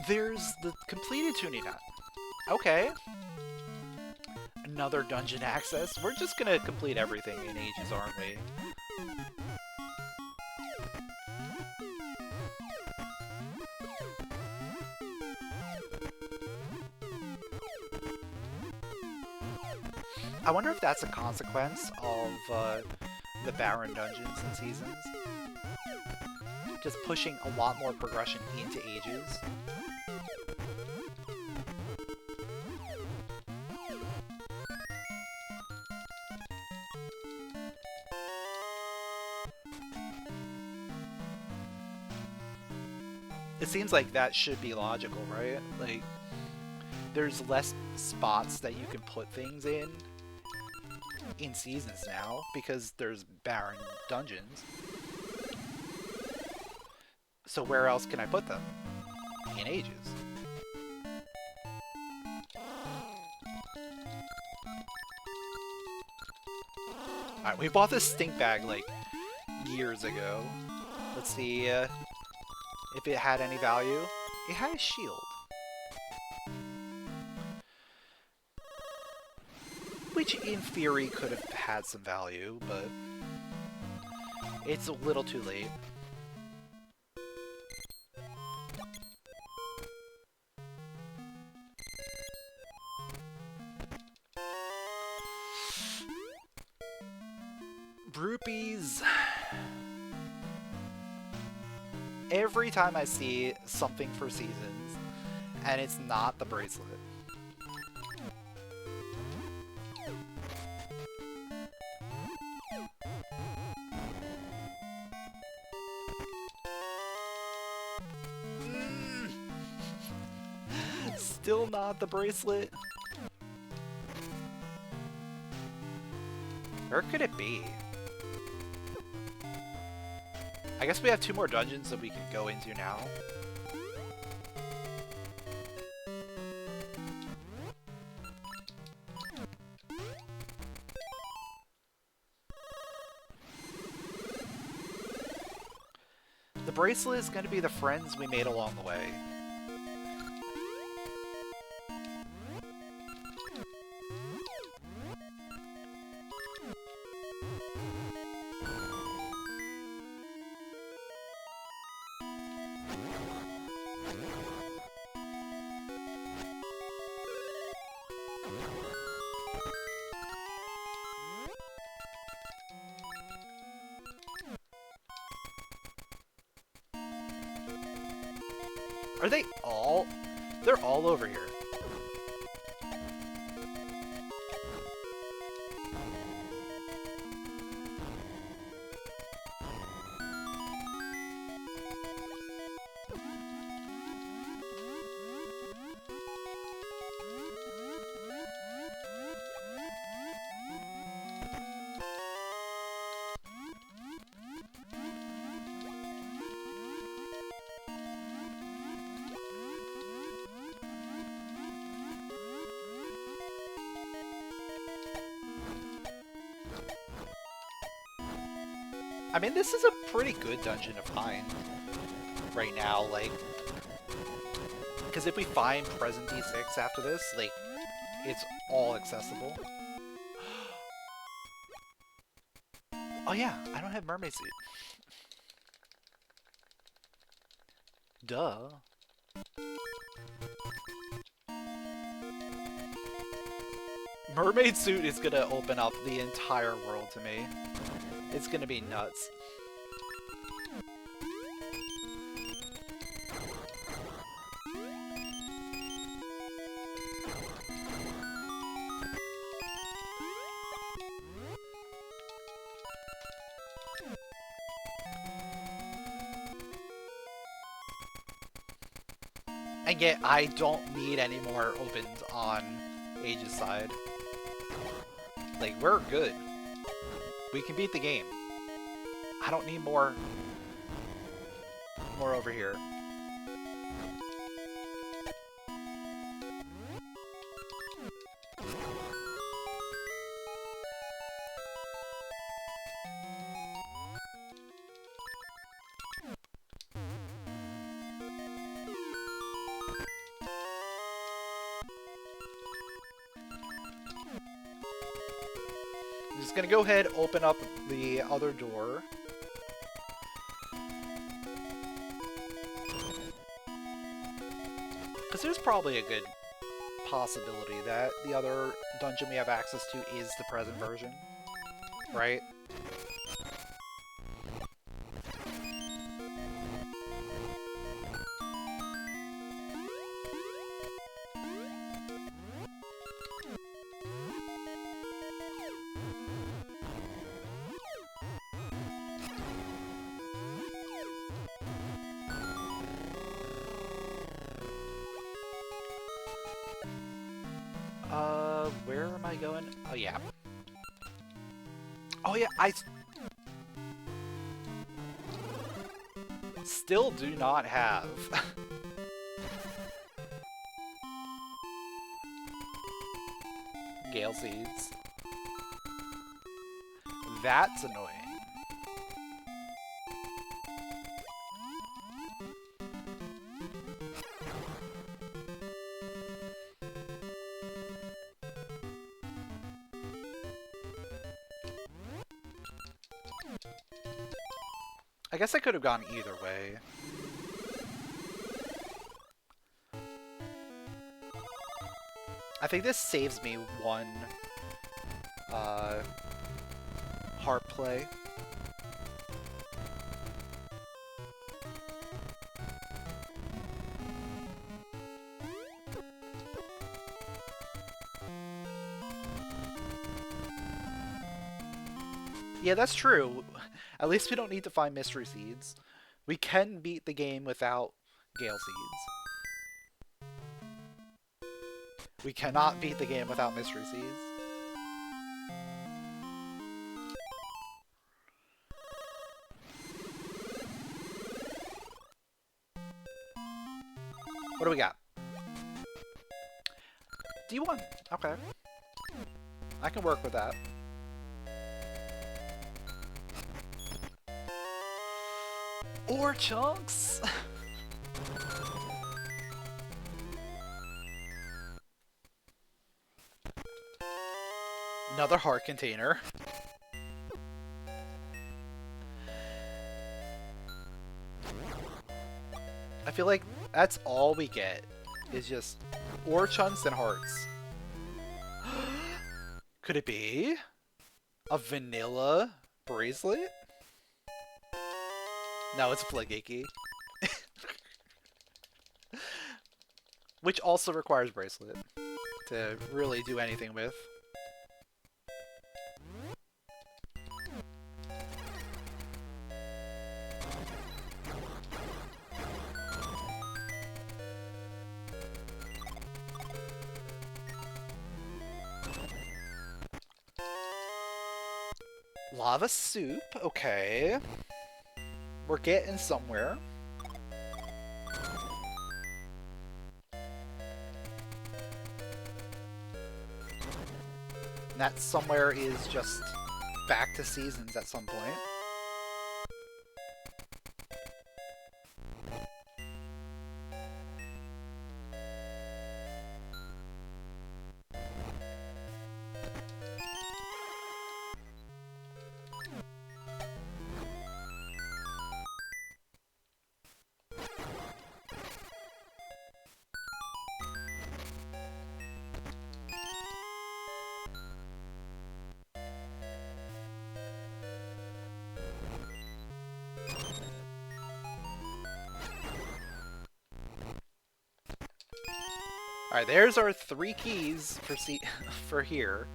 There's the completed tuning nut. Okay. Another dungeon access. We're just gonna complete everything in Ages, aren't we? I wonder if that's a consequence of the barren dungeons and seasons. Just pushing a lot more progression into Ages. It seems like that should be logical, right? Like, there's less spots that you can put things in seasons now, because there's barren dungeons. So where else can I put them? In Ages. Alright, we bought this stink bag, like, years ago. Let's see if it had any value. It had a shield. Which, in theory, could have had some value, but it's a little too late. Rupees. Every time I see something for seasons, and it's not the bracelet. Still not the bracelet. Where could it be? I guess we have 2 more dungeons that we can go into now. The bracelet is going to be the friends we made along the way. Are they all? They're all over here. I mean, this is a pretty good dungeon to find right now, like, because if we find Present D6 after this, like, it's all accessible. Oh yeah, I don't have mermaid suit. Duh. Mermaid suit is gonna open up the entire world to me. It's gonna be nuts. And yet, I don't need any more opens on Age's side. Like, we're good. We can beat the game. I don't need more over here. I'm just gonna go ahead, open up the other door. Because there's probably a good possibility that the other dungeon we have access to is the present version, right? Where am I going? Oh, yeah. Oh, yeah, I still do not have Gale Seeds. That's annoying. I guess I could have gone either way. I think this saves me one harp play. Yeah, that's true. At least we don't need to find mystery seeds. We can beat the game without Gale Seeds. We cannot beat the game without mystery seeds. What do we got? D1. Okay. I can work with that. Ore chunks! Another heart container. I feel like that's all we get, is just ore chunks and hearts. Could it be a vanilla bracelet? No, it's a Fligiki. Which also requires bracelet to really do anything with. Lava soup, okay. We're getting somewhere. And that somewhere is just back to seasons at some point. Alright, there's our 3 keys for for here.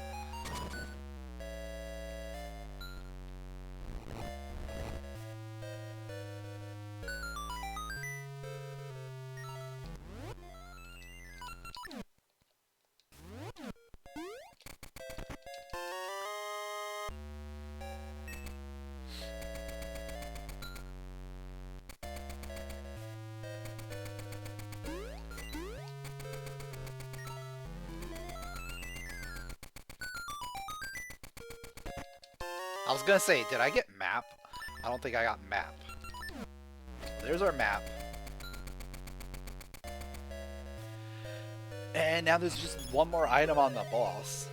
I was gonna say, did I get map? I don't think I got map. There's our map. And now there's just one more item on the boss.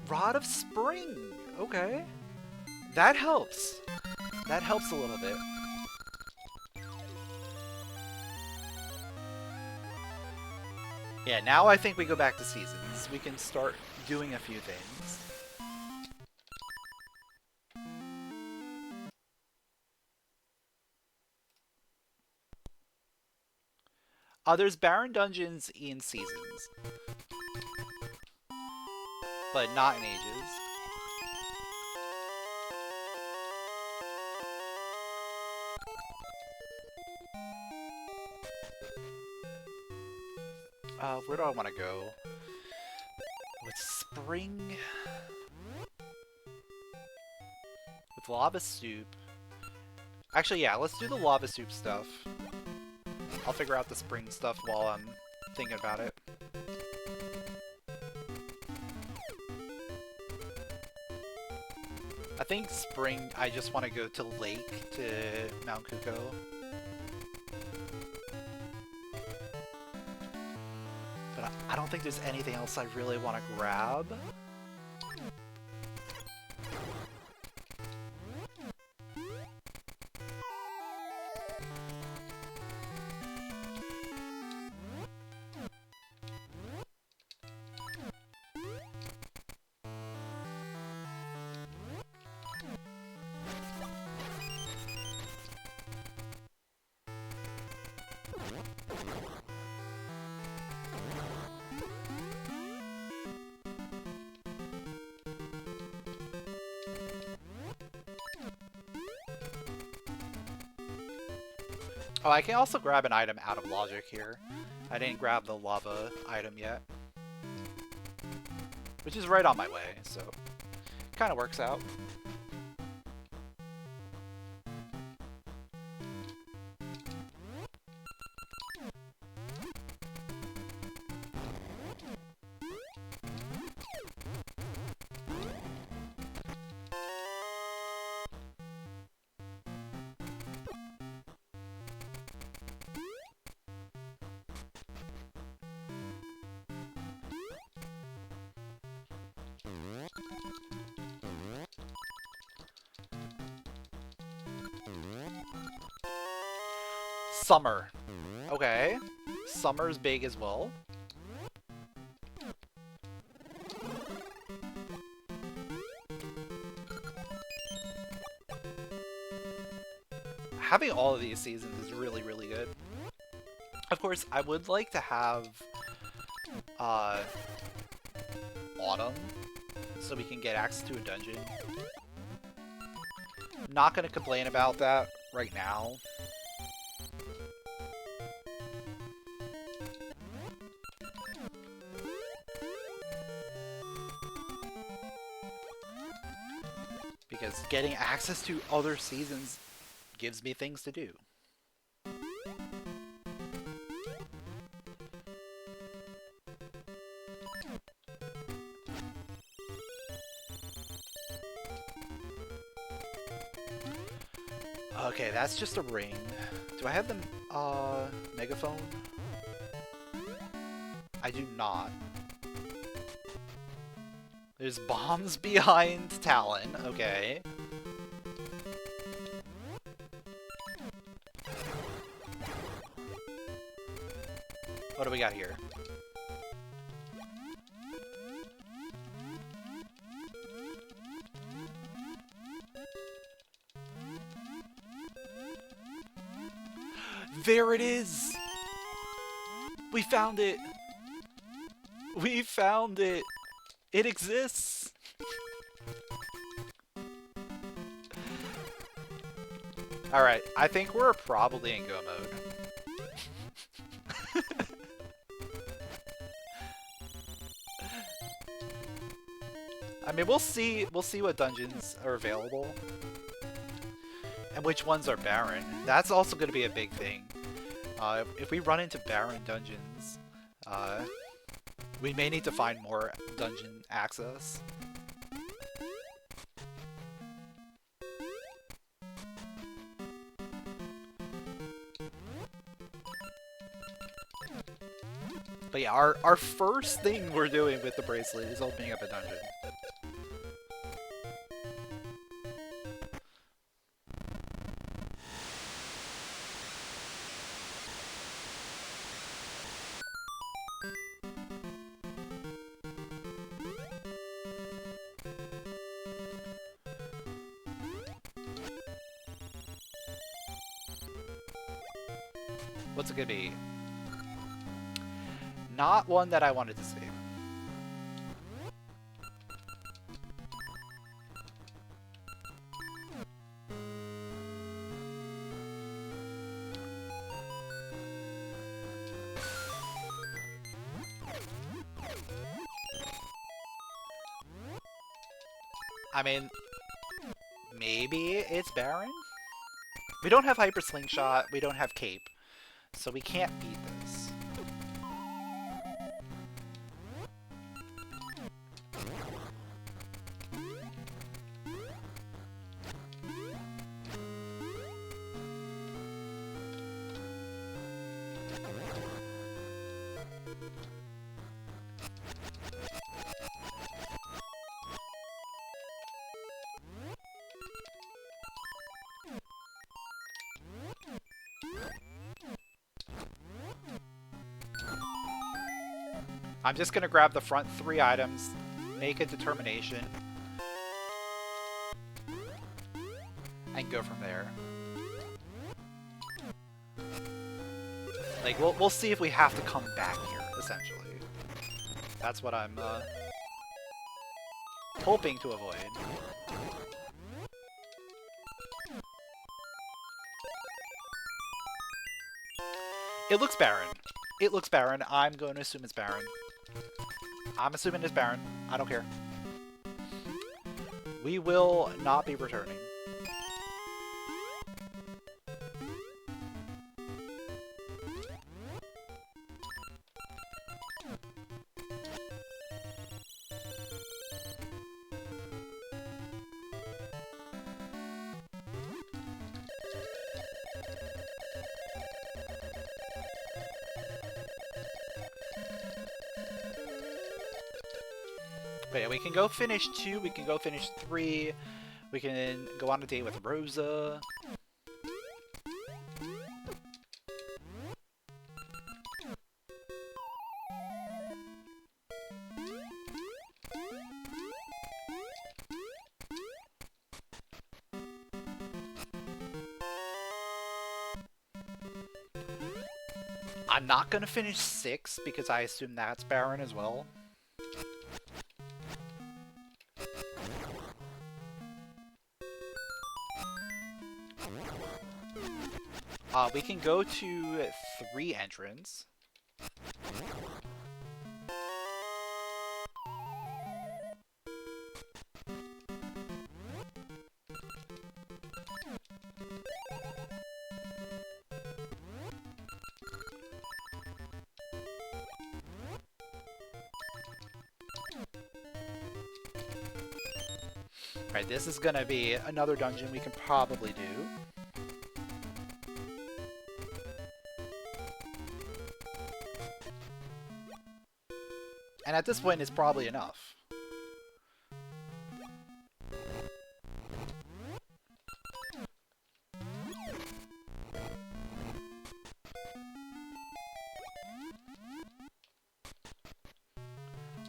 Rod of Spring! Okay. That helps. That helps a little bit. Yeah, now I think we go back to seasons. We can start doing a few things. There's barren dungeons in seasons. But not in Ages. Where do I want to go? With spring? With lava soup? Actually, yeah, let's do the lava soup stuff. I'll figure out the spring stuff while I'm thinking about it. I think spring, I just want to go to Lake, to Mount Kuko. But I don't think there's anything else I really want to grab. Oh, I can also grab an item out of logic here. I didn't grab the lava item yet. Which is right on my way, so kind of works out. Summer. Okay. Summer's big as well. Having all of these seasons is really, really good. Of course, I would like to have autumn so we can get access to a dungeon. Not gonna complain about that right now. Because getting access to other seasons gives me things to do. Okay, that's just a ring. Do I have the megaphone? I do not. There's bombs behind Talon, okay. What do we got here? There it is! We found it! We found it! It exists! Alright, I think we're probably in go mode. I mean, we'll see what dungeons are available. And which ones are barren. That's also going to be a big thing. If we run into barren dungeons, we may need to find more dungeon access. But yeah, our first thing we're doing with the bracelet is opening up a dungeon. What's it gonna be? Not one that I wanted to see. I mean, maybe it's barren? We don't have hyper slingshot, we don't have cape, so we can't beat this. I'm just gonna grab the front 3 items, make a determination, and go from there. Like, we'll see if we have to come back here, essentially. That's what I'm hoping to avoid. It looks barren. It looks barren. I'm going to assume it's barren. I'm assuming it's barren. I don't care. We will not be returning. But yeah, we can go finish 2, we can go finish 3, we can go on a date with Rosa. I'm not gonna finish 6 because I assume that's barren as well. We can go to 3 entrants. Right, this is gonna be another dungeon we can probably do. And at this point, it's probably enough.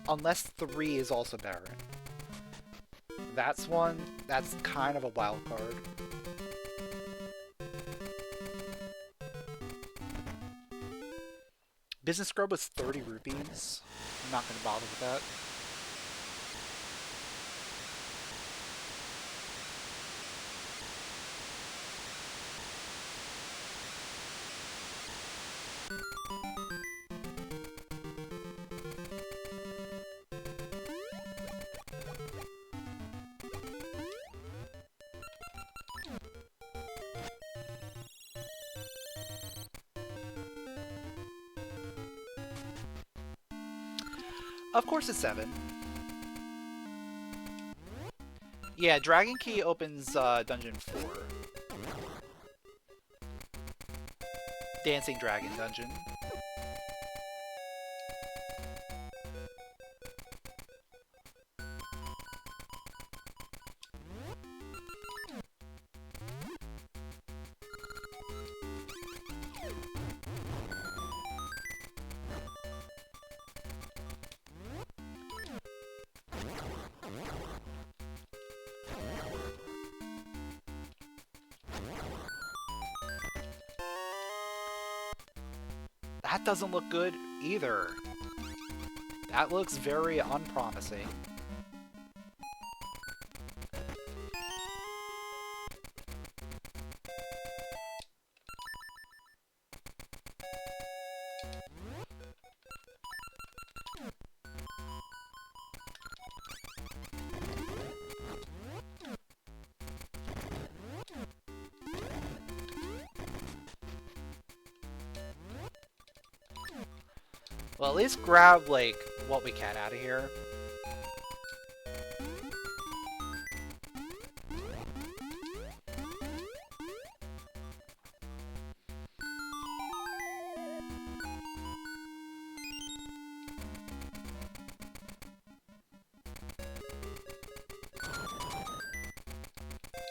Unless 3 is also barren. That's one, that's kind of a wild card. Business Scrub was 30 rupees. I'm not going to bother with that. Of course it's 7. Yeah, Dragon Key opens Dungeon 4. Dancing Dragon Dungeon. That doesn't look good either. That looks very unpromising. Well, at least grab, like, what we can out of here.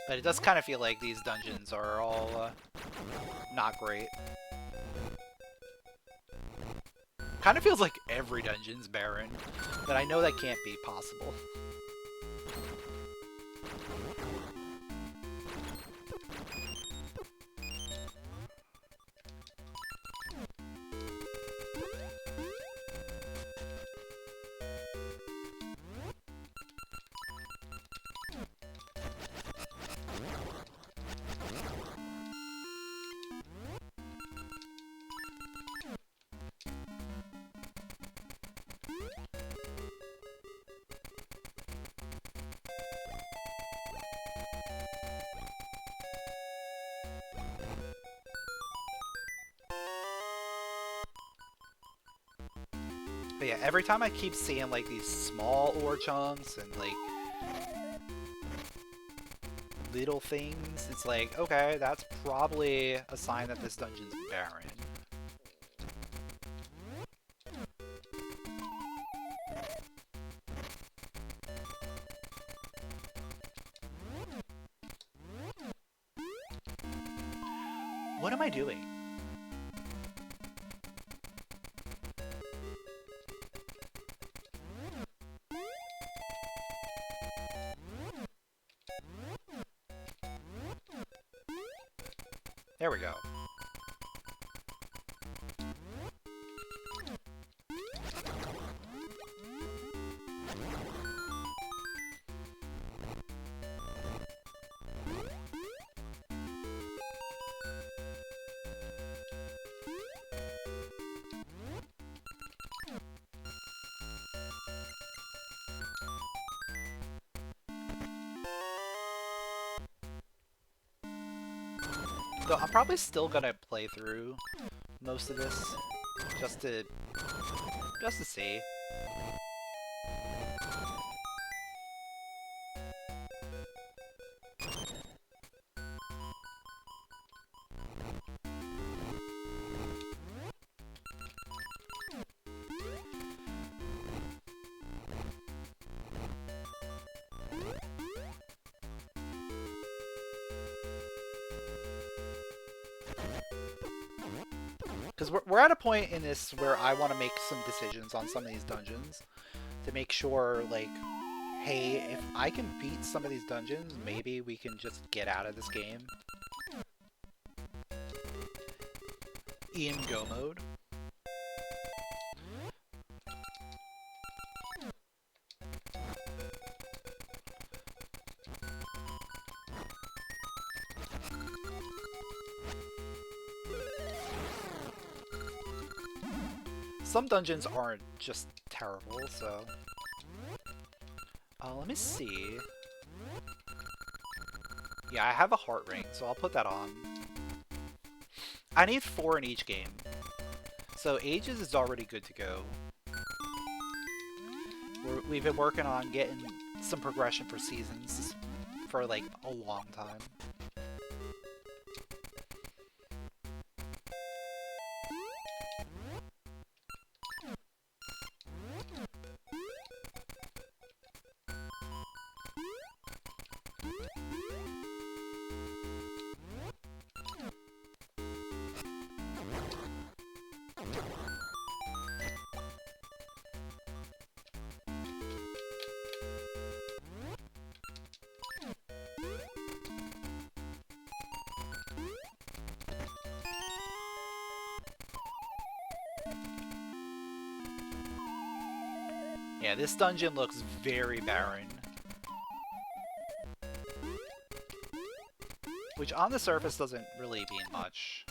But it does kind of feel like these dungeons are all not great. Kind of feels like every dungeon's barren, but I know that can't be possible. But yeah, every time I keep seeing like these small ore chunks and like little things, it's like, okay, that's probably a sign that this dungeon's barren. What am I doing? There we go. So I'm probably still gonna play through most of this just to see. Because we're at a point in this where I want to make some decisions on some of these dungeons to make sure, like, hey, if I can beat some of these dungeons, maybe we can just get out of this game. In go mode. Some dungeons aren't just terrible, so... let me see... Yeah, I have a heart ring, so I'll put that on. I need 4 in each game. So Ages is already good to go. We've been working on getting some progression for seasons for like a long time. Yeah, this dungeon looks very barren. Which on the surface doesn't really mean much.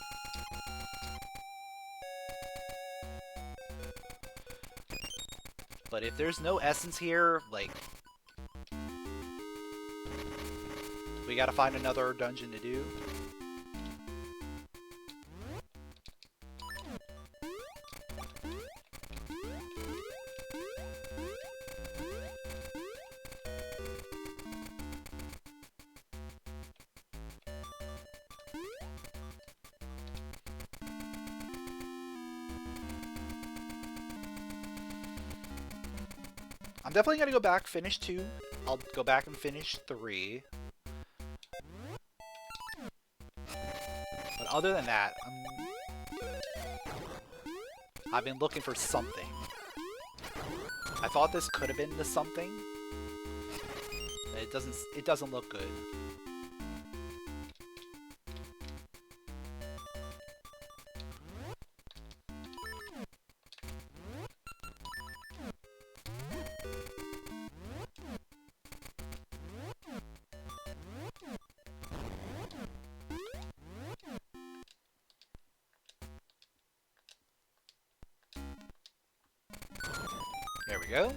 But if there's no essence here, like... we gotta find another dungeon to do. I'm definitely gonna go back, finish 2. I'll go back and finish 3. But other than that, I've been looking for something. I thought this could have been the something. But it doesn't look good. There we go.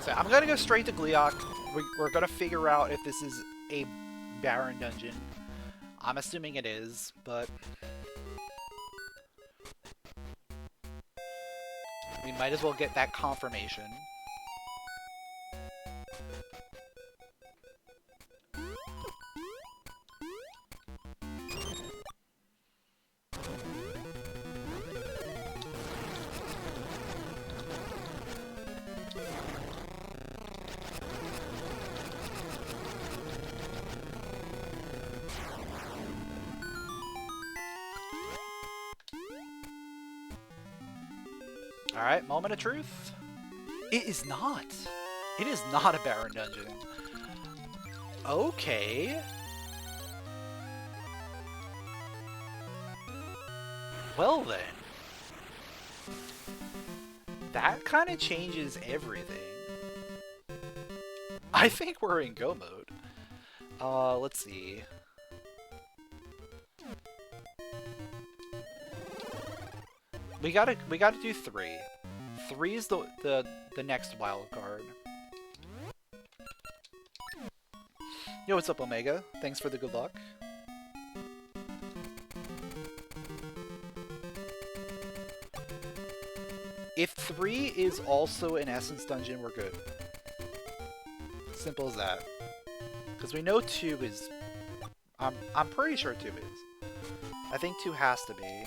So I'm gonna go straight to Gleeok. We're gonna figure out if this is a barren dungeon. I'm assuming it is, but we might as well get that confirmation. Alright, moment of truth. It is not. It is not a barren dungeon. Okay. Well then. That kind of changes everything. I think we're in go mode. Let's see. We gotta do 3. 3 is the next wild card. Yo, what's up, Omega? Thanks for the good luck. If 3 is also an essence dungeon, we're good. Simple as that. Because we know 2 is... I'm pretty sure 2 is. I think 2 has to be.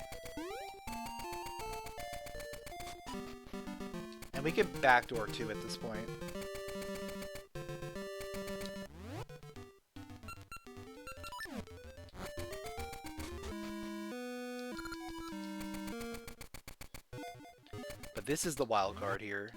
And we can backdoor 2 at this point. But this is the wild card here.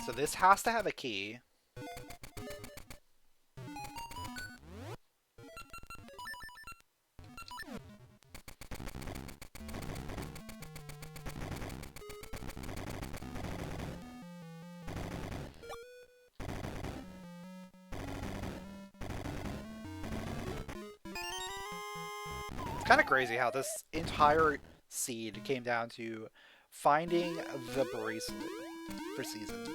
So this has to have a key. It's kind of crazy how this entire seed came down to finding the bracelet for seasons.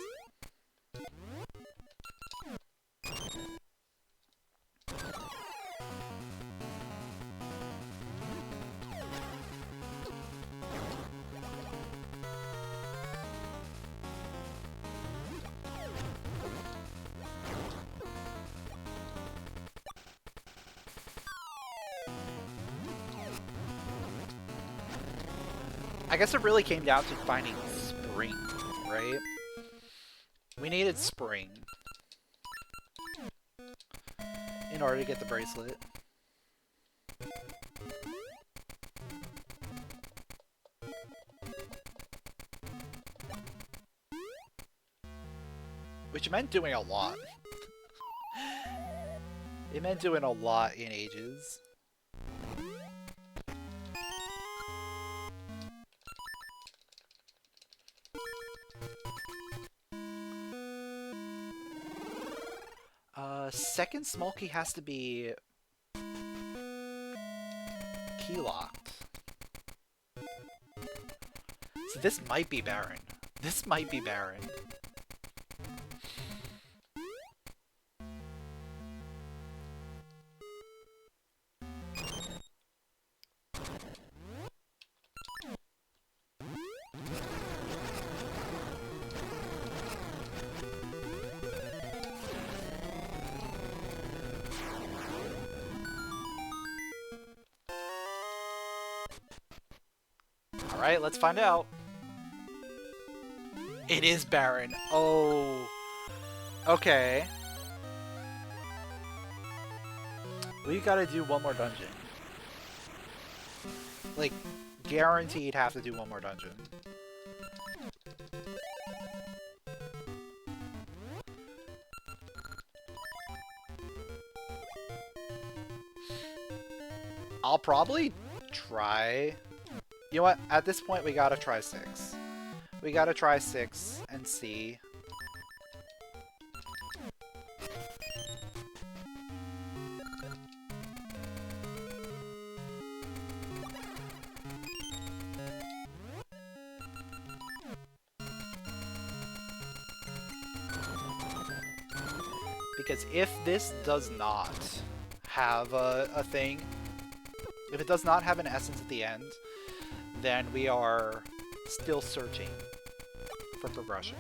I guess it really came down to finding spring, right? We needed spring in order to get the bracelet. Which meant doing a lot. It meant doing a lot in Ages. Second small key has to be key locked. So this might be barren. This might be barren. Alright, let's find out. It is barren. Oh. Okay. We gotta do one more dungeon. Like, guaranteed have to do one more dungeon. I'll probably try... You know what? At this point, we gotta try 6. We gotta try 6 and see. Because if this does not have a thing, if it does not have an essence at the end, then we are still searching for progression.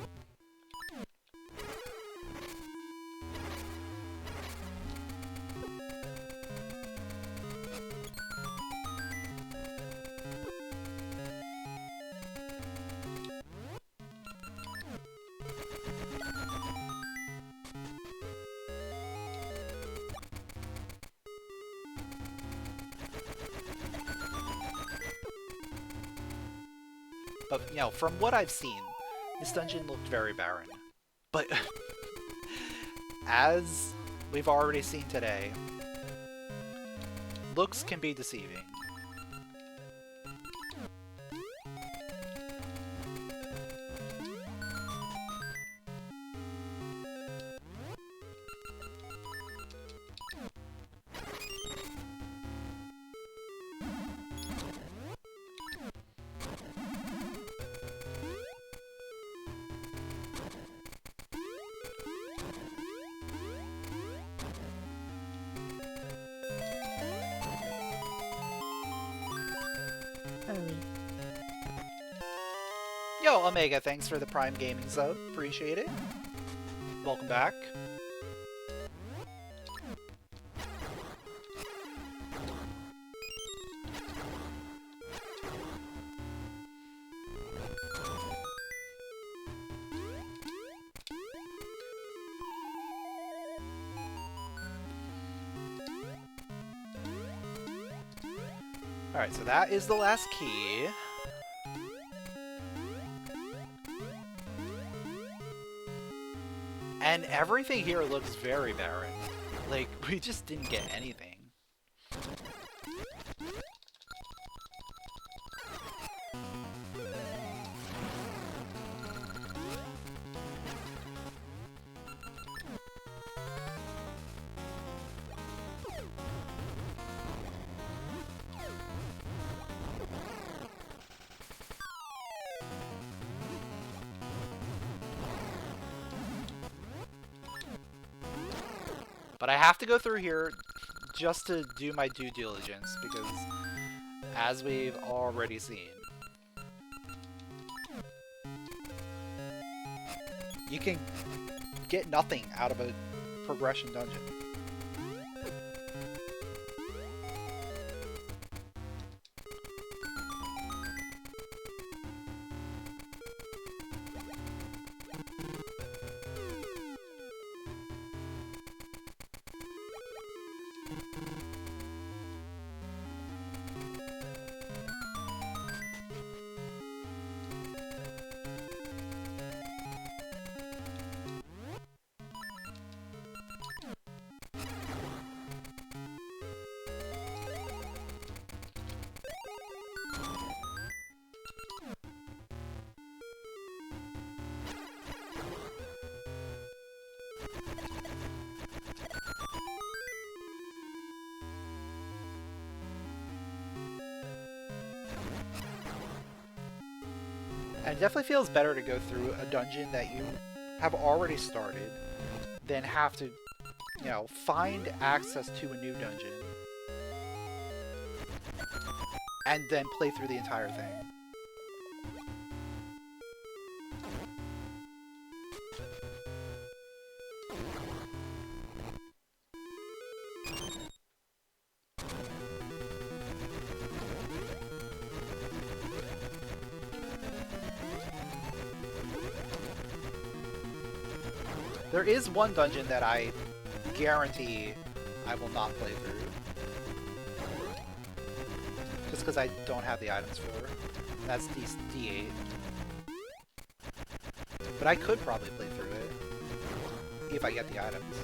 But, you know, from what I've seen, this dungeon looked very barren. But, as we've already seen today, looks can be deceiving. Yo, Omega, thanks for the Prime Gaming sub. Appreciate it. Welcome back. Alright, so that is the last key. And everything here looks very barren. Like, we just didn't get anything. But I have to go through here just to do my due diligence, because as we've already seen, you can get nothing out of a progression dungeon. And it definitely feels better to go through a dungeon that you have already started than have to, you know, find access to a new dungeon and then play through the entire thing. There is one dungeon that I guarantee I will not play through. Just because I don't have the items for. That's D8. But I could probably play through it, if I get the items.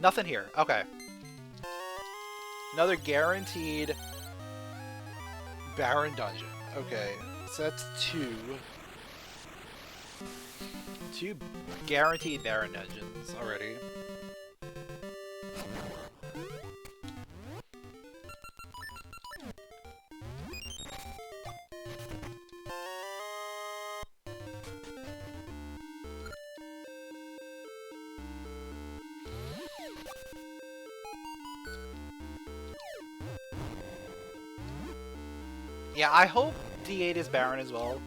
Nothing here. Okay. Another guaranteed barren dungeon. Okay. So that's two. Two guaranteed barren dungeons already. Yeah, I hope D8 is barren as well.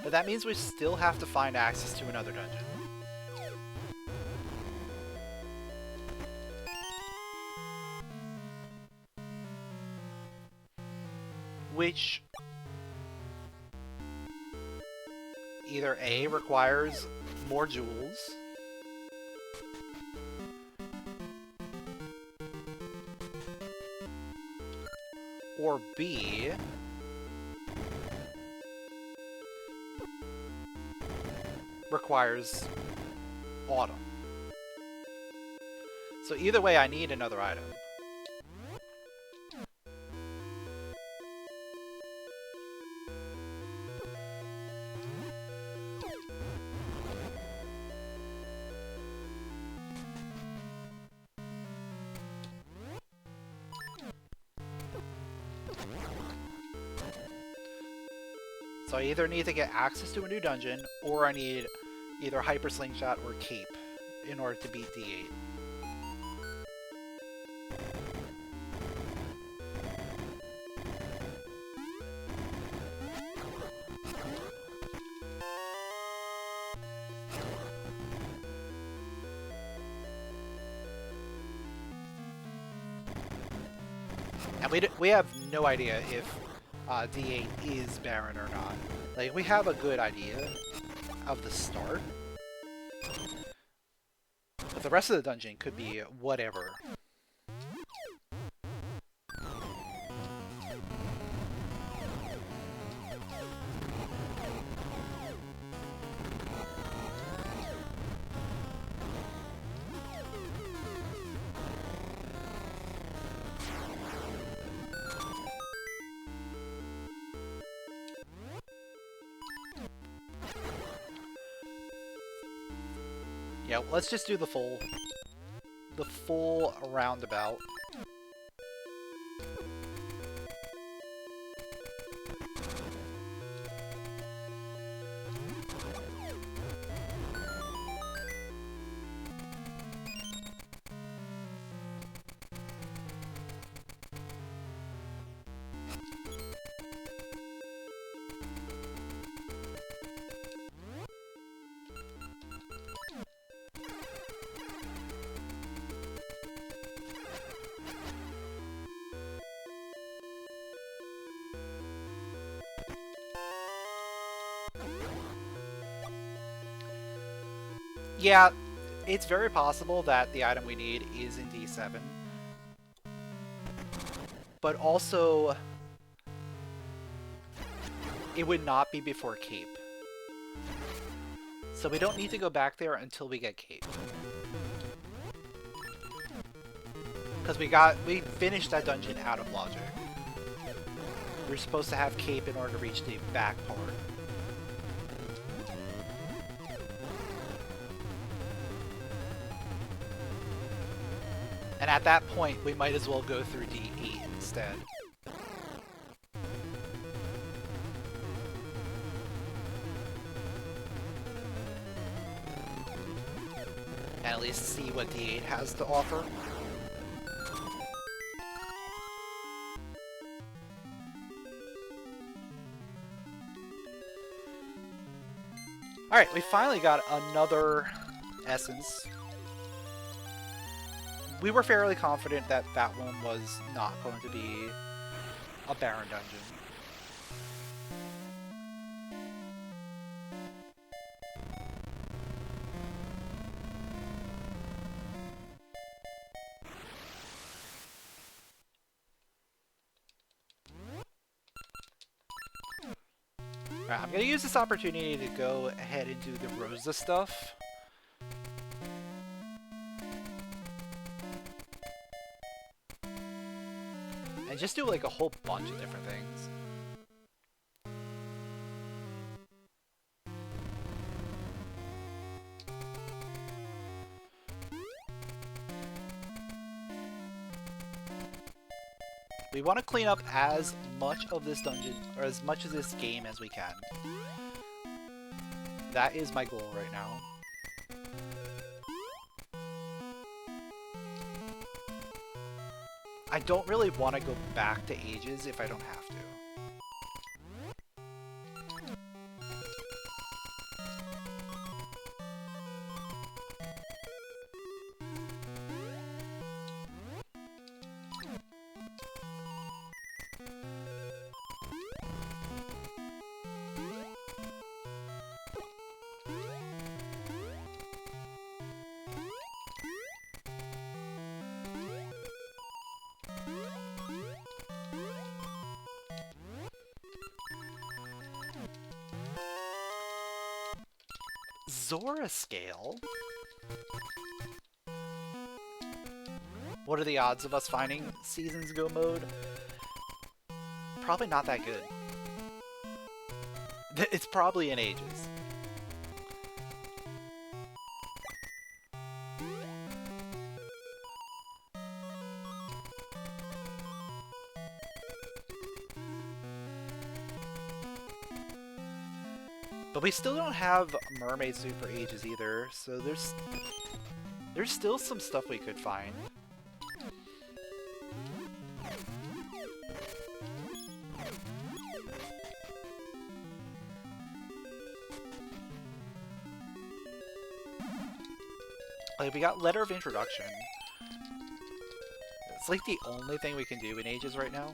But that means we still have to find access to another dungeon. Which either A, requires more jewels, or B, requires autumn. So either way, I need another item. So I either need to get access to a new dungeon, or I need either Hyper Slingshot or Cape in order to beat D8. And we have no idea if D8 is barren or not. Like, we have a good idea of the start. But the rest of the dungeon could be whatever. Yeah, let's just do the full roundabout. Yeah, it's very possible that the item we need is in D7. But also, it would not be before Cape. So we don't need to go back there until we get Cape. Because we finished that dungeon out of logic. We're supposed to have Cape in order to reach the back part. And at that point, we might as well go through D8 instead. And at least see what D8 has to offer. Alright, we finally got another essence. We were fairly confident that that one was not going to be a barren dungeon. Alright, I'm going to use this opportunity to go ahead and do the Rosa stuff. And just do like a whole bunch of different things. We want to clean up as much of this dungeon, or as much of this game as we can. That is my goal right now. I don't really want to go back to Ages if I don't have to. Zora scale? What are the odds of us finding Seasons Go mode? Probably not that good. It's probably in Ages. But we still don't have Mermaid Suit for Ages either, so there's still some stuff we could find. Like, we got Letter of Introduction. It's like the only thing we can do in Ages right now.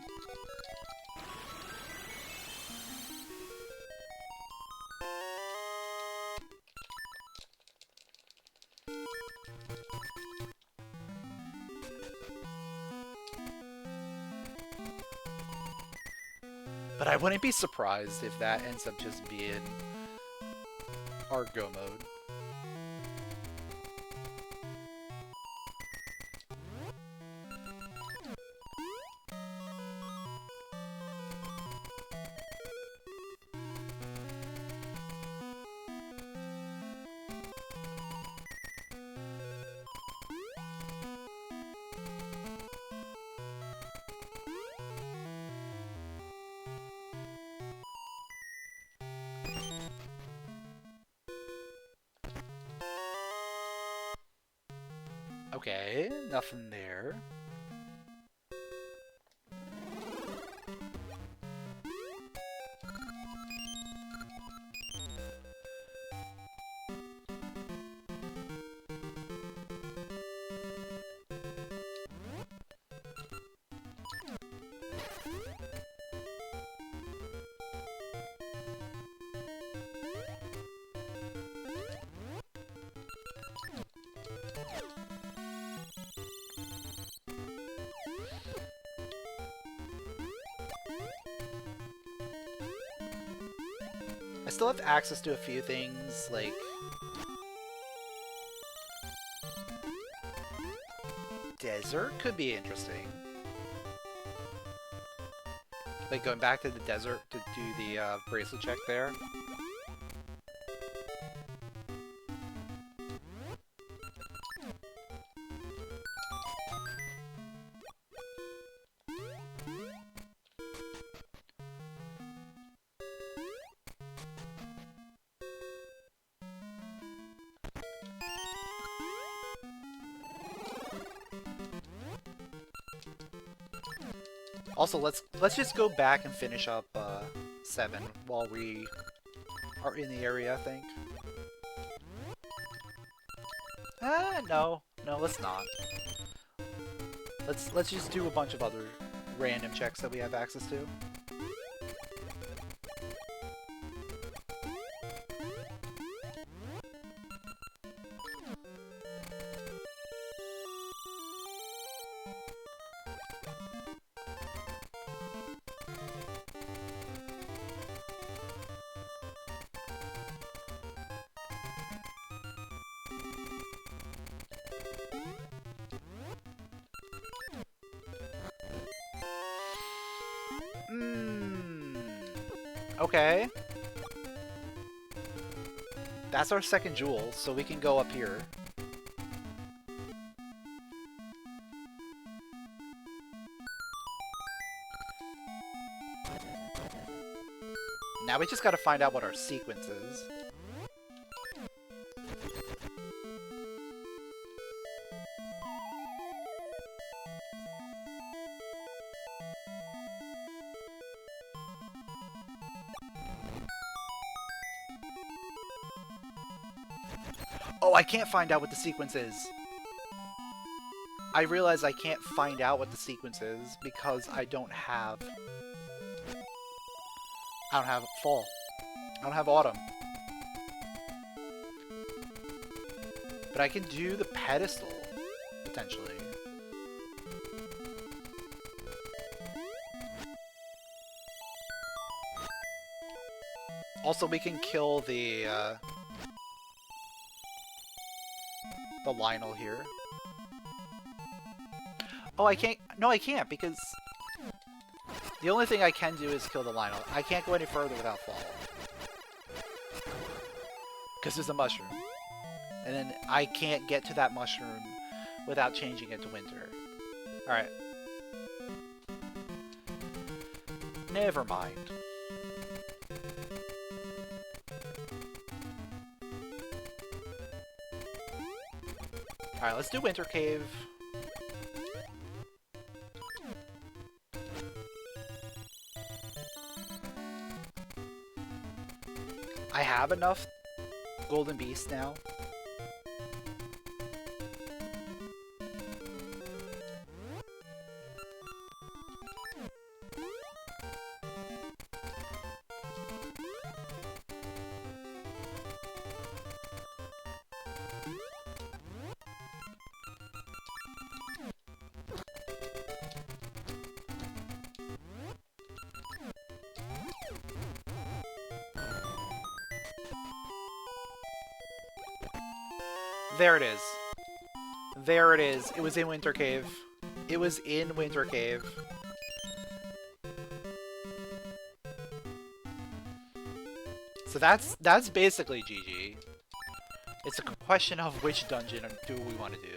But I wouldn't be surprised if that ends up just being our go mode. Okay, nothing there. I still have access to a few things, like... Desert could be interesting. Like going back to the desert to do the bracelet check there. Also, let's just go back and finish up 7 while we are in the area, I think. No, let's not. Let's just do a bunch of other random checks that we have access to. Okay. That's our second jewel, so we can go up here. Now we just gotta find out what our sequence is. Oh, I can't find out what the sequence is. I realize I can't find out what the sequence is because I don't have fall. I don't have autumn. But I can do the pedestal, potentially. Also, we can kill the Lionel here. Oh, I can't. No, I can't, because the only thing I can do is kill the Lionel. I can't go any further without fall. Because there's a mushroom. And then I can't get to that mushroom without changing it to winter. Alright. Never mind. Alright, let's do Winter Cave. I have enough Golden Beasts now. There it is. There it is. It was in Winter Cave. It was in Winter Cave. So that's basically GG. It's a question of which dungeon do we want to do.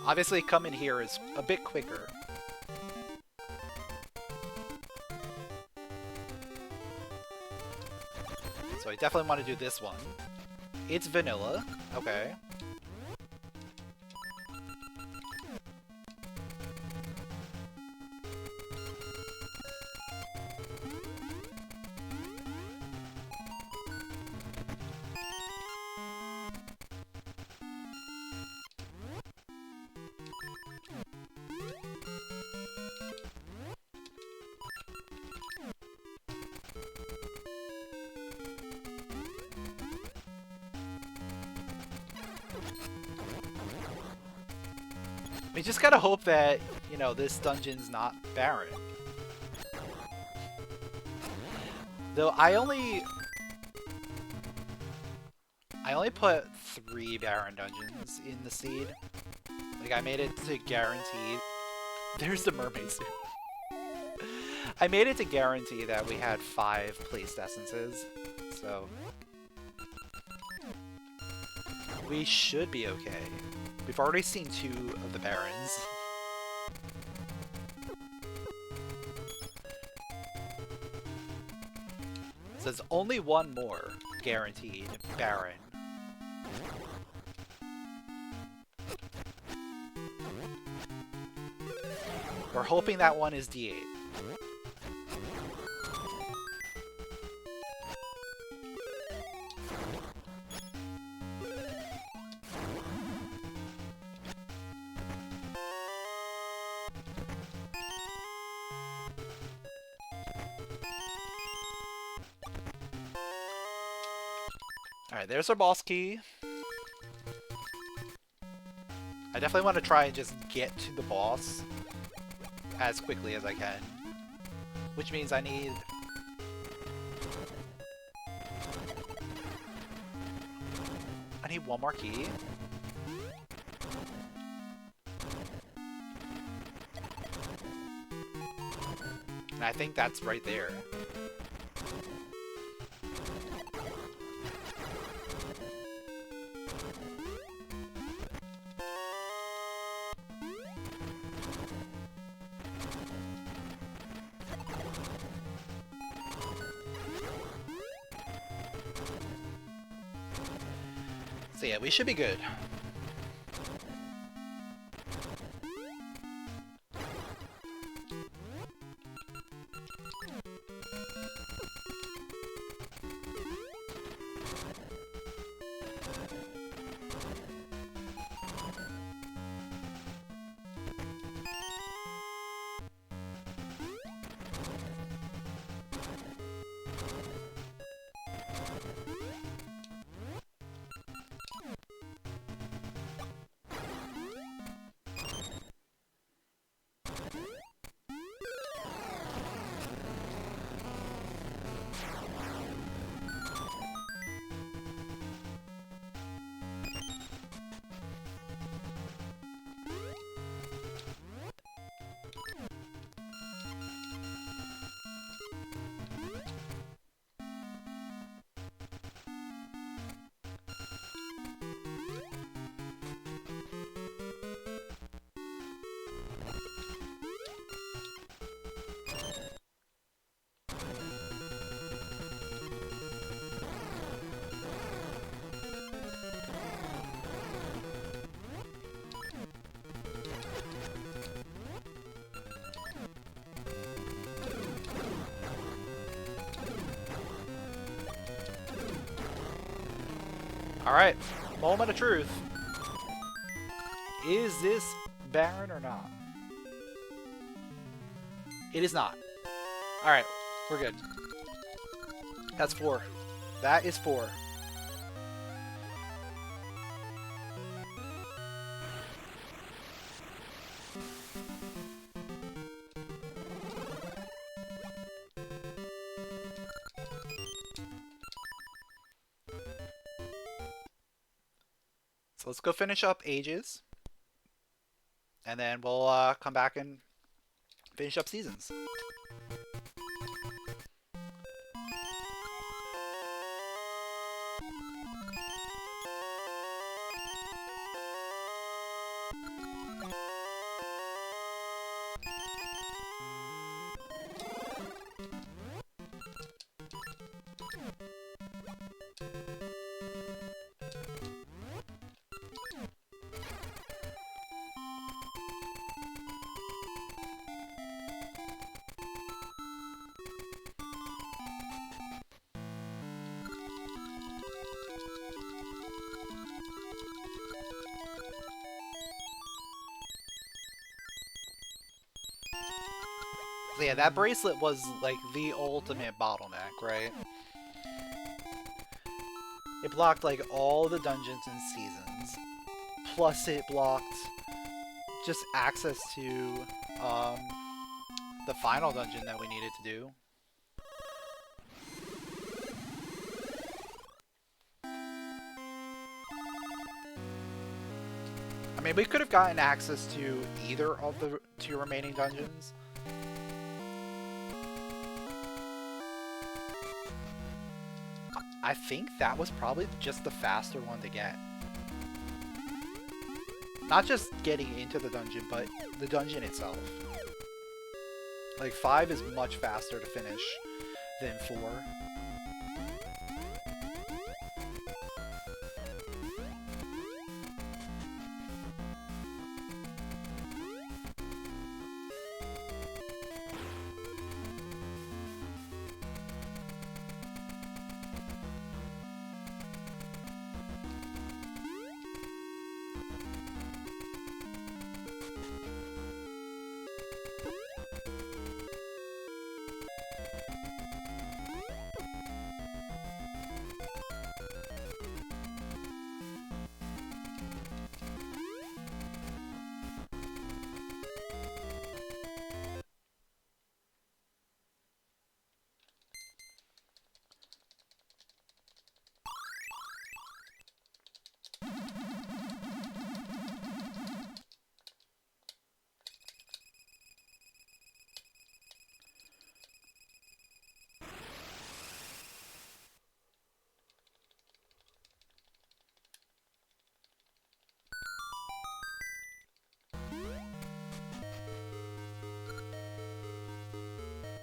Obviously, coming here is a bit quicker. So I definitely want to do this one. It's vanilla. Okay. We just gotta hope that, you know, this dungeon's not barren. Though I only put 3 barren dungeons in the seed. Like, I made it to guarantee... There's the mermaid suit. I made it to guarantee that we had 5 placed essences, so... we should be okay. We've already seen 2 of the barrens. So there's only 1 more guaranteed barren. We're hoping that one is D8. Alright, there's our boss key. I definitely want to try and just get to the boss as quickly as I can. Which means I need... I need 1 more key. And I think that's right there. So yeah, we should be good. Alright, moment of truth. Is this barren or not? It is not. Alright, we're good. That's 4. That is 4. So let's go finish up Ages. And then we'll come back and finish up Seasons. So yeah, that bracelet was like the ultimate bottleneck, right? It blocked like all the dungeons and seasons. Plus it blocked just access to the final dungeon that we needed to do. I mean, we could have gotten access to either of the 2 remaining dungeons. I think that was probably just the faster one to get. Not just getting into the dungeon, but the dungeon itself. Like, 5 is much faster to finish than 4.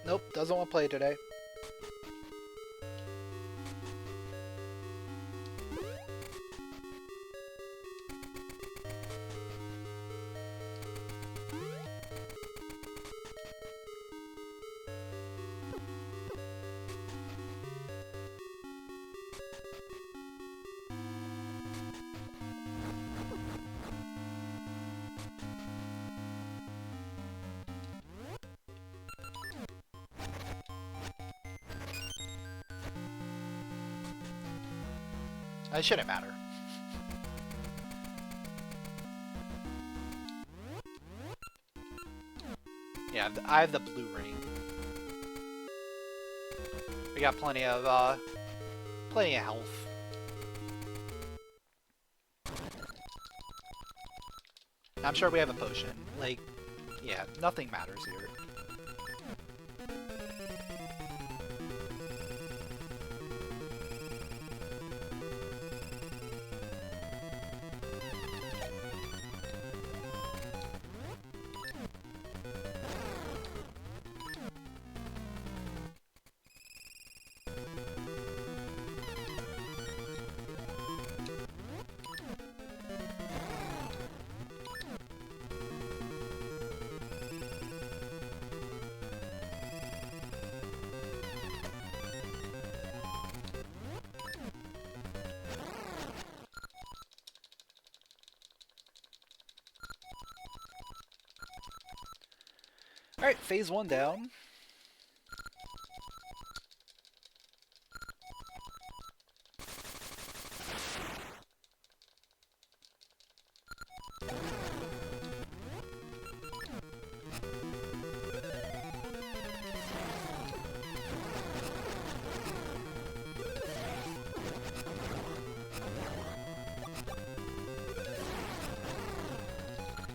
Nope, doesn't want to play today. It shouldn't matter. Yeah, I have the blue ring. We got plenty of health. I'm sure we have a potion. Like, yeah, nothing matters here. Alright, phase 1 down.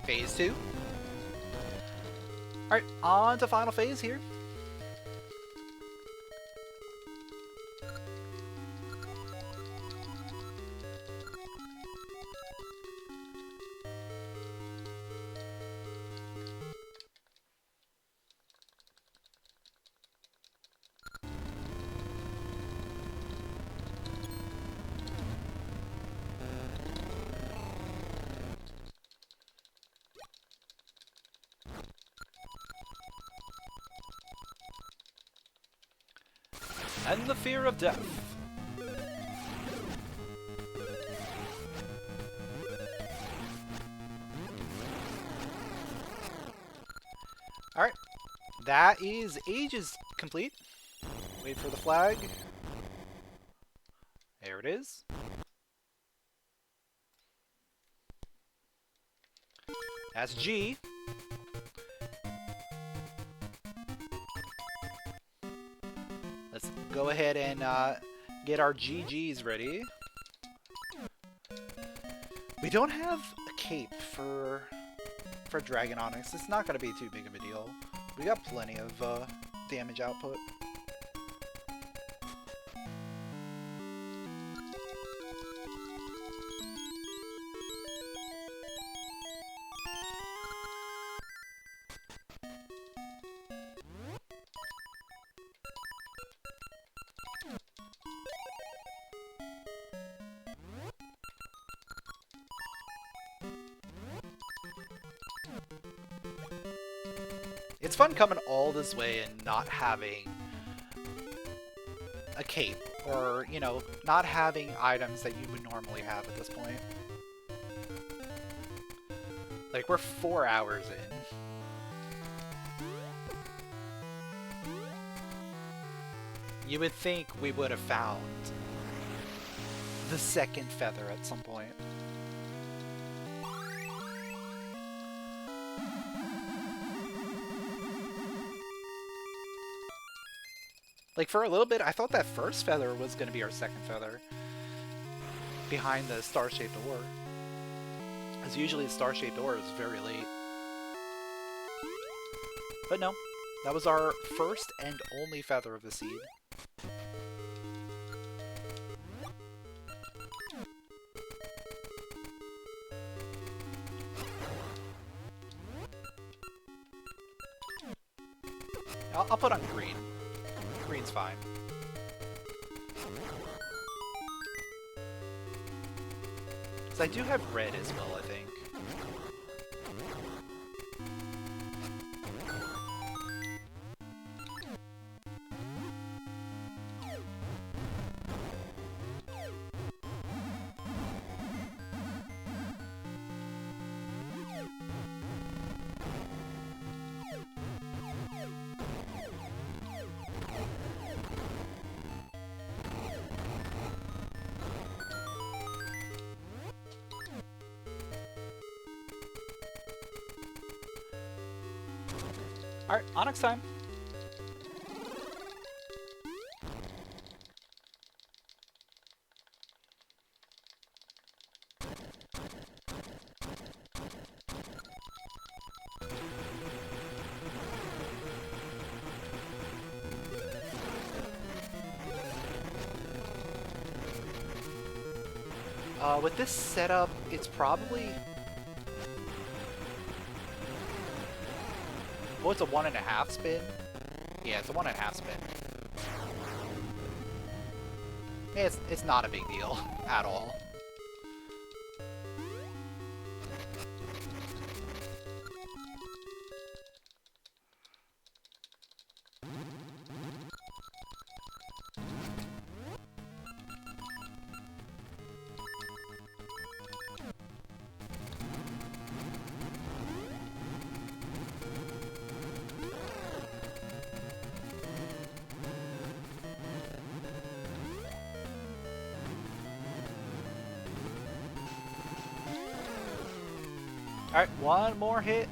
Phase 2. Alright, on to final phase here. And the fear of death. Alright, that is Ages complete. Wait for the flag. There it is. That's G. Let's go ahead and get our GGs ready. We don't have a cape for Dragon Onyx. It's not going to be too big of a deal. We got plenty of damage output. It's fun coming all this way and not having a cape, or, you know, not having items that you would normally have at this point. Like, we're 4 hours in. You would think we would have found the second feather at some point. Like, for a little bit, I thought that first feather was going to be our second feather. Behind the star-shaped ore. Because usually the star-shaped ore is very late. But no, that was our first and only feather of the seed. I'll put on green. Green's fine. Because I do have red as well, I think. Alright, Onyx time. With this setup, it's probably... Oh, it's a 1.5 spin? Yeah, it's a 1.5 spin. It's not a big deal at all. Alright, one more hit.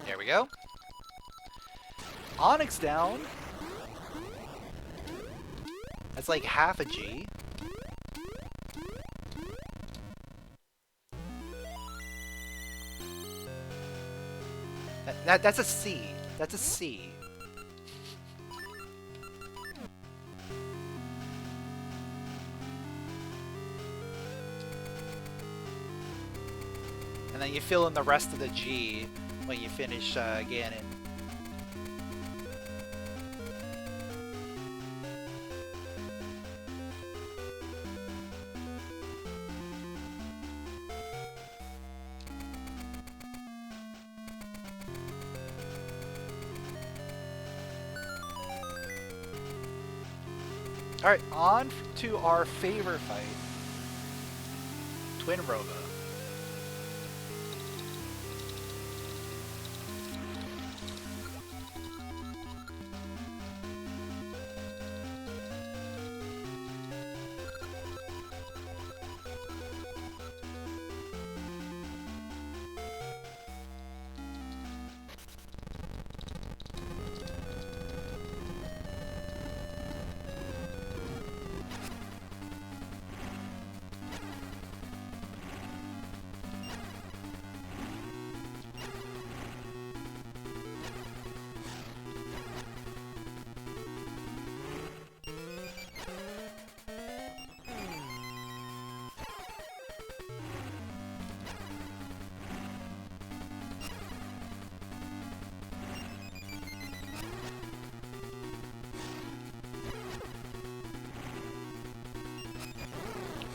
There we go. Onyx down. That's like half a G. That's a C. That's a C. And then you fill in the rest of the G when you finish Ganon. Alright, on to our favorite fight. Twin Robo.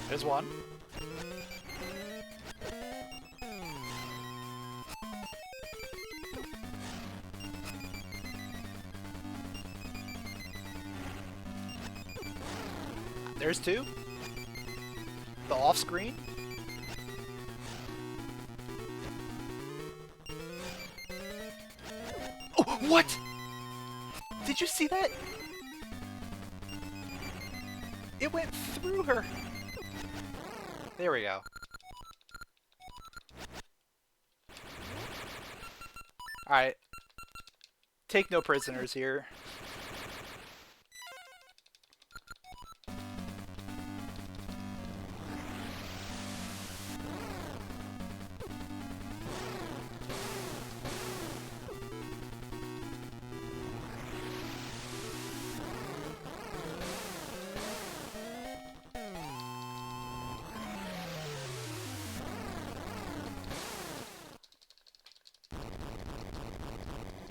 There's one. There's two. The off-screen. Oh, what? Did you see that? It went through her. There we go. Alright. Take no prisoners here.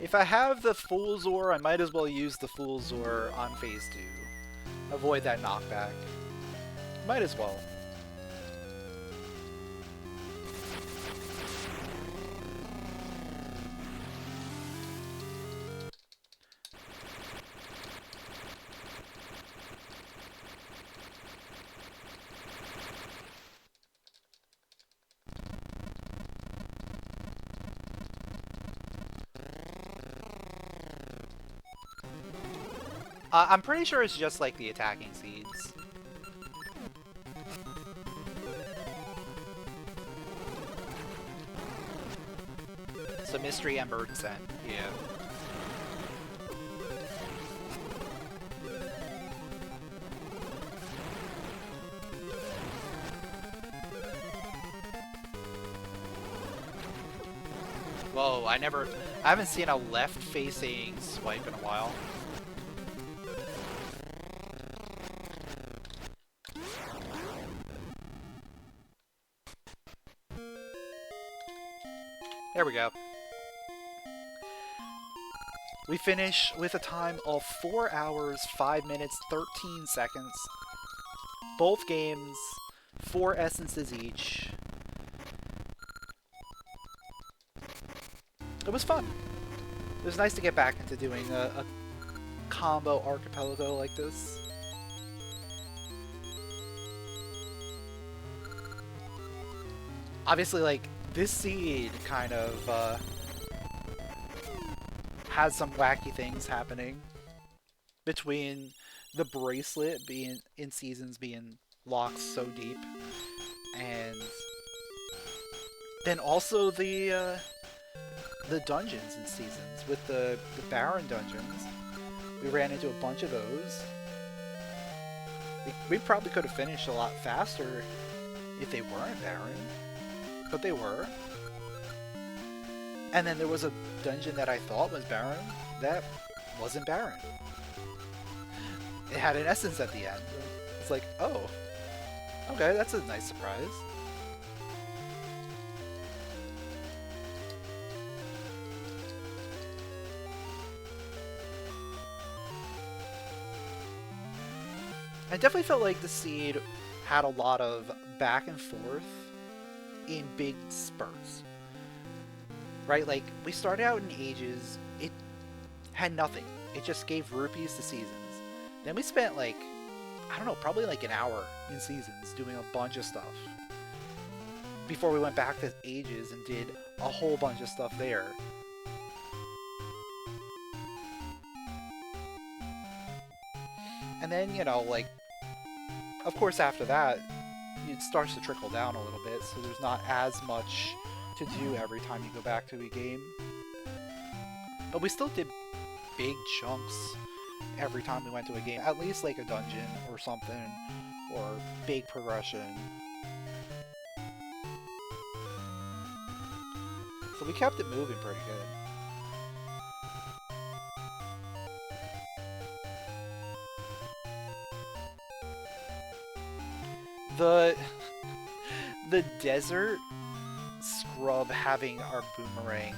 If I have the Fool's Ore, I might as well use the Fool's Ore on phase 2. Avoid that knockback. Might as well. I'm pretty sure it's just like the attacking seeds. So Mystery and Bird Scent, yeah. Whoa, I haven't seen a left-facing swipe in a while. There we go. We finish with a time of 4 hours, 5 minutes, 13 seconds. Both games, 4 essences each. It was fun. It was nice to get back into doing a combo archipelago like this. Obviously, like, this seed kind of has some wacky things happening between the bracelet being in seasons being locked so deep, and then also the the dungeons in Seasons with the barren dungeons. We ran into a bunch of those. We probably could have finished a lot faster if they weren't barren, but they were. And then there was a dungeon that I thought was barren that wasn't barren. It had an essence at the end. It's like, oh, okay, that's a nice surprise. I definitely felt like the seed had a lot of back and forth in big spurts. Right? Like, we started out in Ages, it had nothing. It just gave rupees to Seasons. Then we spent like, I don't know, probably like an hour in Seasons doing a bunch of stuff. Before we went back to Ages and did a whole bunch of stuff there. And then, you know, like, of course after that, it starts to trickle down a little bit, so there's not as much to do every time you go back to a game. But we still did big chunks every time we went to a game. At least like a dungeon or something, or big progression. So we kept it moving pretty good. The desert scrub having our boomerang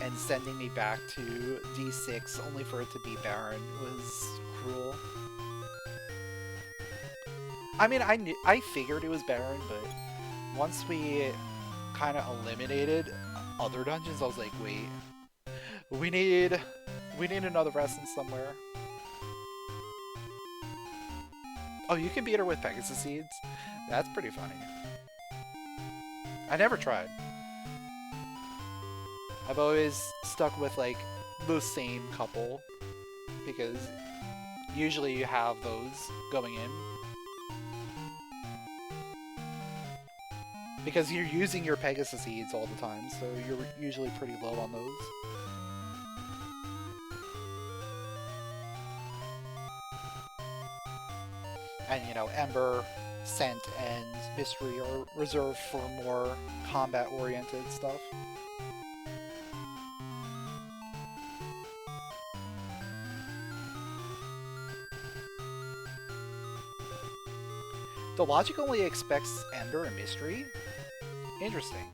and sending me back to D6 only for it to be barren was cruel. I mean, I figured it was barren, but once we kind of eliminated other dungeons, I was like, wait, we need another essence somewhere. Oh, you can beat her with Pegasus seeds? That's pretty funny. I never tried. I've always stuck with, like, the same couple, because usually you have those going in. Because you're using your Pegasus seeds all the time, so you're usually pretty low on those. And, you know, Ember, Scent, and Mystery are reserved for more combat-oriented stuff. The logic only expects Ember and Mystery? Interesting.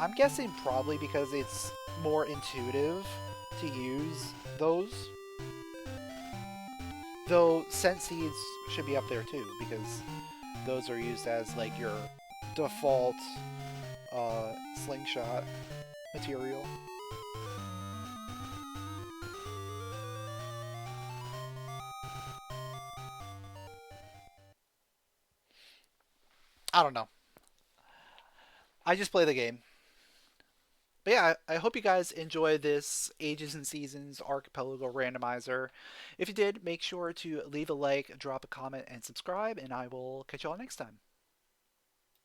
I'm guessing probably because it's more intuitive to use those. Though scent seeds should be up there too, because those are used as like your default slingshot material. I don't know. I just play the game. But yeah, I hope you guys enjoy this Ages and Seasons Archipelago randomizer. If you did, make sure to leave a like, drop a comment, and subscribe, and I will catch you all next time.